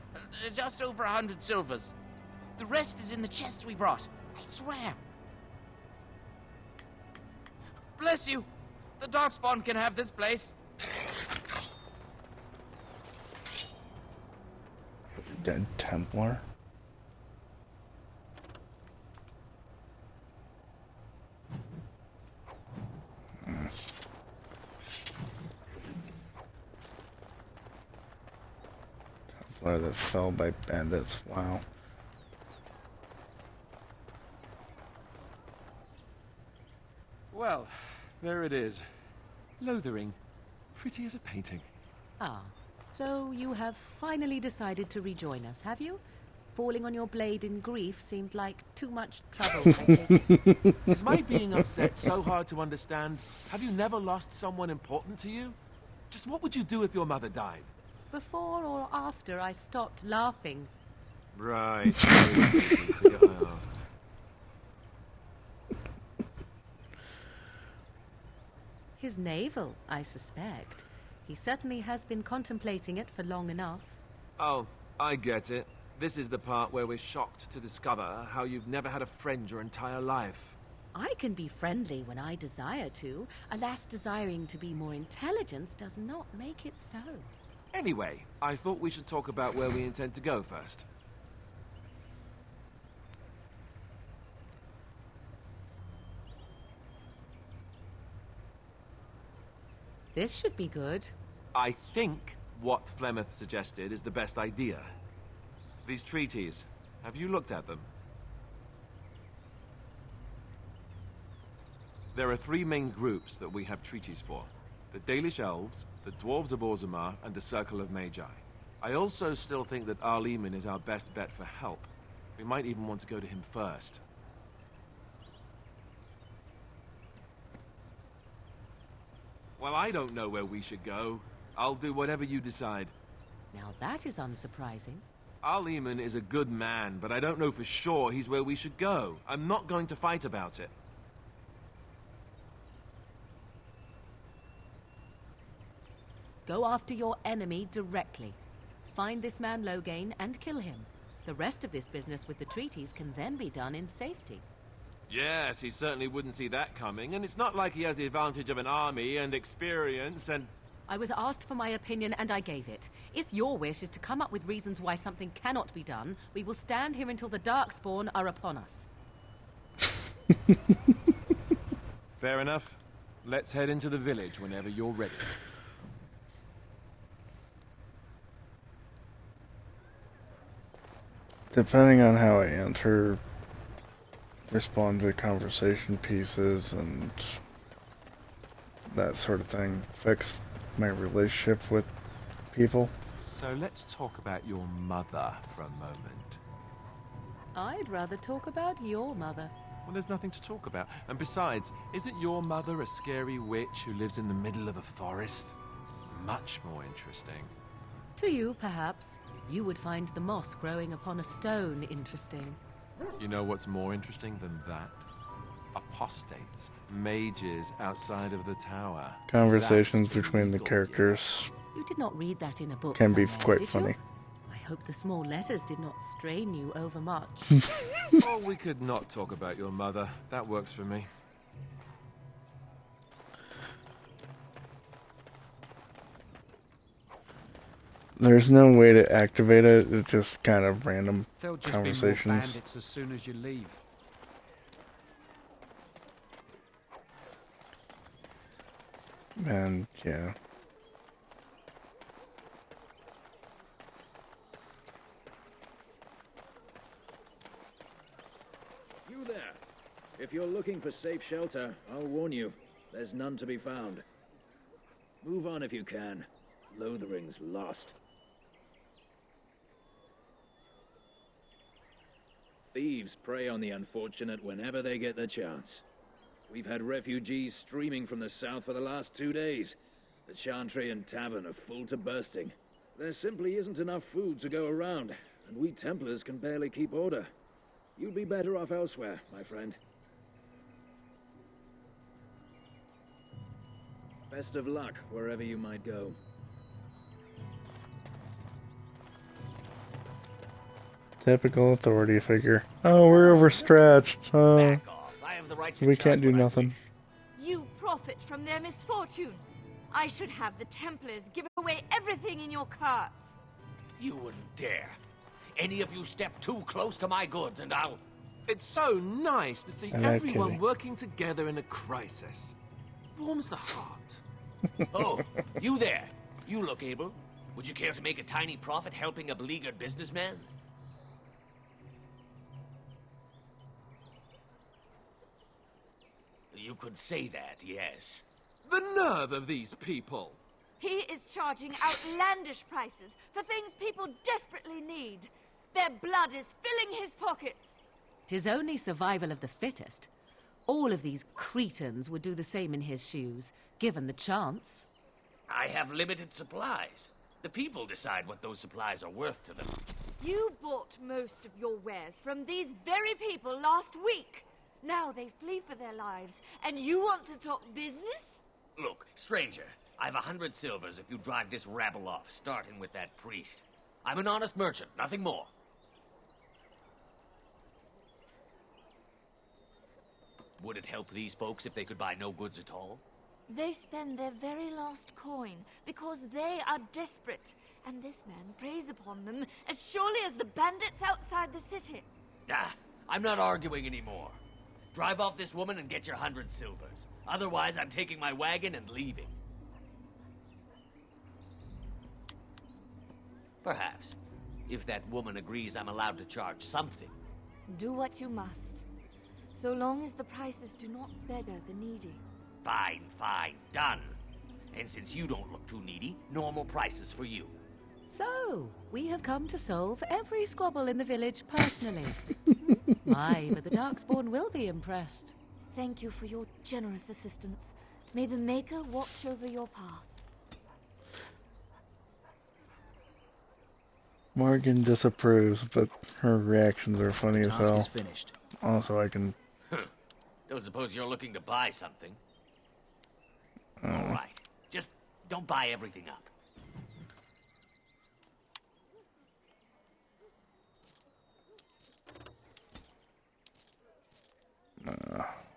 Just over 100 silvers. The rest is in the chests we brought. I swear. Bless you. The Darkspawn can have this place. Dead Templar. Templar that fell by bandits. Wow. Well, there it is. Lothering. Pretty as a painting. Ah, so you have finally decided to rejoin us, have you? Falling on your blade in grief seemed like too much trouble, I take it. Is my being upset so hard to understand? Have you never lost someone important to you? Just what would you do if your mother died? Before or after I stopped laughing? Right. I asked. His navel, I suspect. He certainly has been contemplating it for long enough. Oh, I get it. This is the part where we're shocked to discover how you've never had a friend your entire life. I can be friendly when I desire to. Alas, desiring to be more intelligent does not make it so. Anyway, I thought we should talk about where we intend to go first. This should be good. I think what Flemeth suggested is the best idea. These treaties, have you looked at them? There are three main groups that we have treaties for. The Dalish Elves, the Dwarves of Orzammar, and the Circle of Magi. I also still think that Arleman is our best bet for help. We might even want to go to him first. Well, I don't know where we should go. I'll do whatever you decide. Now that is unsurprising. Al-Eman is a good man, but I don't know for sure he's where we should go. I'm not going to fight about it. Go after your enemy directly. Find this man Loghain and kill him. The rest of this business with the treaties can then be done in safety. Yes, he certainly wouldn't see that coming, and it's not like he has the advantage of an army and experience and... I was asked for my opinion and I gave it. If your wish is to come up with reasons why something cannot be done, we will stand here until the Darkspawn are upon us. Fair enough. Let's head into the village whenever you're ready. Depending on how I answer, respond to conversation pieces and that sort of thing, affects my relationship with people. So let's talk about your mother for a moment. I'd rather talk about your mother. Well, there's nothing to talk about. And besides, isn't your mother a scary witch who lives in the middle of a forest? Much more interesting. To you, perhaps. You would find the moss growing upon a stone interesting. You know what's more interesting than that? Apostates, mages outside of the tower. Conversations between the characters You did not read that in a book can be somewhere, quite did funny. you? I hope the small letters did not strain you overmuch. Or we could not talk about your mother. That works for me. There's no way to activate it, it's just kind of random There'll just be more conversations. bandits as soon as you leave. And yeah. You there. If you're looking for safe shelter, I'll warn you, there's none to be found. Move on if you can. Lothering's lost. Thieves prey on the unfortunate whenever they get the chance. We've had refugees streaming from the south for the last 2 days. The Chantry and Tavern are full to bursting. There simply isn't enough food to go around, and we Templars can barely keep order. You'd be better off elsewhere, my friend. Best of luck wherever you might go. Typical authority figure. Oh, we're overstretched. I have the right to We charge can't do what I nothing. You profit from their misfortune. I should have the Templars give away everything in your carts. You wouldn't dare. Any of you step too close to my goods and I'll... It's so nice to see I'm not everyone kidding. working together in a crisis. Warms the heart. Oh, you there. You look able. Would you care to make a tiny profit helping a beleaguered businessman? You could say that, yes. The nerve of these people! He is charging outlandish prices for things people desperately need. Their blood is filling his pockets. 'Tis only survival of the fittest. All of these cretins would do the same in his shoes, given the chance. I have limited supplies. The people decide what those supplies are worth to them. You bought most of your wares from these very people last week. Now they flee for their lives, and you want to talk business? Look, stranger, I've 100 silvers if you drive this rabble off, starting with that priest. I'm an honest merchant, nothing more. Would it help these folks if they could buy no goods at all? They spend their very last coin because they are desperate, and this man preys upon them as surely as the bandits outside the city. Ah, I'm not arguing anymore. Drive off this woman and get your 100 silvers. Otherwise, I'm taking my wagon and leaving. Perhaps. If that woman agrees I'm allowed to charge something. Do what you must, so long as the prices do not beggar the needy. Fine, fine, done. And since you don't look too needy, normal prices for you. So, we have come to solve every squabble in the village personally. My, but the Darkspawn will be impressed. Thank you for your generous assistance. May the Maker watch over your path. Morgan disapproves, but her reactions are funny as Task hell. is finished. Also, I can... Don't suppose you're looking to buy something? All right. Just don't buy everything up.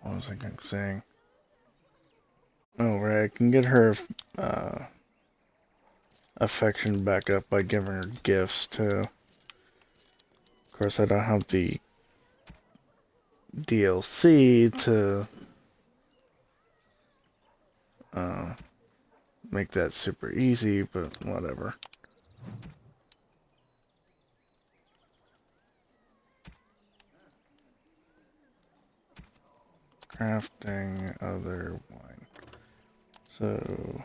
What was I saying? Oh, right, I can get her affection back up by giving her gifts, too. Of course, I don't have the DLC to make that super easy, but whatever. Crafting other wine. So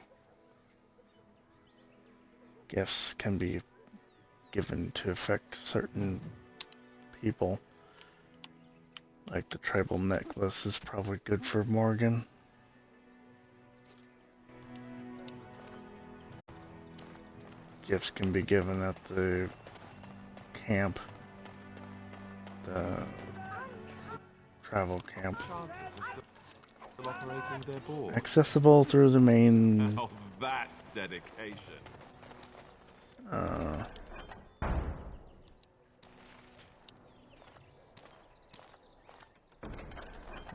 gifts can be given to affect certain people. Like the tribal necklace is probably good for Morgan. Gifts can be given at the camp. The travel camp. Operating their board. Accessible through the main... Oh, that's dedication. Where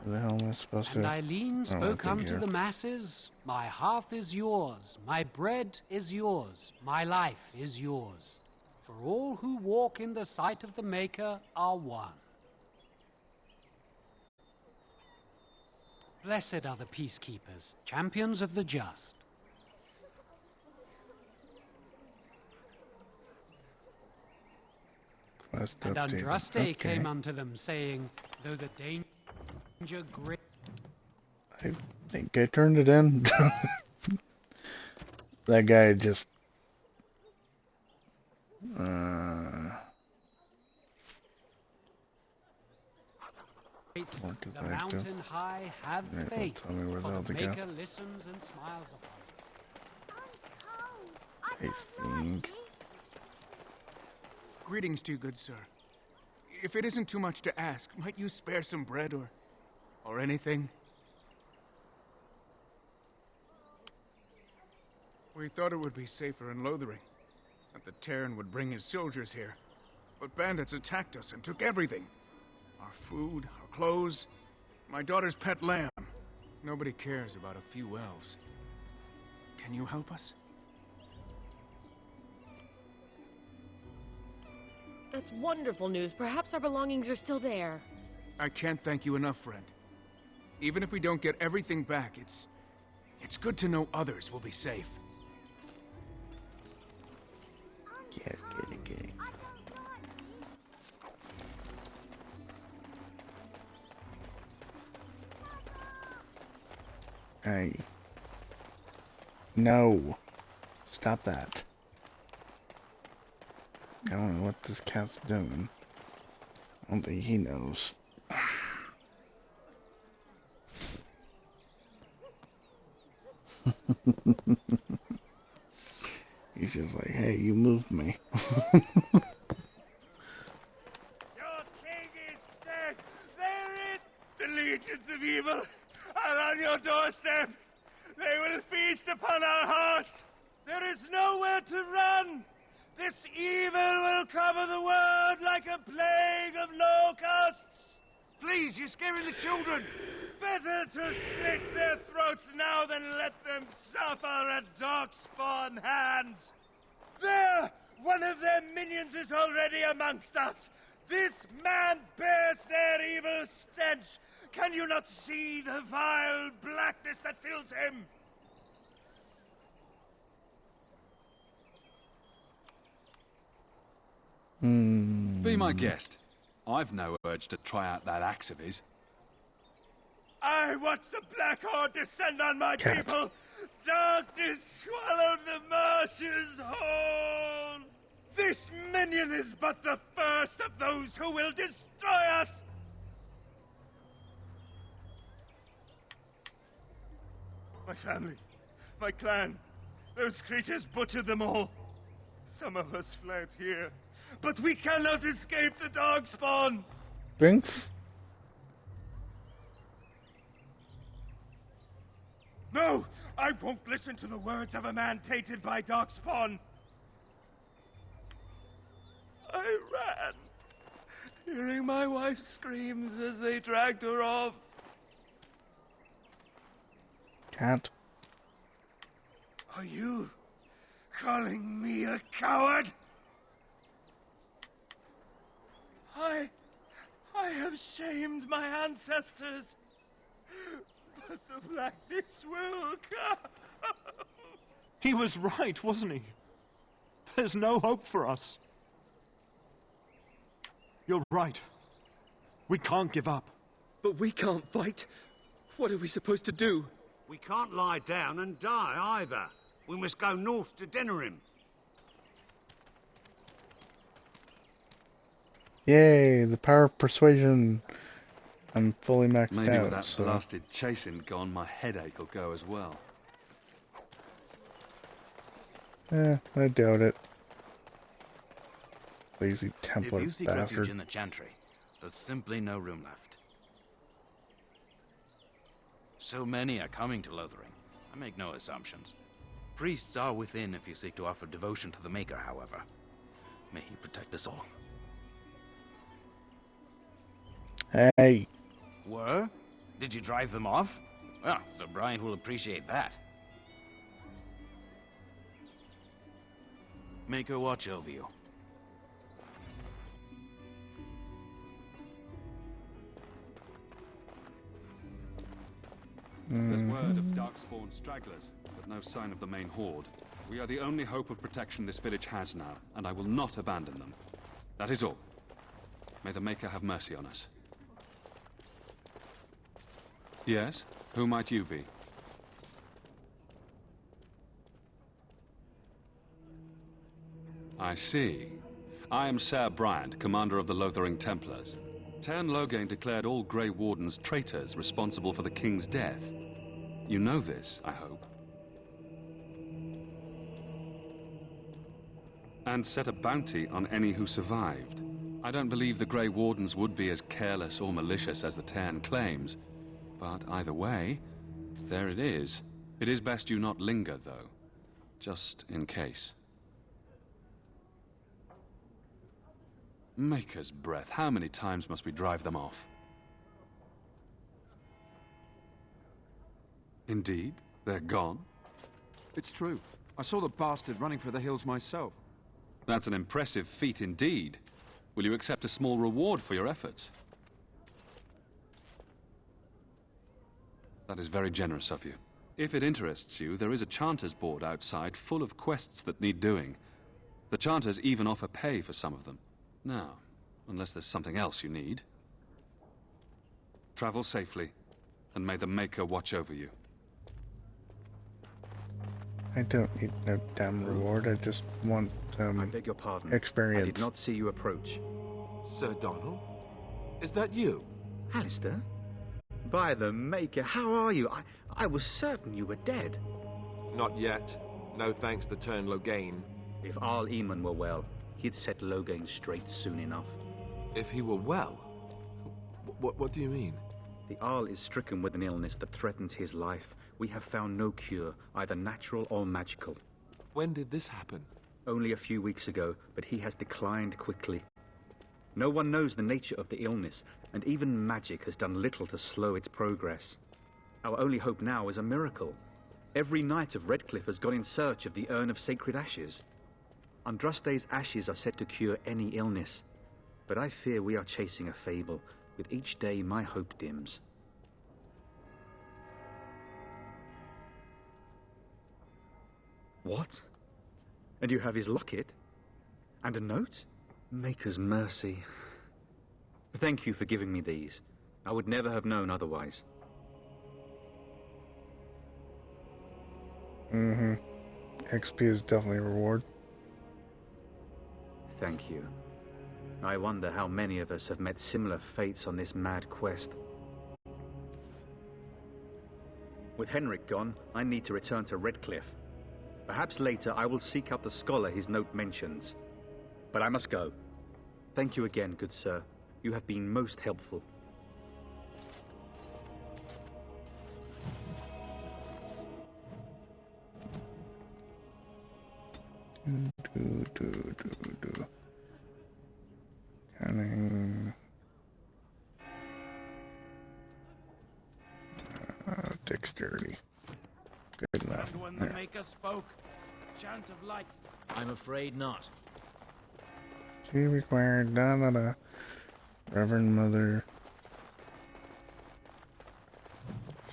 the hell am I supposed to... And Eileen Oh, spoke up unto here. the masses, my hearth is yours, my bread is yours, my life is yours. For all who walk in the sight of the Maker are one. Blessed are the peacekeepers, champions of the just. Quest And updated. Andraste Okay. came unto them, saying, though the danger great... I think I turned it in. That guy just... Work is The active. mountain high have Yeah, it'll faith, tell me where the for hell the to go. Maker listens and smiles upon it. I think... Greetings to you, good sir. If it isn't too much to ask, might you spare some bread or anything? We thought it would be safer in Lothering, that the Terran would bring his soldiers here. But bandits attacked us and took everything. Our food, our clothes, my daughter's pet lamb. Nobody cares about a few elves. Can you help us? That's wonderful news. Perhaps our belongings are still there. I can't thank you enough, friend. Even if we don't get everything back, it's good to know others will be safe. Get it. Hey. No. Stop that. I don't know what this cat's doing. I don't think he knows. He's just like, hey, you moved me. Dead! They're it! The legions of evil are on your doorstep! They will feast upon our hearts! There is nowhere to run! This evil will cover the world like a plague of locusts! Please, you're scaring the children! Better to slit their throats now than let them suffer at Darkspawn hands! There! One of their minions is already amongst us! This man bears their evil stench! Can you not see the vile blackness that fills him? Be my guest. I've no urge to try out that axe of his. I watch the Black Horde descend on my people! Darkness swallowed the marshes whole! This minion is but the first of those who will destroy us! My family, my clan. Those creatures butchered them all. Some of us fled here, but we cannot escape the Darkspawn! Binks? No! I won't listen to the words of a man tainted by Darkspawn! I ran, hearing my wife's screams as they dragged her off. Can't. Are you calling me a coward? I have shamed my ancestors, but the blackness will come. He was right, wasn't he? There's no hope for us. You're right. We can't give up. But we can't fight. What are we supposed to do? We can't lie down and die either. We must go north to Denerim. Yay, the power of persuasion. I'm fully maxed Maybe out. with that So. blasted chasing gone, my headache will go as well. I doubt it. Lazy Templar If you seek bastard. refuge in the Chantry, there's simply no room left. So many are coming to Lothering. I make no assumptions. Priests are within if you seek to offer devotion to the Maker, however. May he protect us all. Hey. Were? Did you drive them off? Well, Sir Bryant will appreciate that. Maker watch over you. There's word of Darkspawn stragglers, but no sign of the main horde. We are the only hope of protection this village has now, and I will not abandon them. That is all. May the Maker have mercy on us. Yes? Who might you be? I see. I am Ser Bryant, commander of the Lothering Templars. Teyrn Loghain declared all Grey Wardens traitors responsible for the King's death. You know this, I hope. And set a bounty on any who survived. I don't believe the Grey Wardens would be as careless or malicious as the Teyrn claims. But either way, there it is. It is best you not linger, though. Just in case. Maker's breath, how many times must we drive them off? Indeed? They're gone? It's true. I saw the bastard running for the hills myself. That's an impressive feat indeed. Will you accept a small reward for your efforts? That is very generous of you. If it interests you, there is a Chanters board outside full of quests that need doing. The Chanters even offer pay for some of them. Now, unless there's something else you need. Travel safely, and may the Maker watch over you. I don't need no damn reward. I just want I beg your pardon. experience. I did not see you approach. Sir Donald? Is that you? Alistair? By the Maker, how are you? I was certain you were dead. Not yet. No thanks to Teyrn Loghain. If Arl Eamon were well, he'd set Loghain straight soon enough. If he were well? What do you mean? The Arl is stricken with an illness that threatens his life. We have found no cure, either natural or magical. When did this happen? Only a few weeks ago, but he has declined quickly. No one knows the nature of the illness, and even magic has done little to slow its progress. Our only hope now is a miracle. Every knight of Redcliffe has gone in search of the Urn of Sacred Ashes. Andraste's ashes are said to cure any illness, but I fear we are chasing a fable. With each day, my hope dims. What? And you have his locket? And a note? Maker's mercy. Thank you for giving me these. I would never have known otherwise. XP is definitely a reward. Thank you. I wonder how many of us have met similar fates on this mad quest. With Henrik gone, I need to return to Redcliffe. Perhaps later I will seek out the scholar his note mentions. But I must go. Thank you again, good sir. You have been most helpful. Cunning. Dexterity. Good enough. And when the Maker spoke, chant of light. I'm afraid not. She required da. Reverend Mother.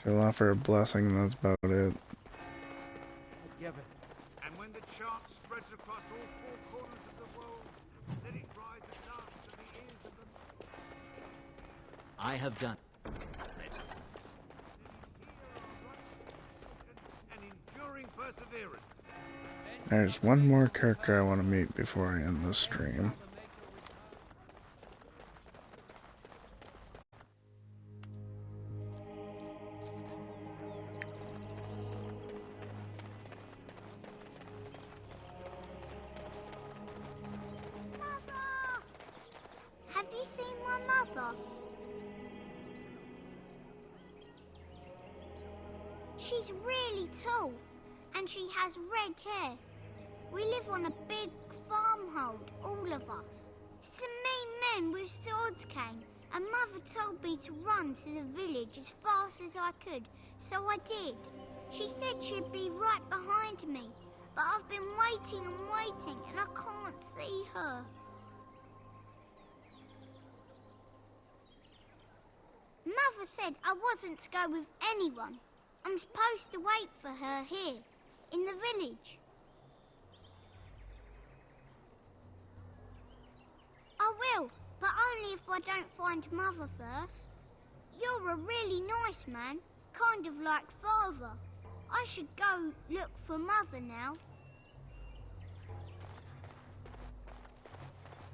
She'll offer a blessing, that's about it. Give it. And when the chant spreads across all four corners of the world, let it rise at last to the ears of the... I have done it. An enduring perseverance. There's one more character I want to meet before I end this stream. Have you seen my mother? She's really tall, and she has red hair. We live on a big farmhold, all of us. Some mean men with swords came, and Mother told me to run to the village as fast as I could, so I did. She said she'd be right behind me, but I've been waiting and waiting, and I can't see her. Mother said I wasn't to go with anyone. I'm supposed to wait for her here, in the village. I will, but only if I don't find Mother first. You're a really nice man, kind of like Father. I should go look for Mother now.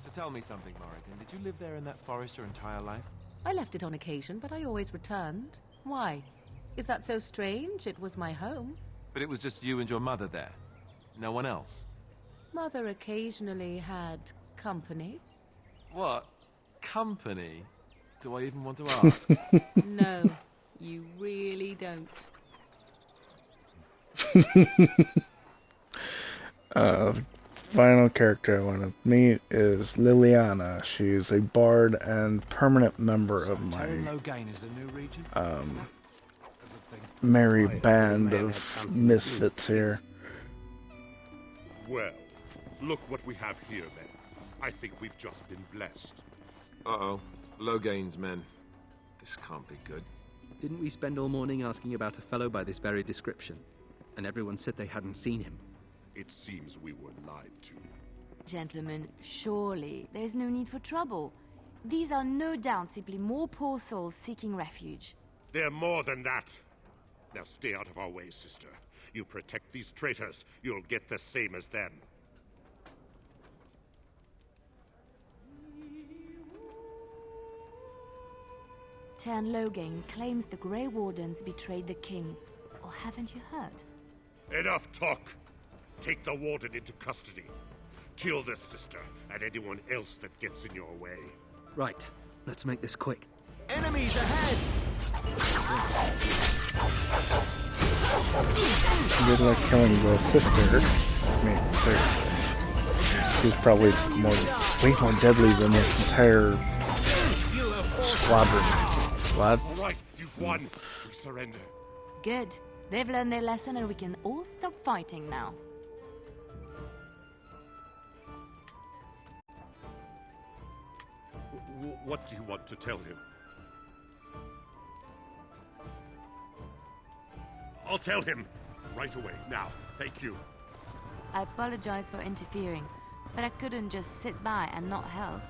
So tell me something, Morrigan. Did you live there in that forest your entire life? I left it on occasion, but I always returned. Why? Is that so strange? It was my home. But it was just you and your mother there? No one else? Mother occasionally had company. What? Company? Do I even want to ask? No, you really don't. The final character I want to meet is Liliana. She's a bard and permanent member of my merry band of misfits here. Well, look what we have here then. I think we've just been blessed. Uh-oh. Loghain's men. This can't be good. Didn't we spend all morning asking about a fellow by this very description? And everyone said they hadn't seen him. It seems we were lied to. Gentlemen, surely there's no need for trouble. These are no doubt simply more poor souls seeking refuge. They're more than that. Now stay out of our way, sister. You protect these traitors, you'll get the same as them. Teyrn Loghain claims the Grey Wardens betrayed the king. Or haven't you heard? Enough talk! Take the warden into custody. Kill this sister and anyone else that gets in your way. Right. Let's make this quick. Enemies ahead! Good luck killing the sister. I mean, seriously. She's probably way more deadly than this entire squadron. What? All right, you've won. We surrender. Good. They've learned their lesson and we can all stop fighting now. What do you want to tell him? I'll tell him right away, now. Thank you. I apologize for interfering, but I couldn't just sit by and not help.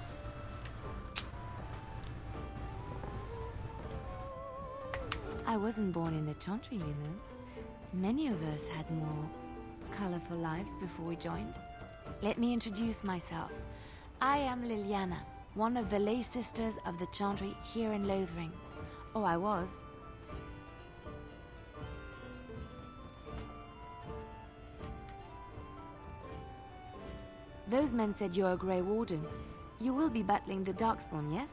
I wasn't born in the Chantry, you know. Many of us had more colorful lives before we joined. Let me introduce myself. I am Liliana, one of the lay sisters of the Chantry here in Lothering. Oh, I was. Those men said you're a Grey Warden. You will be battling the Darkspawn, yes?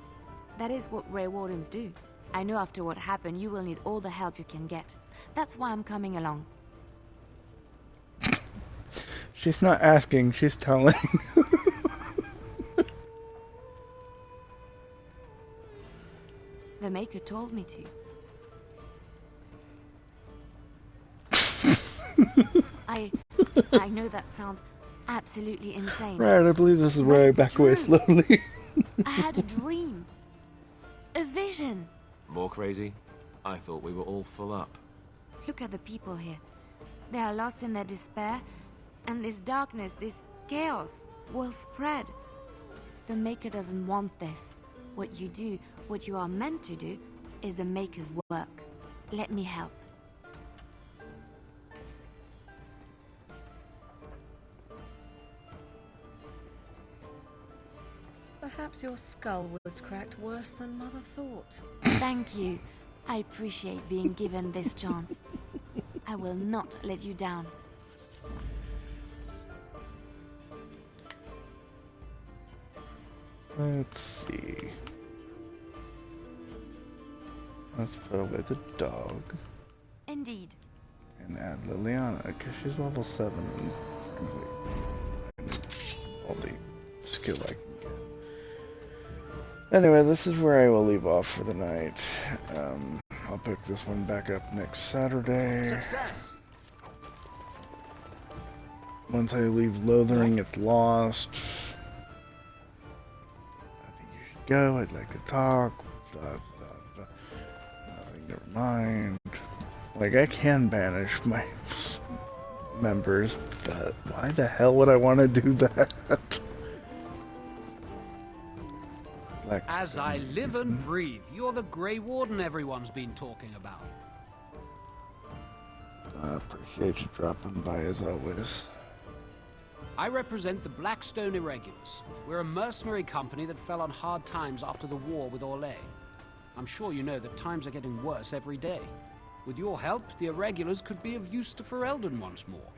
That is what Grey Wardens do. I know after what happened, you will need all the help you can get. That's why I'm coming along. She's not asking, she's telling. The Maker told me to. I know that sounds absolutely insane. Right, I believe this is where I back away slowly. I had a dream. A vision. More crazy? I thought we were all full up. Look at the people here. They are lost in their despair, and this darkness, this chaos, will spread. The Maker doesn't want this. What you do, what you are meant to do, is the Maker's work. Let me help. Perhaps your skull was cracked worse than Mother thought. Thank you. I appreciate being given this chance. I will not let you down. Let's see. Let's put away the dog. Indeed. And add Liliana, because she's level 7 and frankly, I need all the skill I can get. Anyway, this is where I will leave off for the night. I'll pick this one back up next Saturday. Success! Once I leave Lothering, it's lost. I think you should go. I'd like to talk. Never mind. Like, I can banish my members, but why the hell would I want to do that? As I live and breathe, you're the Grey Warden everyone's been talking about. I appreciate you dropping by as always. I represent the Blackstone Irregulars. We're a mercenary company that fell on hard times after the war with Orlais. I'm sure you know that times are getting worse every day. With your help, the Irregulars could be of use to Ferelden once more.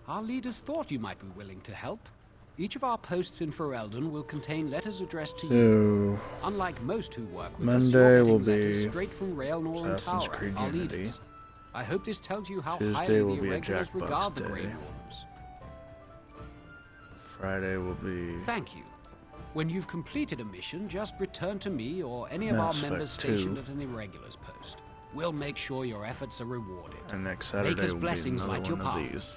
Our leaders thought you might be willing to help. Each of our posts in Ferelden will contain letters addressed to you. Unlike most who work with us, Monday you're will getting letters be straight from Raelnor and Assassin's Tara, Creed our Unity. leaders. I hope this tells you how Tuesday highly will the be a Irregulars Jackbox regard the day. Grey Wardens. Friday will be Thank you. When you've completed a mission, just return to me or any of Mass our members Effect 2. stationed at an Irregulars post. We'll make sure your efforts are rewarded. And next Saturday Maker's will be blessings another light your one of path. these.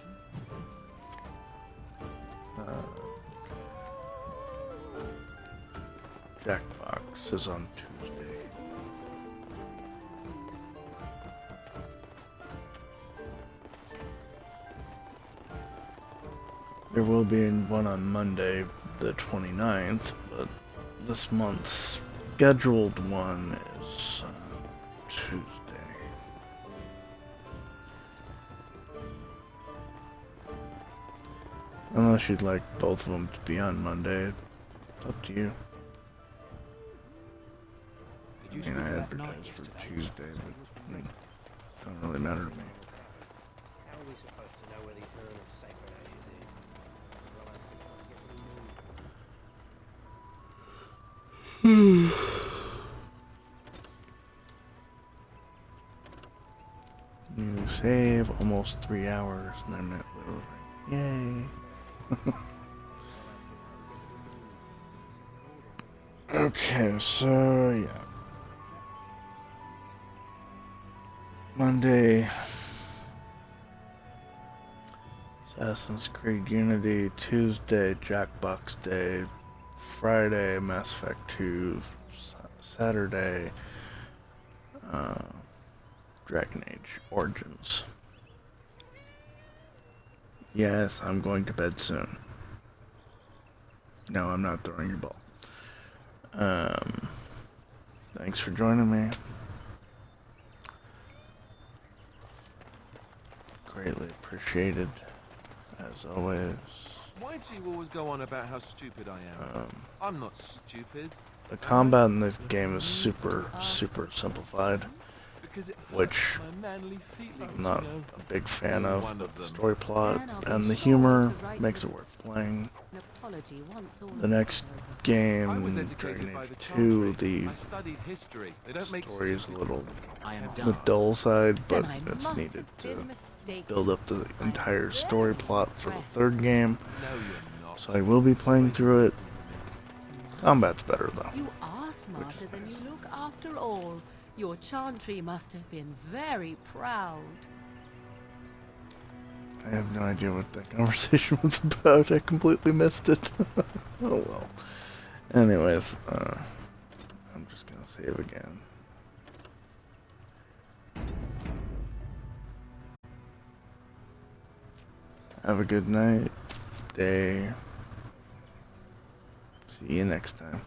Jackbox is on Tuesday. There will be one on Monday, the 29th, but this month's scheduled one is Tuesday. Unless you'd like both of them to be on Monday, it's up to you. I mean, I advertised for Tuesday, but I mean, don't really matter to me. How are we supposed to know where the urn of sacred ashes is? New save, almost 3 hours, and I'm at Lothering. Yay! Okay, so yeah. Monday, Assassin's Creed Unity. Tuesday, Jackbox Day. Friday, Mass Effect 2. Saturday, Dragon Age Origins. Yes, I'm going to bed soon. No, I'm not throwing your ball. Thanks for joining me. Greatly appreciated, as always. Why do you always go on about how stupid I am? I'm not stupid. The combat in this game is super simplified. which I'm not a big fan of, One but of the them. story plot and the humor makes it worth playing. The next game, Dragon Age 2, the story is a little on the dull side, but it's needed to build up the entire story plot for the third game. So I will be playing through it. Combat's better though. You are smarter than you look after all. Your Chantry must have been very proud. I have no idea what that conversation was about. I completely missed it. Oh well. Anyways, I'm just gonna save again. Have a good night, day. See you next time.